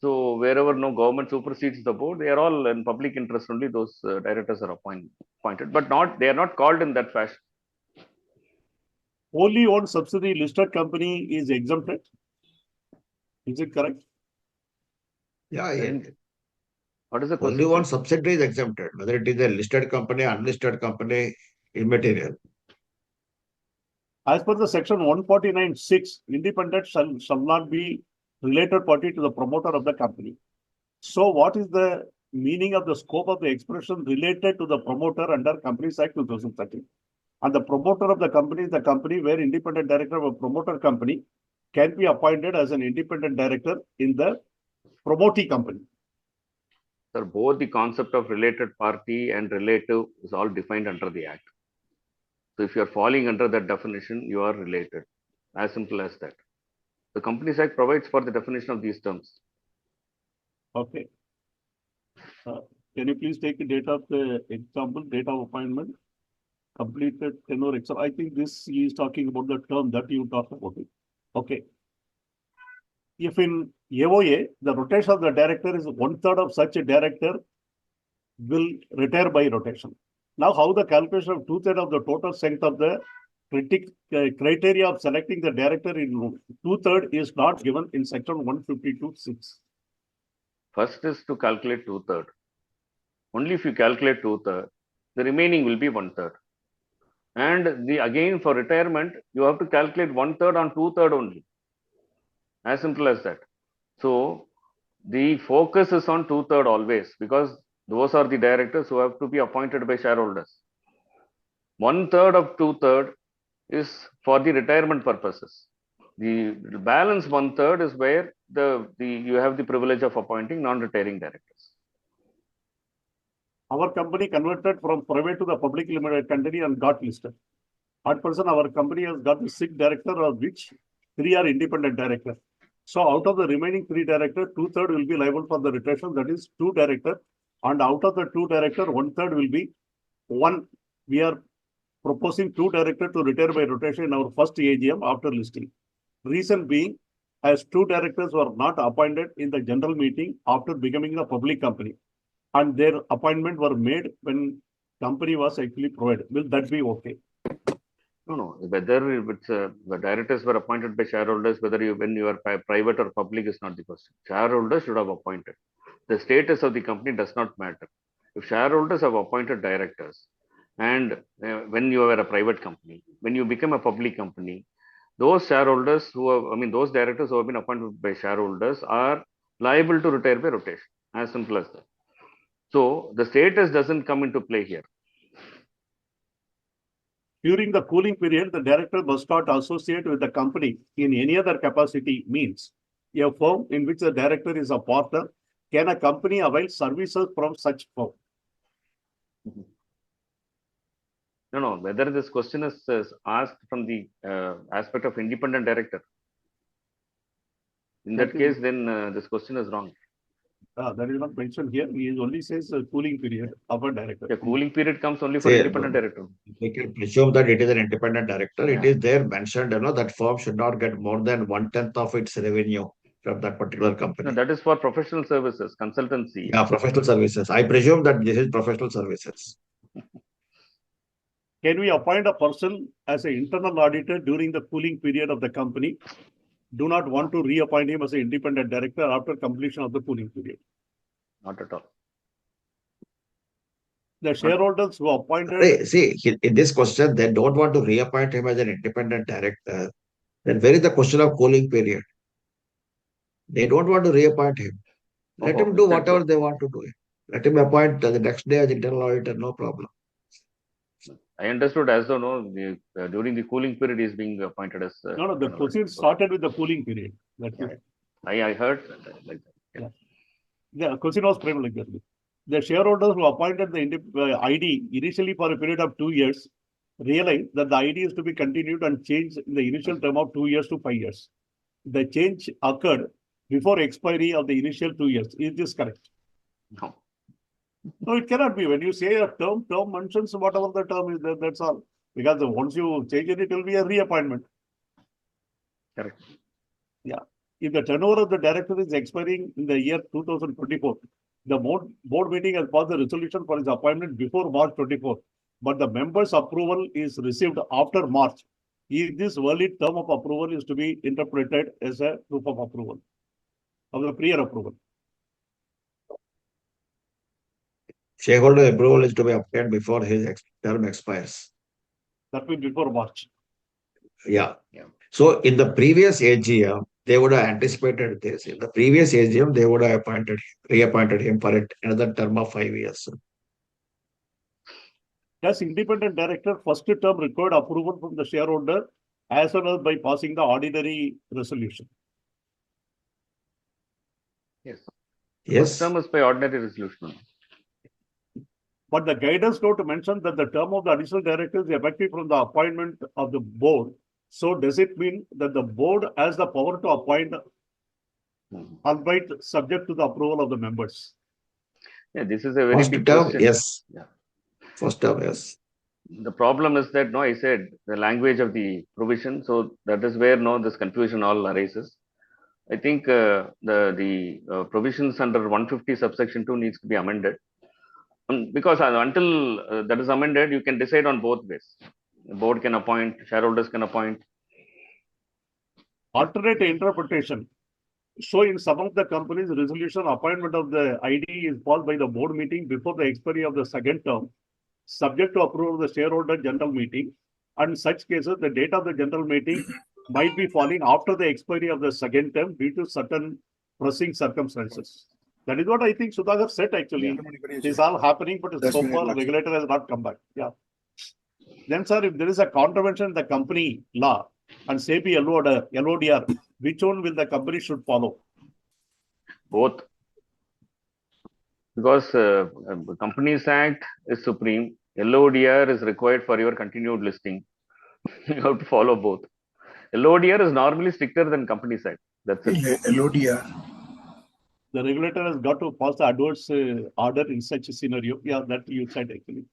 S2: So wherever no government supersedes the board, they are all in public interest only. Those directors are appointed, but they are not called in that fashion.
S4: Wholly owned subsidiary listed company is exempted. Is it correct?
S3: Yeah,
S2: what is the question?
S3: Only one subsidiary is exempted, whether it is a listed company, unlisted company, immaterial.
S4: As per the section 149(6), independent shall not be related party to the promoter of the company. So what is the meaning of the scope of the expression related to the promoter under Companies Act 2013? And the promoter of the company is the company where independent director of a promoter company can be appointed as an independent director in the promoting company.
S2: Sir, both the concept of related party and relative is all defined under the Act. So if you are falling under that definition, you are related. As simple as that. The Companies Act provides for the definition of these terms.
S4: Okay. Can you please take the date of the example, date of appointment, completed tenure, etc. I think this is talking about the term that you talked about it. Okay. If in AOA, the rotation of the director is 1/3 of such a director will retire by rotation. Now, how the calculation of 2/3 of the total strength of the criteria of selecting the director in 2/3 is not given in section 152(6).
S2: First is to calculate 2/3. Only if you calculate 2/3, the remaining will be 1/3. And again for retirement, you have to calculate 1/3 on 2/3 only. As simple as that. So the focus is on 2/3 always, because those are the directors who have to be appointed by shareholders. 1/3 of 2/3 is for the retirement purposes. The balance 1/3 is where you have the privilege of appointing non-retiring directors.
S4: Our company converted from private to the public limited company and got listed. At present, our company has got the 6 directors, of which 3 are independent directors. So out of the remaining 3 directors, 2/3 will be liable for the rotation, that is 2 directors. And out of the 2 directors, 1/3 will be 1. We are proposing 2 directors to retire by rotation in our first AGM after listing. Reason being, as 2 directors were not appointed in the general meeting after becoming a public company, and their appointment were made when company was actually provided. Will that be okay?
S2: No. Whether it's the directors were appointed by shareholders, when you are private or public is not the question. Shareholders should have appointed. the status of the company does not matter. If shareholders have appointed directors, and when you are a private company, when you become a public company, those shareholders those directors who have been appointed by shareholders are liable to retire by rotation. As simple as that. So the status doesn't come into play here.
S4: During the cooling period, the director must not associate with the company in any other capacity. Means a firm in which the director is a partner, can a company avail services from such firm?
S2: No, whether this question is asked from the aspect of independent director. In that case, then this question is wrong.
S4: That is not mentioned here. He only says cooling period of a director.
S2: The cooling period comes only for independent director.
S3: We can presume that it is an independent director.
S2: Yeah.
S3: It is there mentioned, that firm should not get more than 1/10 of its revenue from that particular company.
S2: No, that is for professional services, consultancy.
S3: Yeah, professional services. I presume that this is professional services.
S4: Can we appoint a person as an internal auditor during the cooling period of the company? Do not want to reappoint him as an independent director after completion of the cooling period.
S2: Not at all.
S4: The shareholders who appointed.
S3: See, in this question, they don't want to reappoint him as an independent director. Then where is the question of cooling period? They don't want to reappoint him. Let him do whatever they want to do. Let him appoint the next day as internal auditor, no problem.
S2: I understood as though during the cooling period he is being appointed as.
S4: No, the question started with the cooling period. That's it.
S2: I heard like that.
S4: Yeah. The question was framed like that. The shareholders who appointed the ID initially for a period of 2 years realized that the ID is to be continued and changed in the initial term of 2 years to 5 years. The change occurred before expiry of the initial 2 years. Is this correct?
S2: No.
S4: No, it cannot be. When you say a term mentions whatever the term is, that's all. Because once you change it, it will be a reappointment.
S2: Correct.
S4: Yeah. If the tenure of the director is expiring in the year 2024, the board meeting has passed the resolution for his appointment before March 24, but the members' approval is received after March. If this valid term of approval is to be interpreted as a proof of approval, of the prior approval.
S3: Shareholder approval is to be obtained before his term expires.
S4: That means before March.
S3: Yeah. So in the previous AGM, they would have anticipated this. In the previous AGM, they would have reappointed him for another term of 5 years.
S4: Does independent director first term required approval from the shareholder as well as by passing the ordinary resolution?
S2: Yes.
S3: Yes.
S2: First term is by ordinary resolution.
S4: But the guidance note mentions that the term of the additional director is effective from the appointment of the board. So does it mean that the board has the power to appoint, albeit subject to the approval of the members?
S2: Yeah, this is a very
S3: First
S2: big
S3: term,
S2: question.
S3: yes.
S2: Yeah.
S3: First term, yes.
S2: The problem is that I said the language of the provision. So that is where this confusion all arises. I think the provisions under 150 subsection 2 needs to be amended. Because until that is amended, you can decide on both ways. The board can appoint, shareholders can appoint.
S4: Alternate interpretation. So in some of the companies, resolution appointment of the ID is passed by the board meeting before the expiry of the second term, subject to approval of the shareholder general meeting. And in such cases, the date of the general meeting might be falling after the expiry of the second term due to certain pressing circumstances. That is what I think Sudhakar said actually. It is all happening, but so far the regulator has not come back. Yeah. Then, sir, if there is a contravention in the company law and SEBI LODR, which one will the company should follow?
S2: Both. Because Companies Act is supreme. LODR is required for your continued listing. You have to follow both. LODR is normally stricter than Companies Act. That's it.
S6: LODR.
S4: The regulator has got to pass the adverse order in such a scenario. Yeah, that you said actually.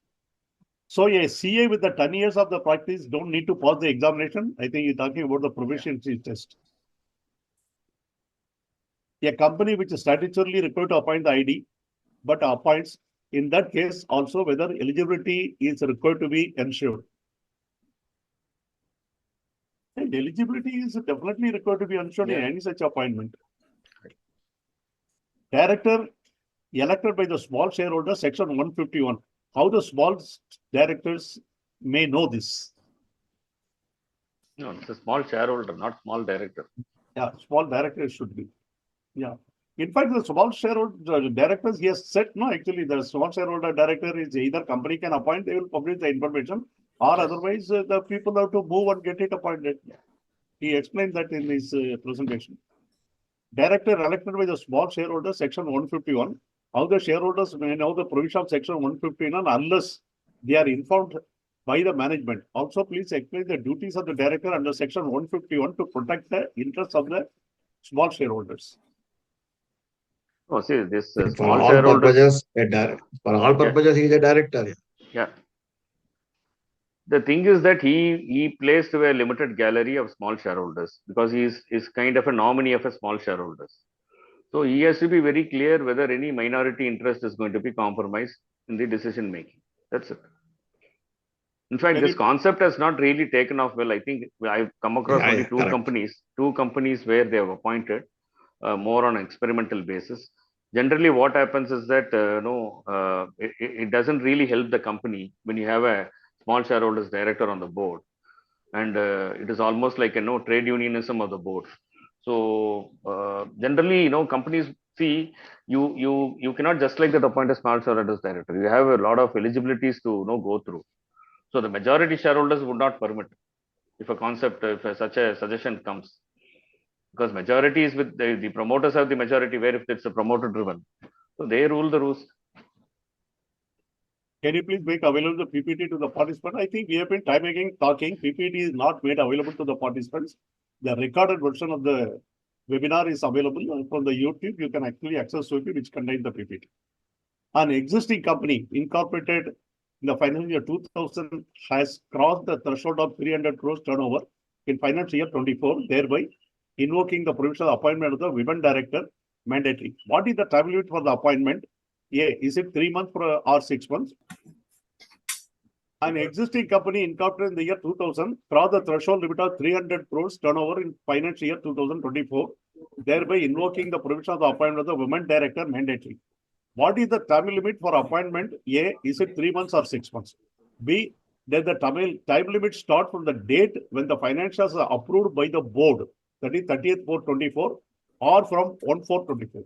S4: So a CA with the 10 years of the practice don't need to pass the examination. I think you're talking about the proficiency test. A company which is statutorily required to appoint the ID, but appoints, in that case also whether eligibility is required to be ensured. And eligibility is definitely required to be ensured in any such appointment. Director elected by the small shareholder, section 151. How the small directors may know this?
S2: No, it's a small shareholder, not small director.
S4: Yeah, small directors should be. Yeah. In fact, the small shareholder directors, yes, said no, actually, the small shareholder director is either company can appoint, they will publish the information, or
S2: Yes.
S4: otherwise the people have to move and get it appointed. He explained that in his presentation. Director elected by the small shareholder, section 151. How the shareholders may know the provision of section 151 unless they are informed by the management. Also, please explain the duties of the director under section 151 to protect the interests of the small shareholders.
S2: Oh, see, this
S3: For
S2: small
S3: all
S2: shareholders.
S3: purposes, for all purposes, he is a director.
S2: Yeah. The thing is that he plays to a limited gallery of small shareholders because he is kind of a nominee of a small shareholders. So he has to be very clear whether any minority interest is going to be compromised in the decision making. That's it. In fact, this concept has not really taken off well. I think I've come across only two companies where they have appointed more on an experimental basis. Generally, what happens is that it doesn't really help the company when you have a small shareholders director on the board, and it is almost like trade unionism of the board. So generally, companies see you cannot just like that appoint a small shareholders director. You have a lot of eligibilities to go through. So the majority shareholders would not permit if such a suggestion comes, because majority is with the promoters have the majority. Where if it's a promoter driven, so they rule the roost.
S4: Can you please make available the PPT to the participant? I think we have been time again talking. PPT is not made available to the participants. The recorded version of the webinar is available from the YouTube. You can actually access it, which contains the PPT. An existing company incorporated in the financial year 2000 has crossed the threshold of 300 crores turnover in financial year 24, thereby invoking the provisional appointment of the women director mandatory. What is the time limit for the appointment? A, is it 3 months or 6 months? An existing company incorporated in the year 2000 crossed the threshold limit of 300 crores turnover in financial year 2024, thereby invoking the provision of the appointment of the women director mandatory. What is the time limit for appointment? A, is it 3 months or 6 months? B, does the time limit start from the date when the financials are approved by the board, that is 30th/4/24, or from 1/4/24?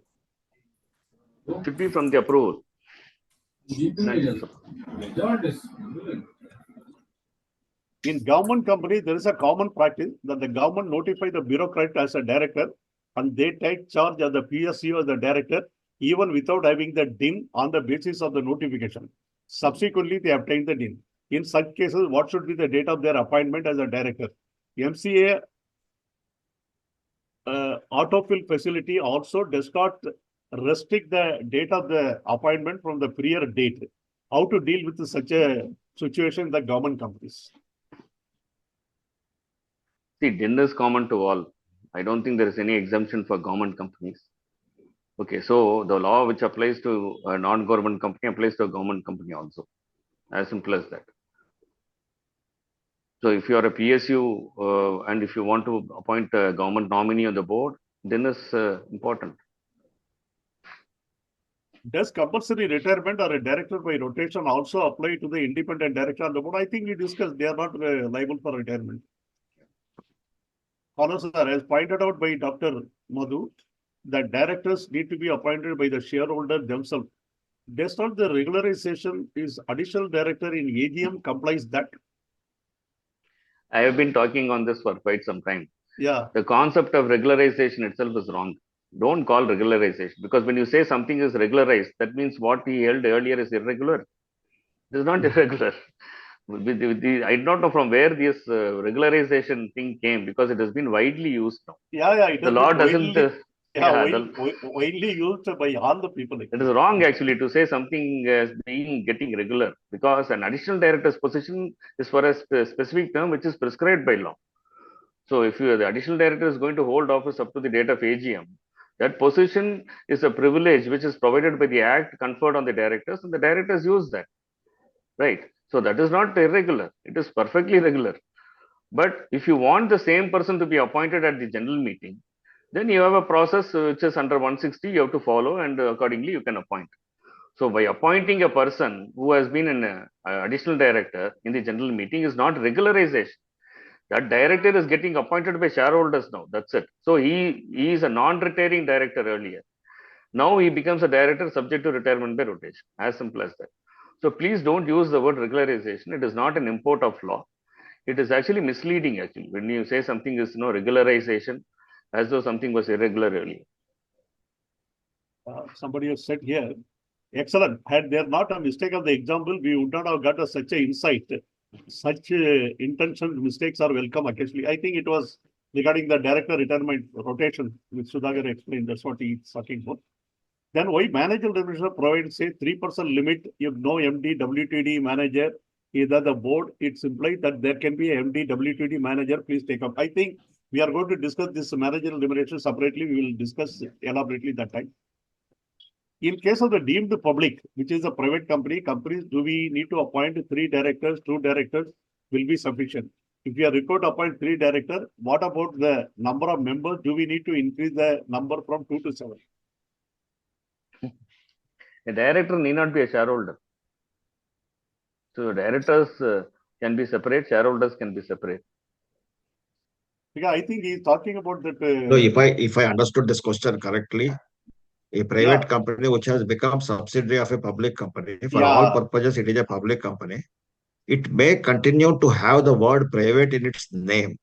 S2: Should be from the approval.
S4: In government companies, there is a common practice that the government notify the bureaucrat as a director and they take charge of the PSU as the director even without having the DIN on the basis of the notification. Subsequently, they obtain the DIN. In such cases, what should be the date of their appointment as a director? MCA autofill facility also does not restrict the date of the appointment from the prior date. How to deal with such a situation in the government companies?
S2: See, DIN is common to all. I don't think there is any exemption for government companies. Okay, so the law which applies to a non-government company applies to a government company also. As simple as that. So if you are a PSU and if you want to appoint a government nominee on the board, DIN is important.
S4: Does compulsory retirement or a director by rotation also apply to the independent director on the board? I think we discussed they are not liable for retirement. Also, as pointed out by Dr. Madhu, that directors need to be appointed by the shareholder themselves. Does not the regularization is additional director in AGM complies that?
S2: I have been talking on this for quite some time.
S4: Yeah.
S2: The concept of regularization itself is wrong. Don't call regularization, because when you say something is regularized, that means what he held earlier is irregular. It is not irregular. I don't know from where this regularization thing came, because it has been widely used now.
S4: Yeah,
S2: the law doesn't.
S4: Widely used by all the people.
S2: It is wrong actually to say something as being getting regular, because an additional director's position is for a specific term which is prescribed by law. So if the additional director is going to hold office up to the date of AGM, that position is a privilege which is provided by the Act conferred on the directors, and the directors use that. Right. So that is not irregular. It is perfectly regular. But if you want the same person to be appointed at the general meeting, Then you have a process which is under 160, you have to follow, and accordingly you can appoint. So by appointing a person who has been an additional director in the general meeting is not regularization. That director is getting appointed by shareholders now. That's it. So he is a non-retiring director earlier. Now he becomes a director subject to retirement by rotation. As simple as that. So please don't use the word regularization. It is not an import of law. It is actually misleading actually. When you say something is regularization, as though something was irregular earlier.
S4: Somebody has said here, excellent. Had there not a mistake of the example, we would not have got such an insight. Such intentional mistakes are welcome occasionally. I think it was regarding the director retirement rotation, which Sudhakar explained. That's what he's talking about. Then why managerial remuneration provides say 3% limit if no MD, WTD manager, either the board, it's implied that there can be a MD, WTD manager. Please take up. I think we are going to discuss this managerial remuneration separately. We will discuss elaborately that time. In case of the deemed public, which is a private companies, do we need to appoint 3 directors, 2 directors will be sufficient. If we are required to appoint 3 directors, what about the number of members? Do we need to increase the number from 2 to 7?
S2: A director need not be a shareholder. So directors can be separate, shareholders can be separate.
S4: Yeah, I think he's talking about that.
S3: No, if I understood this question correctly, a private company which has become subsidiary of a public company, for all purposes, it is a public company. It may continue to have the word private in its name,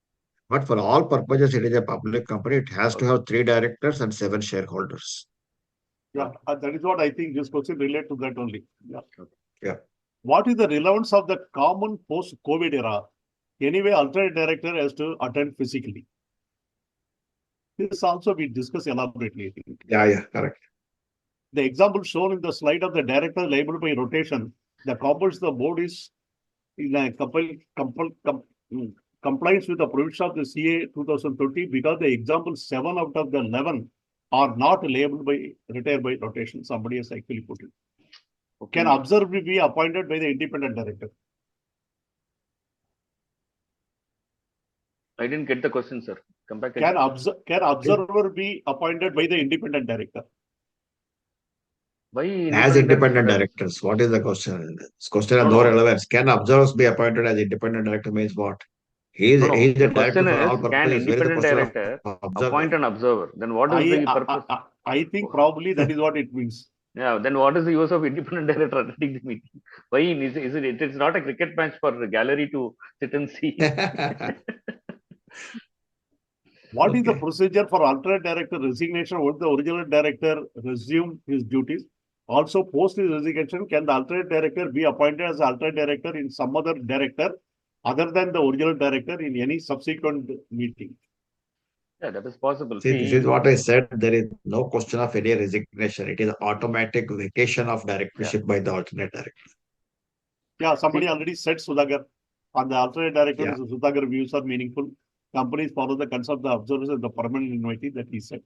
S3: but for all purposes, it is a public company. It has to have 3 directors and 7 shareholders.
S4: Yeah, that is what I think this question relates to that only.
S3: Yeah.
S4: What is the relevance of the common post-COVID era? Anyway, alternate director has to attend physically. This also we discuss elaborately, I think.
S3: Yeah, correct.
S4: The example shown in the slide of the director liable by rotation, the components the board is in a compliance with the provision of the CA 2030 because the example 7 out of the 11 are not labeled by retire by rotation. Somebody has actually put it. Okay. Can observer be appointed by the independent director?
S2: I didn't get the question, sir. Come back.
S4: Can observer be appointed by the independent director?
S2: Why
S3: as independent directors? What is the question? This question has no relevance. Can observers be appointed as independent director means what? He is a director for all purposes.
S2: Can independent director appoint an observer? Then what is the purpose?
S4: I think probably that is what it means.
S2: Yeah, then what is the use of independent director attending the meeting? Why is it? It is not a cricket match for the gallery to sit and see.
S4: What is the procedure for alternate director resignation? Would the original director resume his duties? Also, post his resignation, can the alternate director be appointed as alternate director in some other director other than the original director in any subsequent meeting?
S2: Yeah, that is possible.
S3: See, this is what I said. There is no question of any resignation. It is automatic vacation of directorship by the alternate director.
S4: Yeah, somebody already said Sudhakar. On the alternate director, Sudhakar views are meaningful. Companies follow the concept of the observers and the permanent invitee that he said.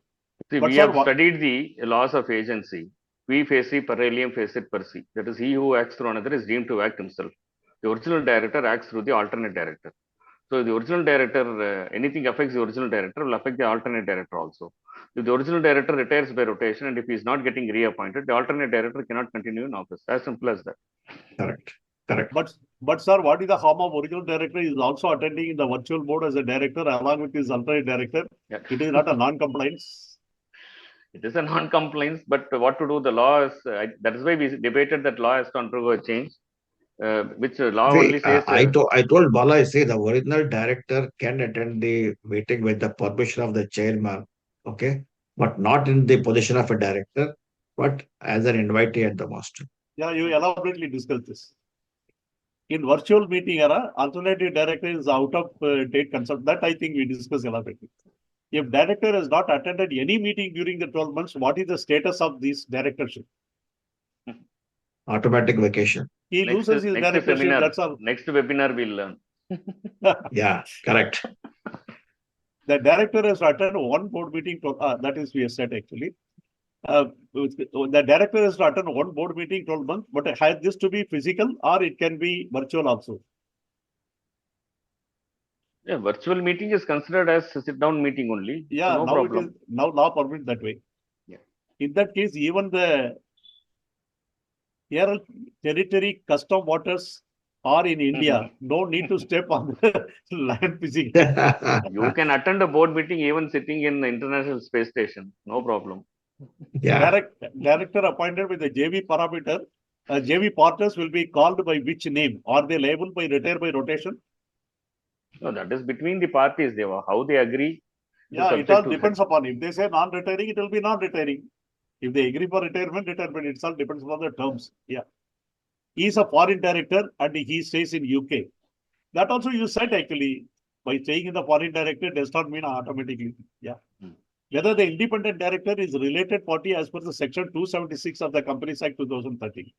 S2: See, we have studied the laws of agency. Qui feci per alium fecit per se. That is, he who acts through another is deemed to act himself. The original director acts through the alternate director. So the original director, anything affects the original director will affect the alternate director also. If the original director retires by rotation and if he is not getting reappointed, the alternate director cannot continue in office. As simple as that.
S3: Correct.
S4: But sir, what is the harm of original director? He is also attending in the virtual board as a director along with his alternate director. Yeah. It is not a non-compliance.
S2: It is a non-compliance, but what to do? The law is, that is why we debated that law has to undergo a change. Which law only says...
S3: I told Bala, I say the original director can attend the meeting with the permission of the chairman, okay? But not in the position of a director, but as an invitee at the master.
S4: Yeah, you elaborately discussed this. In virtual meeting era, alternative director is out of date concept. That I think we discussed elaborately. If director has not attended any meeting during the 12 months, what is the status of this directorship?
S3: Automatic vacation.
S4: He loses his directorship. That's all.
S2: Next webinar we'll learn.
S3: Yeah, correct.
S4: The director has attended one board meeting. That is, we have said actually. The director has to attend one board meeting 12 months, but has this to be physical or it can be virtual also?
S2: Yeah, virtual meeting is considered as a sit-down meeting only.
S4: Yeah,
S2: so no
S4: now
S2: problem.
S4: it is now law permits that way.
S2: Yeah.
S4: In that case, even the territory custom waters are in India. No need to step on the land physically.
S2: You can attend a board meeting even sitting in the International Space Station. No problem.
S3: Yeah.
S4: Director appointed with the JV parameter. JV partners will be called by which name? Are they liable by retire by rotation?
S2: No, that is between the parties. How they agree.
S4: Yeah, it all depends upon. If they say non-retiring, it will be non-retiring. If they agree for retirement, retirement. It all depends upon the terms. Yeah. He is a foreign director and he stays in UK. That also you said actually, by staying in the foreign director does not mean automatically. Yeah. Whether the independent director is related party as per the section 276 of the Companies Act 2013.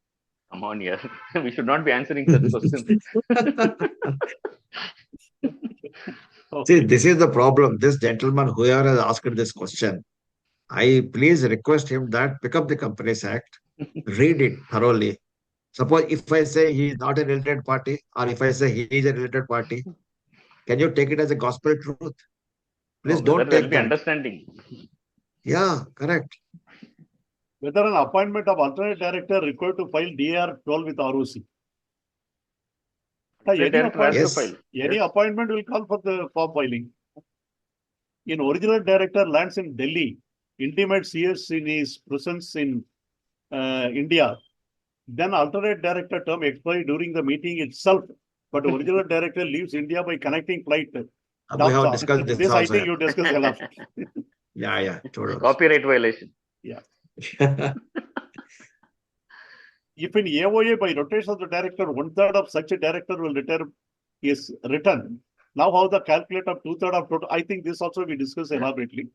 S2: Come on, yeah. We should not be answering such questions.
S3: See, this is the problem. This gentleman, whoever has asked this question, I please request him that pick up the Companies Act, read it thoroughly. Suppose if I say he is not a related party, or if I say he is a related party, can you take it as a gospel truth? Please
S2: No,
S3: don't
S2: whether there
S3: take
S2: will be
S3: that.
S2: understanding.
S3: Yeah, correct.
S4: Whether an appointment of alternate director required to file DR 12 with ROC. Any appointment will call for the form filing. In original director lands in Delhi, intimates CS in his presence in India. Then alternate director term expired during the meeting itself, but original director leaves India by connecting flight.
S3: We have discussed this
S4: I
S3: also.
S4: think you discussed a lot.
S3: Yeah, totally.
S2: Copyright violation.
S4: Yeah. If in AOA by rotation of the director, 1/3 of such a director will retire is written. Now how the calculate of 2/3 of total, I think this also we discussed elaborately.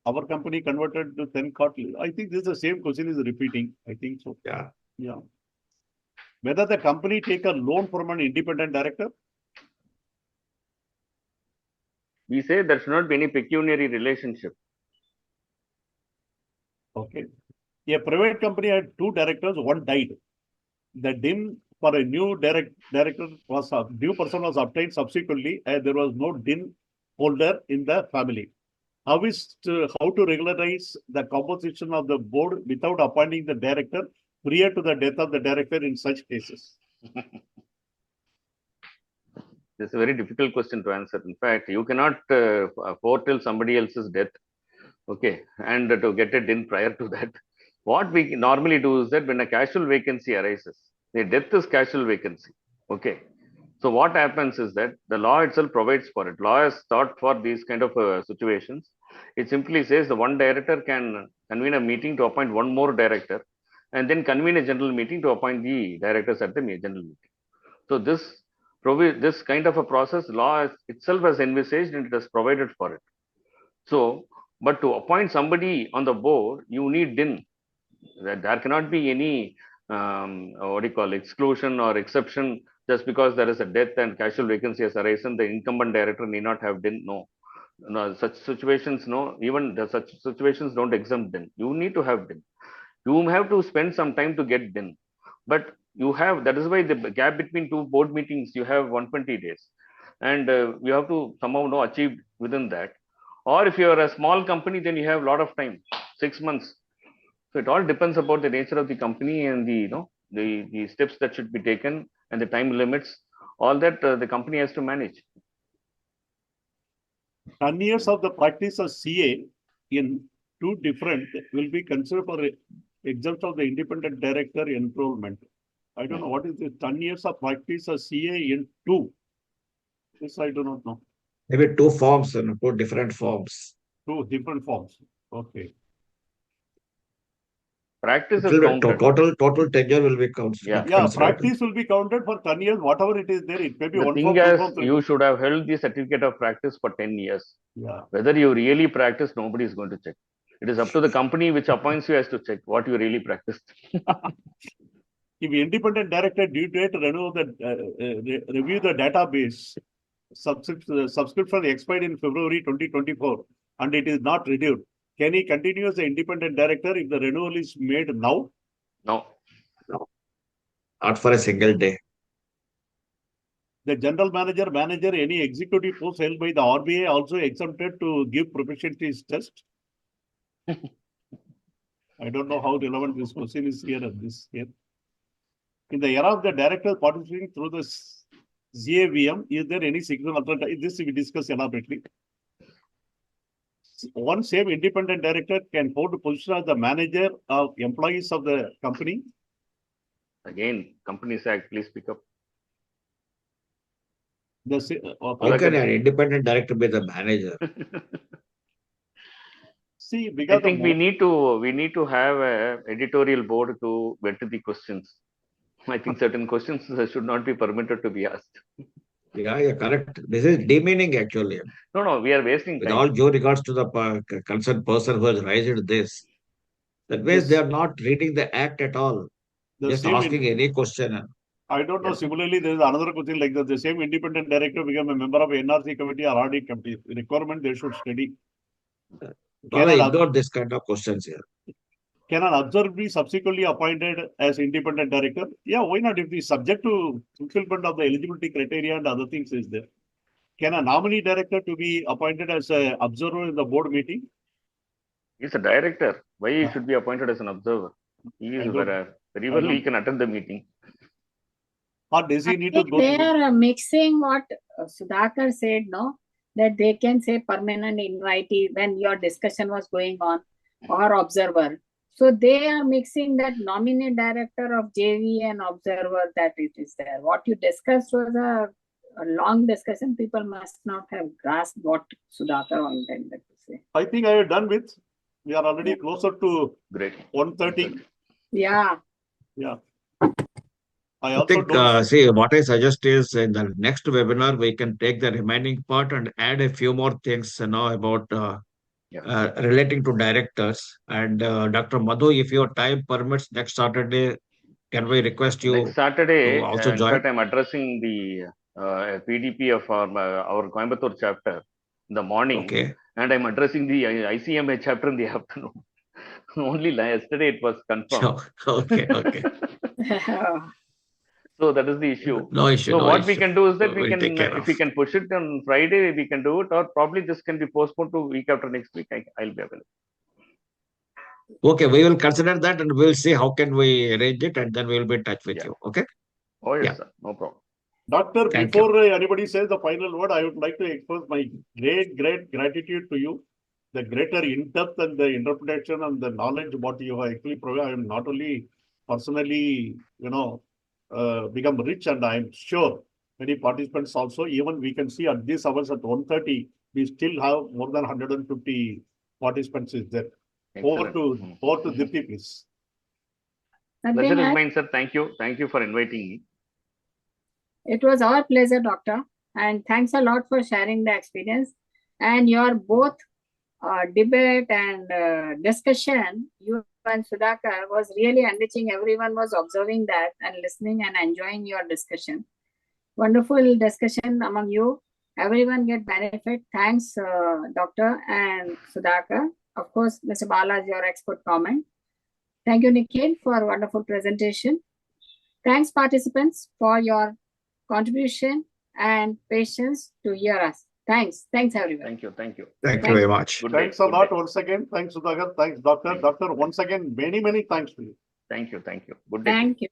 S4: Our company converted to 10 quarterly. I think this is the same question is repeating. I think so.
S3: Yeah.
S4: Yeah. Whether the company take a loan from an independent director?
S2: We say there should not be any pecuniary relationship.
S4: Okay. A private company had 2 directors, one died. The DIN for a new director was new person was obtained subsequently, and there was no DIN holder in the family. How to regularize the composition of the board without appointing the director prior to the death of the director in such cases?
S2: This is a very difficult question to answer. In fact, you cannot foretell somebody else's death, okay, and to get it in prior to that. What we normally do is that when a casual vacancy arises, the death is casual vacancy, okay. So what happens is that the law itself provides for it. Law is thought for these kind of situations. It simply says the one director can convene a meeting to appoint one more director, and then convene a general meeting to appoint the directors at the general meeting. So this kind of a process, law itself has envisaged and it has provided for it. So, but to appoint somebody on the board, you need DIN. There cannot be any exclusion or exception just because there is a death and casual vacancy has arisen. The incumbent director need not have DIN. No, such situations, no. Even such situations don't exempt DIN. You need to have DIN. You have to spend some time to get DIN, but you have, that is why the gap between 2 board meetings, you have 120 days, and you have to somehow achieve within that. Or if you are a small company, then you have a lot of time, 6 months. So it all depends about the nature of the company and the steps that should be taken and the time limits. All that the company has to manage.
S4: 10 years of the practice of CA in 2 different will be considered for exempt of the independent director enrollment. I don't know what is this 10 years of practice of CA in 2. This I do not know.
S3: Maybe 2 forms, 2 different forms.
S4: 2 different forms. Okay.
S2: Practice is counted.
S3: Total tenure will be counted.
S4: Yeah, practice will be counted for 10 years, whatever it is there. It may be
S2: the
S4: one
S2: thing
S4: form,
S2: is,
S4: 2 forms.
S2: you should have held the certificate of practice for 10 years.
S4: Yeah.
S2: Whether you really practice, nobody is going to check. It is up to the company which appoints you as to check what you really practiced.
S4: If independent director due date review the database, subscription expired in February 2024 and it is not renewed, can he continue as the independent director if the renewal is made now?
S2: No.
S3: Not for a single day.
S4: The general manager, any executive post held by the RBI also exempted to give proficiency test. I don't know how relevant this question is here at this here. In the era of the director participating through the ZAVM, is there any signal alternative? This we discuss elaborately. One same independent director can hold the position as the manager of employees of the company.
S2: Again, Companies Act, please pick up.
S3: How can an independent director be the manager?
S4: See, because
S2: I think we need to have a editorial board to get to the questions. I think certain questions should not be permitted to be asked.
S3: Yeah, correct. This is demeaning actually.
S2: No, we are wasting
S3: With
S2: time.
S3: all due regards to the concerned person who has raised this, that means they are not reading the act at all. Just asking any question.
S4: I don't know. Similarly, there is another question like that. The same independent director become a member of NRC committee or audit committee. Requirement they should study.
S3: Ignore this kind of questions here.
S4: Can an observer be subsequently appointed as independent director? Yeah, why not? If the subject to fulfillment of the eligibility criteria and other things is there. Can a nominee director to be appointed as an observer in the board meeting?
S2: He's a director. Why he should be appointed as an observer? He is very well he can attend the meeting.
S4: Or does he need to go?
S1: They are mixing what Sudhakar said, no? That they can say permanent invitee when your discussion was going on, or observer. So they are mixing that nominee director of JV and observer that it is there. What you discussed was a long discussion. People must not have grasped what Sudhakar intended to say.
S4: I think I am done with. We are already closer to 1:30.
S1: Yeah.
S3: I think, see, what I suggest is in the next webinar, we can take the remaining part and add a few more things, about relating to directors. And Dr. Madhu, if your time permits, next Saturday, can we request you
S2: next Saturday,
S3: to also join?
S2: In fact, I'm addressing the PDP of our Coimbatore chapter in the morning.
S3: Okay.
S2: And I'm addressing the ICMA chapter in the afternoon. Only yesterday it was confirmed.
S3: Okay.
S2: So that is the issue.
S3: No issue.
S2: So what we can do is that
S3: we'll
S2: if we can push it on Friday, we can do it, or probably this can be postponed to week after next week. I'll be available.
S3: Okay, we will consider that and we'll see how can we arrange it, and then we'll be in touch with you. Okay.
S2: Oh yes, sir. No problem.
S4: Doctor, before anybody says the final word, I would like to express my great gratitude to you. The greater in-depth and the interpretation and the knowledge what you have actually provided. I am not only personally, become rich, and I am sure many participants also, even we can see at these hours at 1:30, we still have more than 150 participants is there. Over to Dipti, please.
S2: Pleasure is mine, sir. Thank you. Thank you for inviting me.
S1: It was our pleasure, Doctor. And thanks a lot for sharing the experience. And your both debate and discussion, you and Sudhakar, was really enriching. Everyone was observing that and listening and enjoying your discussion. Wonderful discussion among you. Everyone get benefit. Thanks, Doctor and Sudhakar. Of course, Mr. Bala's your expert comment. Thank you, Nikhil, for a wonderful presentation. Thanks, participants, for your contribution and patience to hear us. Thanks, everyone.
S2: Thank you.
S3: Thank you very much.
S4: Thanks a lot once again. Thanks, Sudhakar. Thanks, Doctor. Doctor, once again, many thanks to you.
S2: Thank you. Good day.
S1: Thank you.